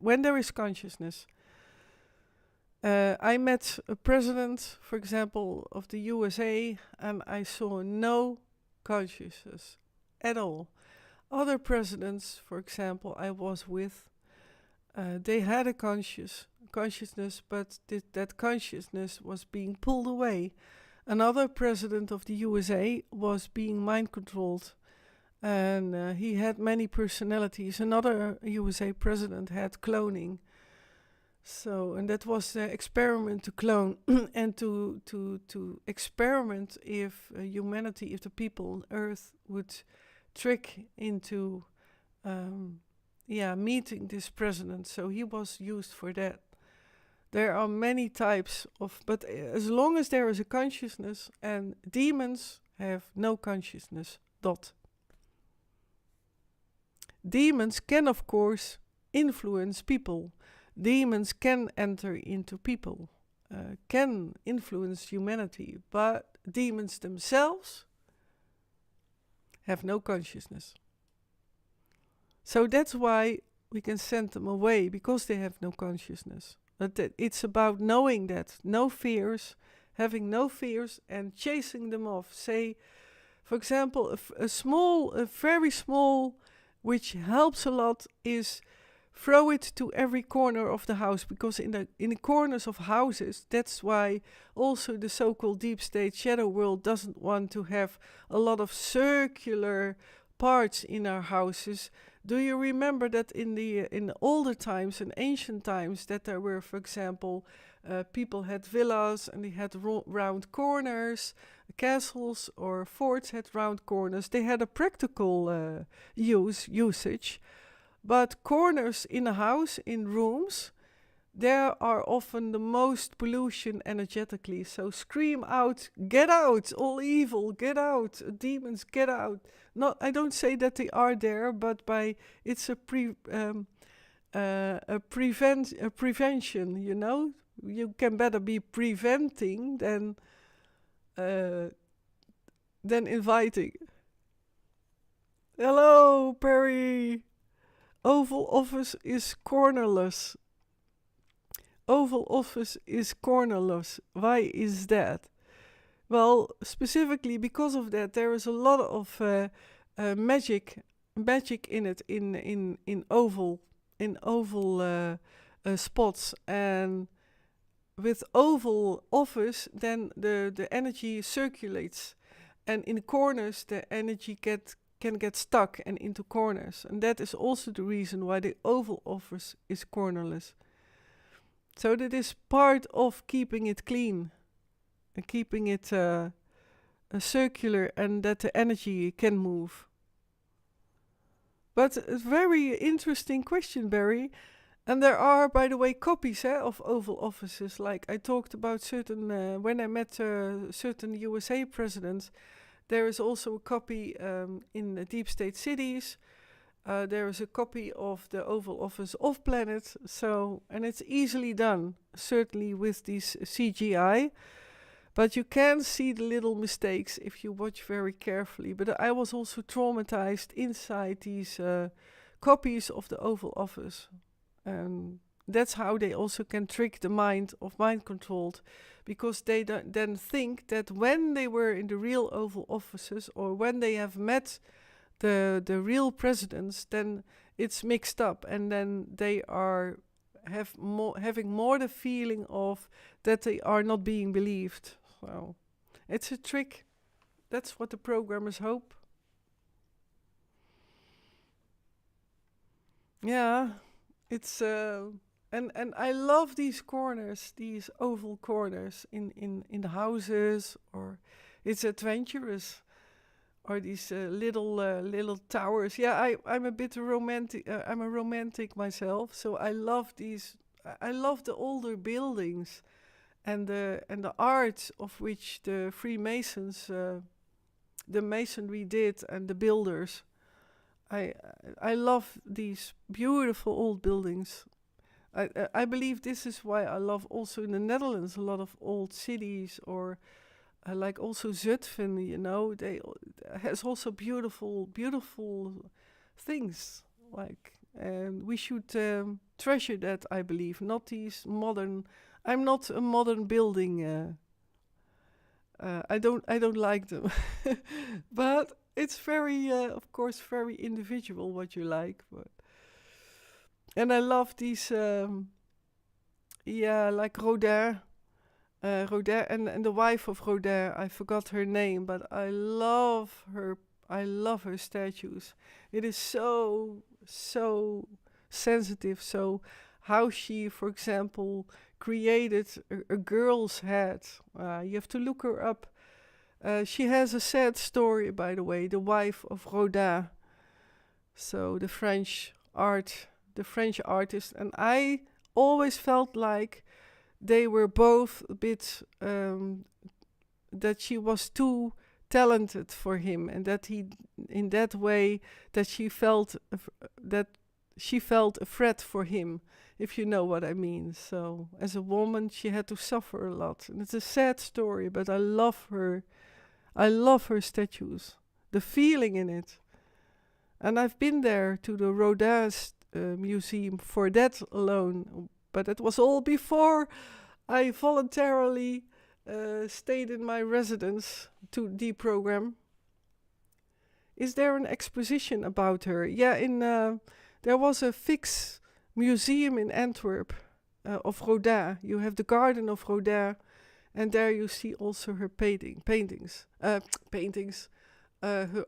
when there is consciousness. I met a president, for example, of the USA, and I saw no consciousness at all. Other presidents, for example, I was with, they had a consciousness, but that consciousness was being pulled away. Another president of the USA was being mind controlled, and he had many personalities. Another USA president had cloning. So, and that was the experiment to clone and to experiment if humanity, if the people on Earth would trick into, meeting this president. So he was used for that. There are many types of, but as long as there is a consciousness, and demons have no consciousness. Dot. Demons can, of course, influence people. Demons can enter into people, can influence humanity, but demons themselves have no consciousness. So that's why we can send them away, because they have no consciousness. But it's about knowing that, no fears, having no fears and chasing them off. Say, for example, a very small, which helps a lot, is throw it to every corner of the house, because in the corners of houses, that's why also the so-called deep state shadow world doesn't want to have a lot of circular parts in our houses. Do you remember that in the older times and ancient times that there were, for example, people had villas and they had round corners, castles or forts had round corners. They had a practical usage. But corners in a house, in rooms, there are often the most pollution energetically. So scream out, get out, all evil, get out, demons, get out. I don't say that they are there, but it's a prevention, you know. You can better be preventing than inviting. Hello, Perry. Oval Office is cornerless. Oval Office is cornerless. Why is that? Well, specifically because of that, there is a lot of magic in it in oval spots, and with oval office, then the energy circulates, and in corners the energy can get stuck and into corners. And that is also the reason why the oval office is cornerless. So that is part of keeping it clean and keeping it circular, and that the energy can move. But a very interesting question, Barry. And there are, by the way, copies of oval offices. Like I talked about certain, when I met certain USA presidents, there is also a copy in the deep state cities. There is a copy of the Oval Office off planet. So, and it's easily done, certainly with these CGI. But you can see the little mistakes if you watch very carefully. But I was also traumatized inside these copies of the Oval Office. And that's how they also can trick the mind of mind controlled, because they then think that when they were in the real Oval Offices, or when they have met the real presidents, then it's mixed up, and then they are having more the feeling of that they are not being believed. So it's a trick. That's what the programmers hope. Yeah, it's and I love these corners, these oval corners in the houses, or it's adventurous, or these little towers. Yeah, I'm a bit romantic. I'm a romantic myself, so I love these. I love the older buildings, and the art of which the Freemasons, the masonry did, and the builders. I love these beautiful old buildings. I believe this is why I love also in the Netherlands a lot of old cities, or like also Zutphen, you know, they has also beautiful things, like, and we should treasure that, I believe, not these modern I'm not a modern building. I don't like them, but it's very, of course, very individual what you like. And I love these, yeah, like Rodin. Rodin and the wife of Rodin, I forgot her name, but I love her. I love her statues. It is so sensitive. So how she, for example, created a girl's head. You have to look her up. She has a sad story, by the way. The wife of Rodin, so the French artist, and I always felt like they were both a bit that she was too talented for him, and that he, in that way, that she felt a threat for him, if you know what I mean. So as a woman, she had to suffer a lot, and it's a sad story. But I love her. I love her statues, the feeling in it, and I've been there to the Rodin museum for that alone. But it was all before I voluntarily stayed in my residence to deprogram. Is there an exposition about her? Yeah, there was a fixed museum in Antwerp of Rodin. You have the garden of Rodin, and there you see also her paintings, her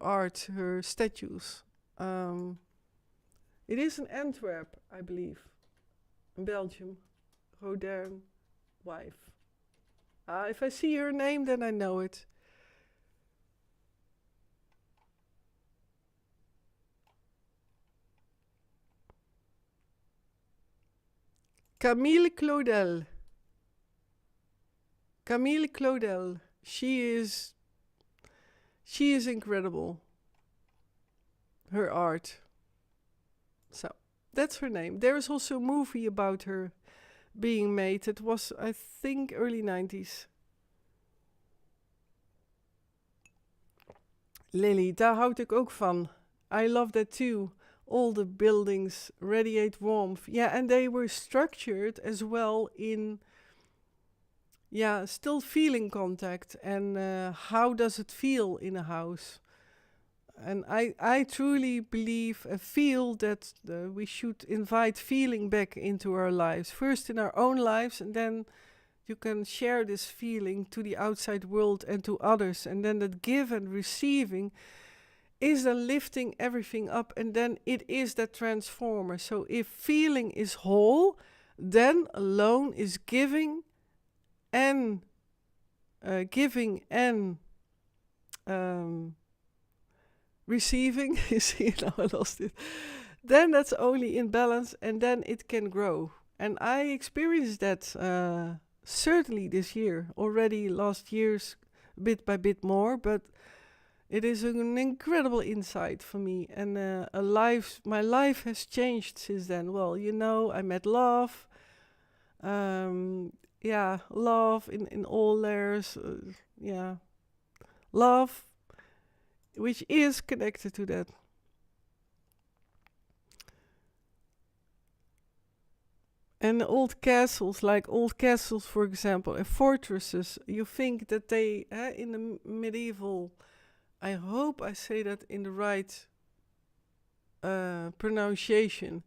art, her statues. It is in Antwerp, I believe, in Belgium. Rodin wife. If I see her name, then I know it. Camille Claudel. Camille Claudel. She is incredible. Her art. So, that's her name. There is also a movie about her being made. It was, I think, early 90s. Lily, daar houd ik ook van. I love that too. All the buildings radiate warmth. Yeah, and they were structured as well in, still feeling contact. And how does it feel in a house? And I truly believe, feel that we should invite feeling back into our lives. First in our own lives, and then you can share this feeling to the outside world and to others. And then that give and receiving is then lifting everything up. And then it is that transformer. So if feeling is whole, then alone is giving and receiving. You see, now I lost it. Then that's only in balance, and then it can grow. And I experienced that certainly this year, already last year's bit by bit more, but it is an incredible insight for me. And my life has changed since then. Well, I met love. Love in all layers. Love, which is connected to that. And old castles, for example, and fortresses, you think that they, in the medieval, I hope I say that in the right pronunciation,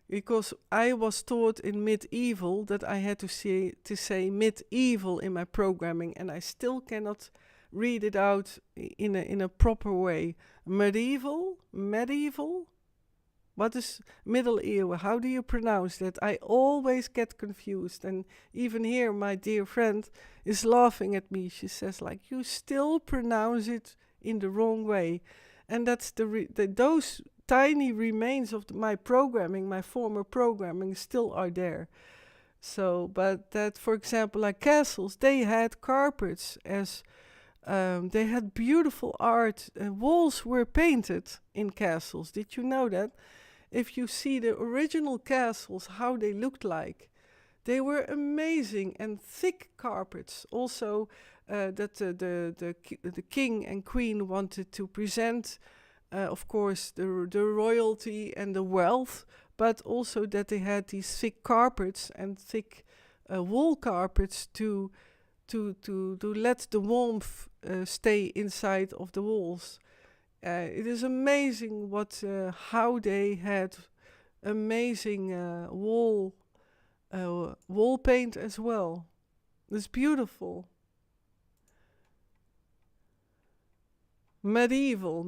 because I was taught in medieval that I had to say medieval in my programming, and I still cannot read it out in a proper way. Medieval? What is middeleeuwen? How do you pronounce that? I always get confused. And even here, my dear friend is laughing at me. She says, like, you still pronounce it in the wrong way. And that's those tiny remains of my programming, my former programming, still are there. So, but that, for example, like castles, they had carpets as... they had beautiful art. Walls were painted in castles. Did you know that? If you see the original castles, how they looked like, they were amazing, and thick carpets. Also, that the king and queen wanted to present, of course, the royalty and the wealth, but also that they had these thick carpets and thick wool carpets to let the warmth stay inside of the walls. It is amazing how they had amazing wall paint as well. It's beautiful. Medieval.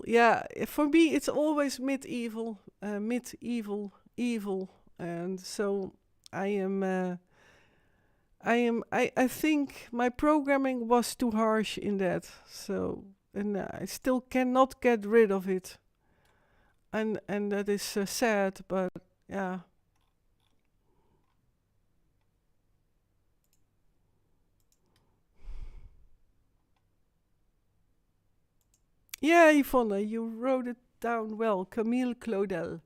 Yeah, for me it's always medieval, evil, and so I am. I think my programming was too harsh in that. So, and I still cannot get rid of it, and that is sad. But yeah. Yeah, Yvonne, you wrote it down well. Camille Claudel.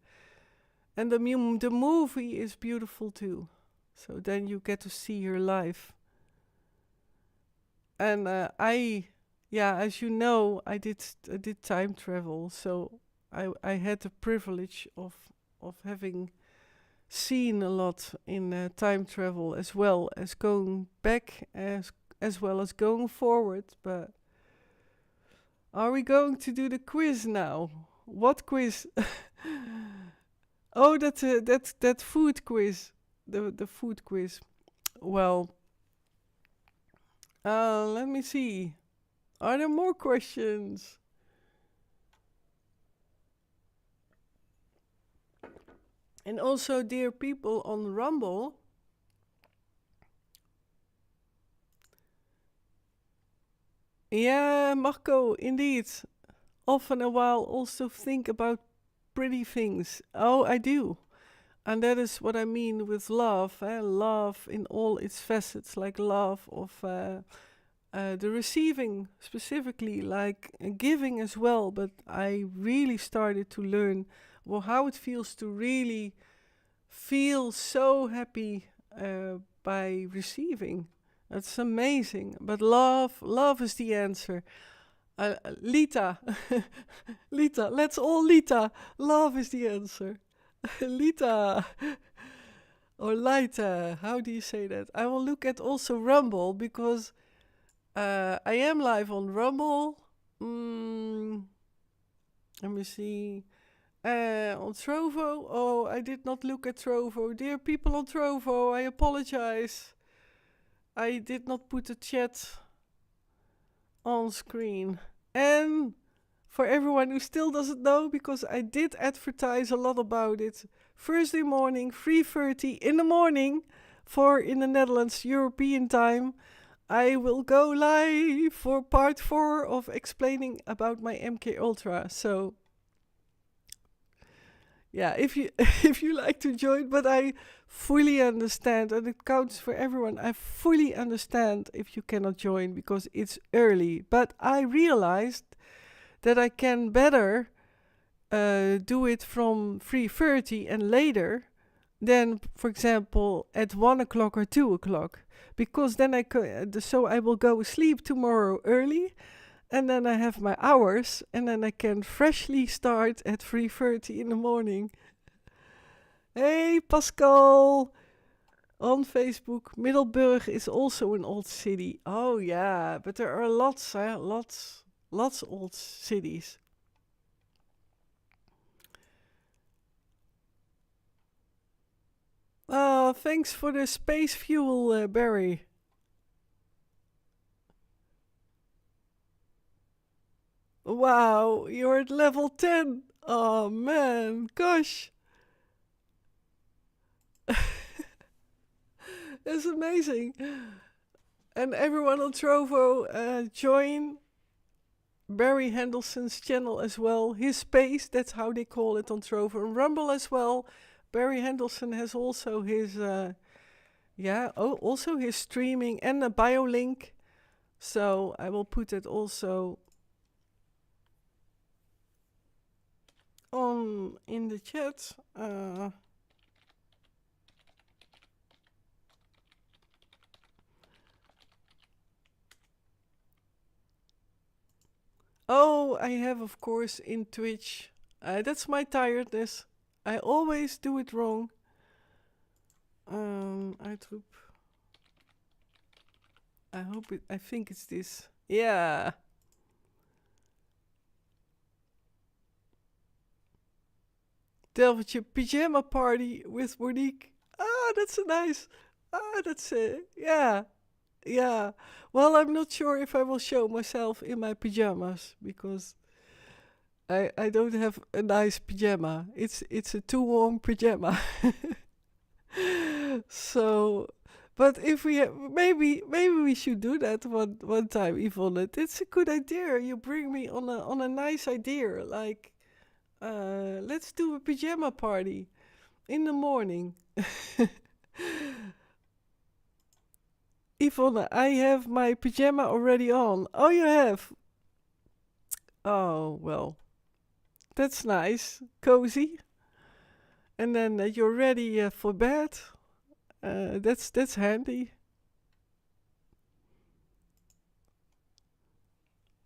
And the movie is beautiful too. So then you get to see her live. And as you know, I did time travel. So I had the privilege of having seen a lot in time travel, as well as going back, as well as going forward. But are we going to do the quiz now? What quiz? Oh, that food quiz. The food quiz. Well, let me see. Are there more questions? And also, dear people on Rumble, yeah, Marco, indeed. Often a while also think about pretty things. Oh, I do. And that is what I mean with love. Love in all its facets, like love of the receiving specifically, like giving as well. But I really started to learn how it feels to really feel so happy by receiving. That's amazing. But love is the answer. Lita, Lita, let's all Lita. Love is the answer. Lita or Lita, how do you say that? I will look at also Rumble because I am live on Rumble. Let me see. On Trovo. Oh, I did not look at Trovo. Dear people on Trovo, I apologize. I did not put the chat on screen. And for everyone who still doesn't know, because I did advertise a lot about it, Thursday morning, 3:30 in the morning, for in the Netherlands European time, I will go live for part 4 of explaining about my MKultra. So yeah, if you if you like to join, but I fully understand, and it counts for everyone. I fully understand if you cannot join because it's early. But I realized that I can better do it from 3:30 and later than, for example, at 1 o'clock or 2 o'clock, because then so I will go sleep tomorrow early, and then I have my hours, and then I can freshly start at 3:30 in the morning. Hey, Pascal! On Facebook, Middelburg is also an old city. Oh yeah, but there are lots old cities. Oh, thanks for the space fuel, Barry. Wow, you're at level 10. Oh man, gosh. That's amazing. And everyone on Trovo, join Barry Handelson's channel as well. His space, that's how they call it on Trovo. And Rumble as well. Barry Hendelson has also his, also his streaming and a bio link. So I will put it also on in the chat. Oh, I have, of course, in Twitch. That's my tiredness. I always do it wrong. Uitroep. I think it's this. Yeah. Delvertje pajama party with Monique. Ah, that's a nice. Ah, that's yeah. Yeah. Well, I'm not sure if I will show myself in my pajamas because I don't have a nice pajama. It's a too warm pajama. So, but if we maybe we should do that one time, Yvonne. It's a good idea. You bring me on a nice idea. Like, let's do a pajama party in the morning. Yvonne, I have my pajama already on. Oh, you have? Oh, well, that's nice. Cozy. And then you're ready for bed. That's handy.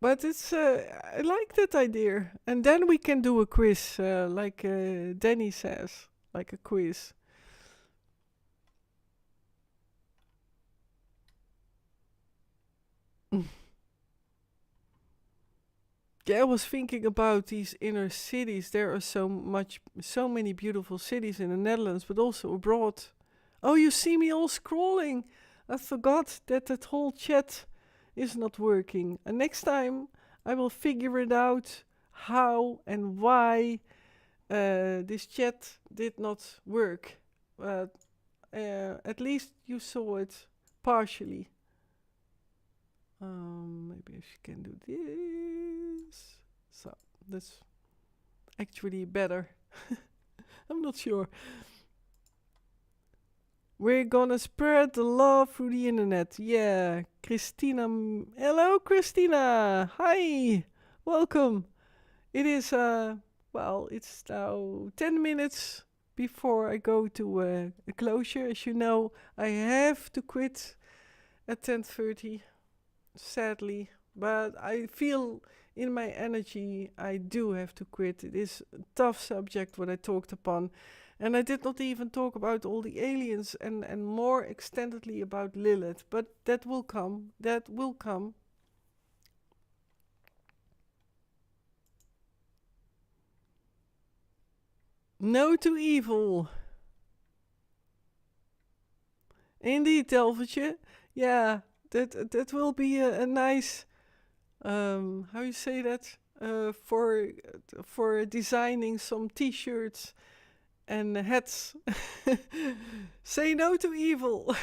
But it's I like that idea. And then we can do a quiz, like Danny says, like a quiz. Yeah, I was thinking about these inner cities. There are so many beautiful cities in the Netherlands, but also abroad. Oh, you see me all scrolling. I forgot that that whole chat is not working. And next time I will figure it out how and why this chat did not work. But at least you saw it partially. Maybe I can do this. So that's actually better. I'm not sure. We're gonna spread the love through the internet. Yeah, Christina. Hello, Christina. Hi. Welcome. It is, well, it's now 10 minutes before I go to a closure. As you know, I have to quit at 10:30, sadly. But I feel in my energy I do have to quit. It is a tough subject what I talked upon. And I did not even talk about all the aliens and more extendedly about Lilith. But that will come. That will come. No to evil. Indeed, Delvertje. Yeah, that will be a nice how you say that? For designing some t-shirts and hats. Say no to evil.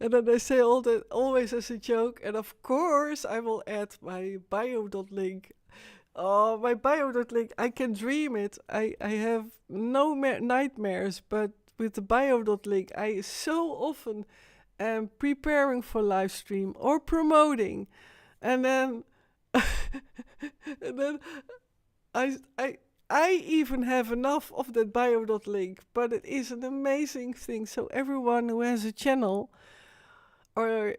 And then I say all that always as a joke. And of course I will add my bio.link. Oh, my bio.link, I can dream it. I have no nightmares, but with the bio.link, I so often am preparing for live stream or promoting. And then, and then I I even have enough of that bio.link, but it is an amazing thing. So everyone who has a channel or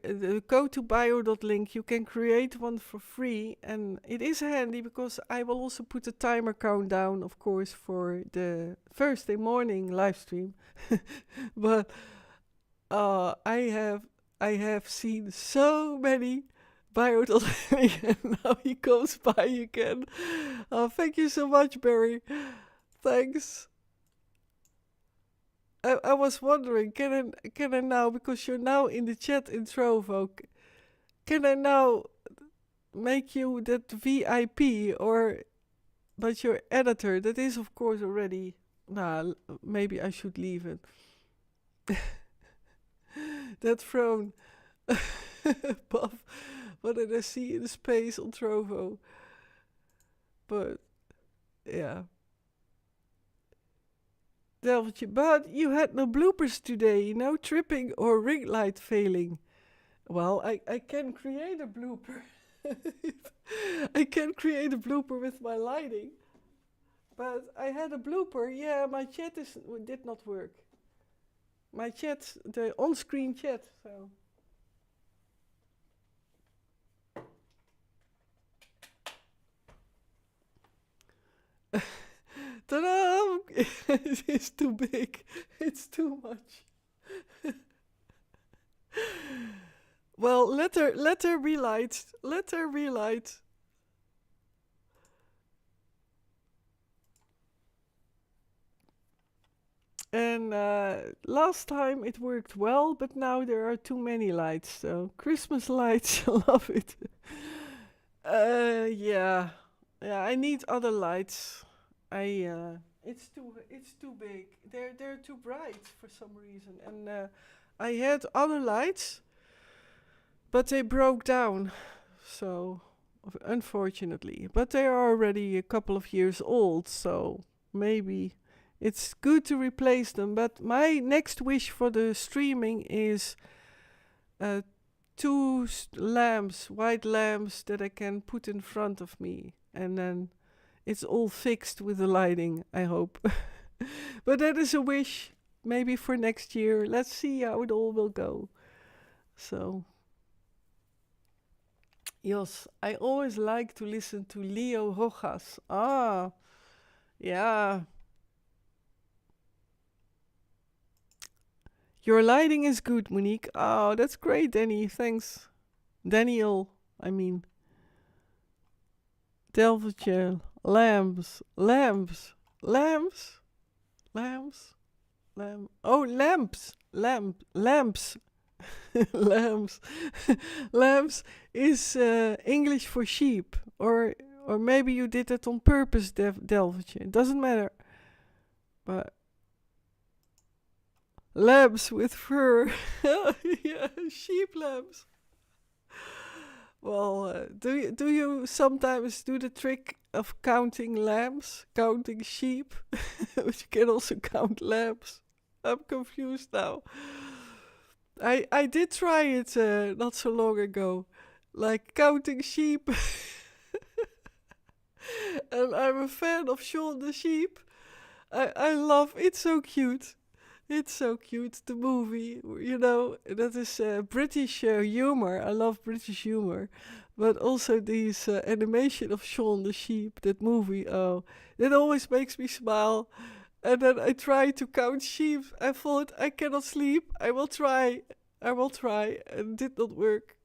go to bio.link, you can create one for free, and it is handy because I will also put a timer countdown, of course, for the Thursday morning live stream. But I have seen so many bio.link, and now he comes by again. Thank you so much, Barry. Thanks. I was wondering, can I now, because you're now in the chat in Trovo, can I now make you that VIP, or but your editor? That is of course already. Nah, maybe I should leave it. That throne. Buff. What did I see in space on Trovo? But yeah. Delvertje, but you had no bloopers today, no tripping or ring light failing. Well, I can create a blooper. I can create a blooper with my lighting. But I had a blooper. Yeah, my chat did not work. My chat, the on-screen chat. So. Ta-da! It's too big. It's too much. Well, let her relight. Let her relight. And last time it worked well, but now there are too many lights. So Christmas lights, I love it. Yeah, I need other lights. It's too big. They're too bright for some reason. And I had other lights, but they broke down. So unfortunately, but they are already a couple of years old. So maybe it's good to replace them. But my next wish for the streaming is two lamps, white lamps that I can put in front of me, and then it's all fixed with the lighting, I hope. But that is a wish, maybe for next year. Let's see how it all will go. So, yes, I always like to listen to Leo Rojas. Ah, yeah. Your lighting is good, Monique. Oh, that's great, Danny. Thanks. Daniel, I mean. Delvertje, lamps. Oh, lamps. Lamps. Lamps. Lamps is English for sheep. Or maybe you did it on purpose, Delvertje. It doesn't matter. But lambs with fur. Yeah, sheep lambs. Well, do you sometimes do the trick of counting lambs, counting sheep? But you can also count lambs. I'm confused now. I did try it not so long ago, like counting sheep. And I'm a fan of Shaun the Sheep. I love it's so cute. It's so cute, the movie, that is British humor. I love British humor. But also these animation of Shaun the Sheep, that movie, oh, that always makes me smile. And then I try to count sheep. I thought, I cannot sleep. I will try. And it did not work.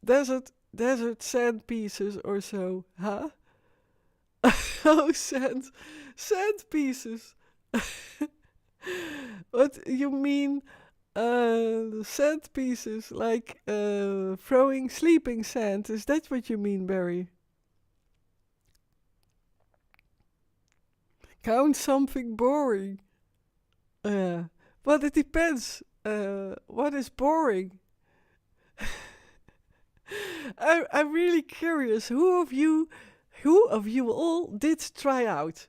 Desert sand pieces or so, huh? Oh, sand pieces. What you mean? Sand pieces, like throwing sleeping sand. Is that what you mean, Barry? Count something boring. But it depends. What is boring? I'm really curious. Who of you all did try out?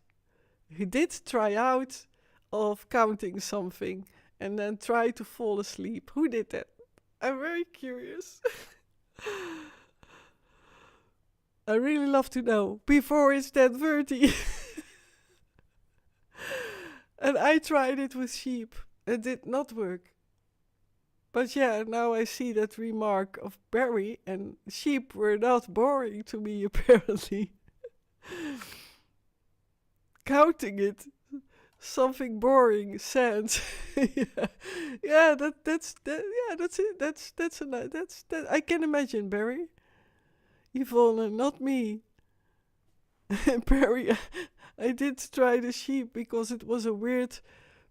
Who did try out of counting something and then try to fall asleep? Who did that? I'm very curious. I really love to know before it's 10:30. And I tried it with sheep. It did not work. But yeah, now I see that remark of Barry, and sheep were not boring to me, apparently. Counting it, something boring, sand. Yeah, that's it. That's I can imagine, Barry. Yvonne, not me. Barry, I did try the sheep because it was a weird,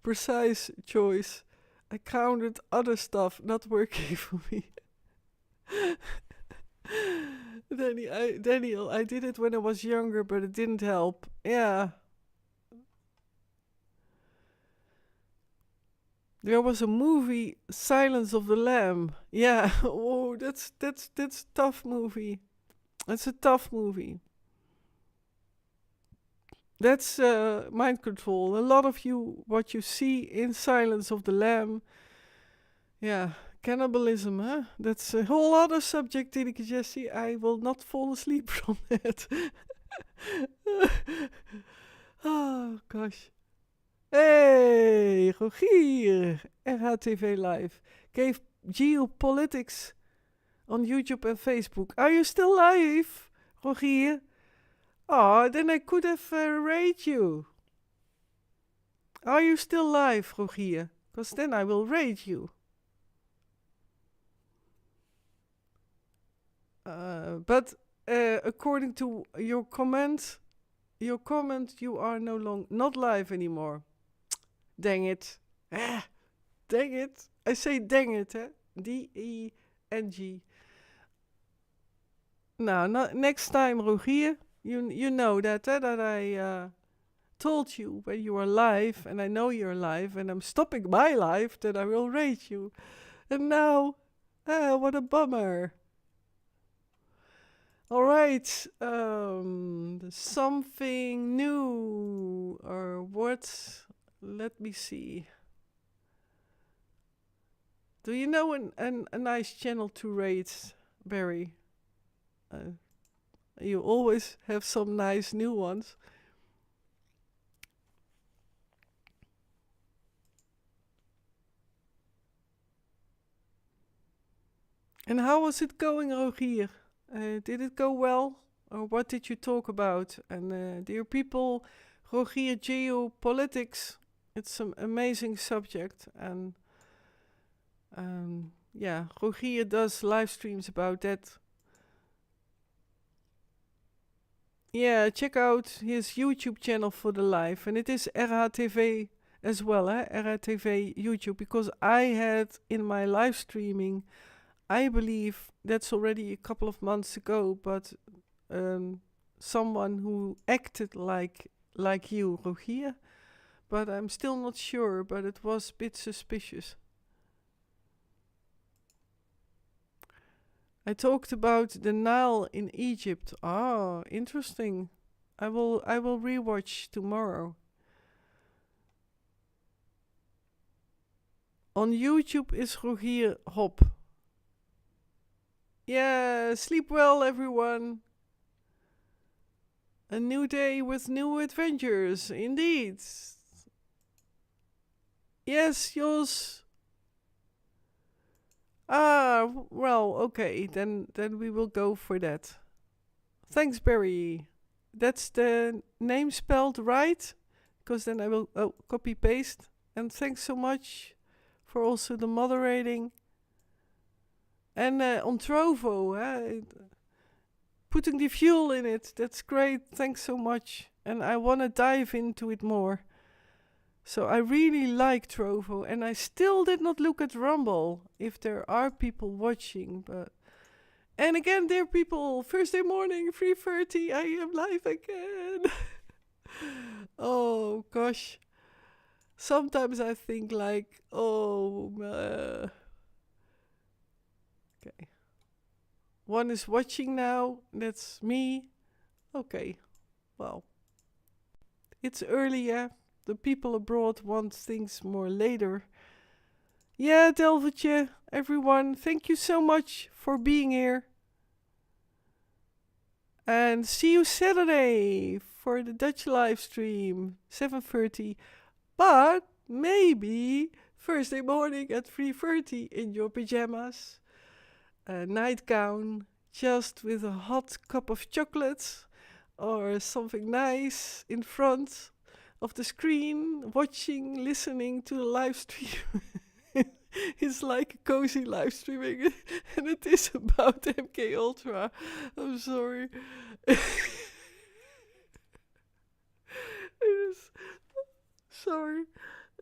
precise choice. I counted other stuff not working for me. Daniel, I did it when I was younger, but it didn't help. Yeah. There was a movie, Silence of the Lamb. Yeah. Oh, that's tough movie. That's a tough movie. That's mind control. A lot of what you see in Silence of the Lamb. Yeah, cannibalism, huh? That's a whole other subject, Tineke Jessie. I will not fall asleep from that. Oh, gosh. Hey, Rogier, RHTV Live. Gave geopolitics on YouTube and Facebook. Are you still live, Rogier? Oh, then I could have rate you. Are you still live, Rogier? Because then I will rate you. But according to your comment, you are not live anymore. Dang it. Dang it. I say dang it, hè? D-E-N-G. Now, next time, Rogier, you know that, that I told you when you are live, and I know you're live, and I'm stopping my live, that I will rate you. And now, what a bummer. All right, something new, or what? Let me see. Do you know a nice channel to rate, Barry? You always have some nice new ones. And how was it going, Rogier? Did it go well? Or what did you talk about? And dear people, Rogier geopolitics, it's an amazing subject. And yeah, Rogier does live streams about that. Yeah, check out his YouTube channel for the live. And it is RHTV as well, RHTV YouTube. Because I had in my live streaming, I believe that's already a couple of months ago, but someone who acted like you, Rogier. But I'm still not sure, but it was a bit suspicious. I talked about the Nile in Egypt. Ah, interesting. I will rewatch tomorrow. On YouTube is Rogier Hop. Yeah, sleep well, everyone. A new day with new adventures, indeed. Yes, Jos. Ah, well, okay, then we will go for that. Thanks, Barry. That's the name spelled right, because then I will copy paste. And thanks so much for also the moderating. And on Trovo, putting the fuel in it. That's great. Thanks so much. And I want to dive into it more. So I really like Trovo, and I still did not look at Rumble if there are people watching. But and again, dear people, Thursday morning, 3:30, I am live again. Oh gosh, sometimes I think like, oh, okay, one is watching now. That's me. Okay, well, it's early, yeah. The people abroad want things more later. Yeah, Delvertje, everyone, thank you so much for being here. And see you Saturday for the Dutch live stream, 7:30. But maybe Thursday morning at 3:30 in your pajamas, a nightgown, just with a hot cup of chocolate or something nice in front of the screen, watching, listening to the live stream. It's like a cozy live streaming, and it is about MKultra. I'm sorry. It is. Sorry.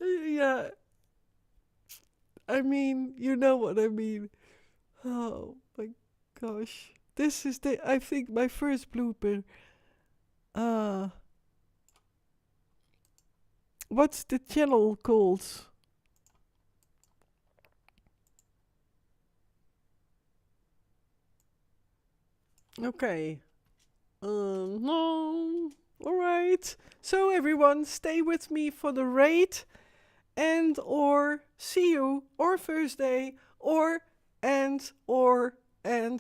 Yeah. I mean, you know what I mean. Oh my gosh. This is I think, my first blooper. What's the channel called? Okay. No. Alright. So everyone, stay with me for the raid. And or see you or Thursday or and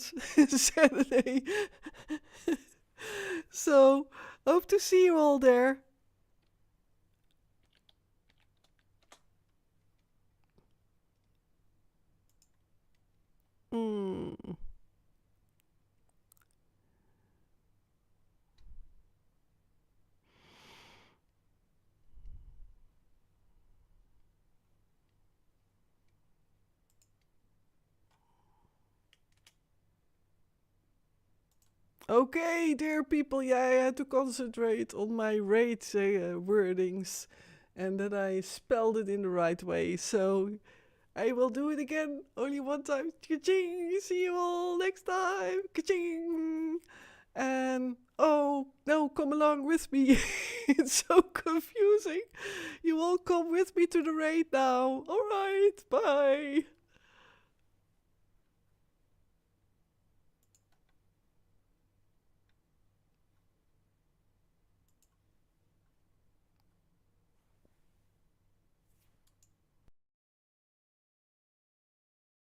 Saturday. So hope to see you all there. Okay, dear people, yeah, I had to concentrate on my rate wordings and that I spelled it in the right way. So I will do it again, only one time. Ka-ching! See you all next time. Ka-ching! And oh, no, come along with me. It's so confusing. You all come with me to the raid now. All right, bye.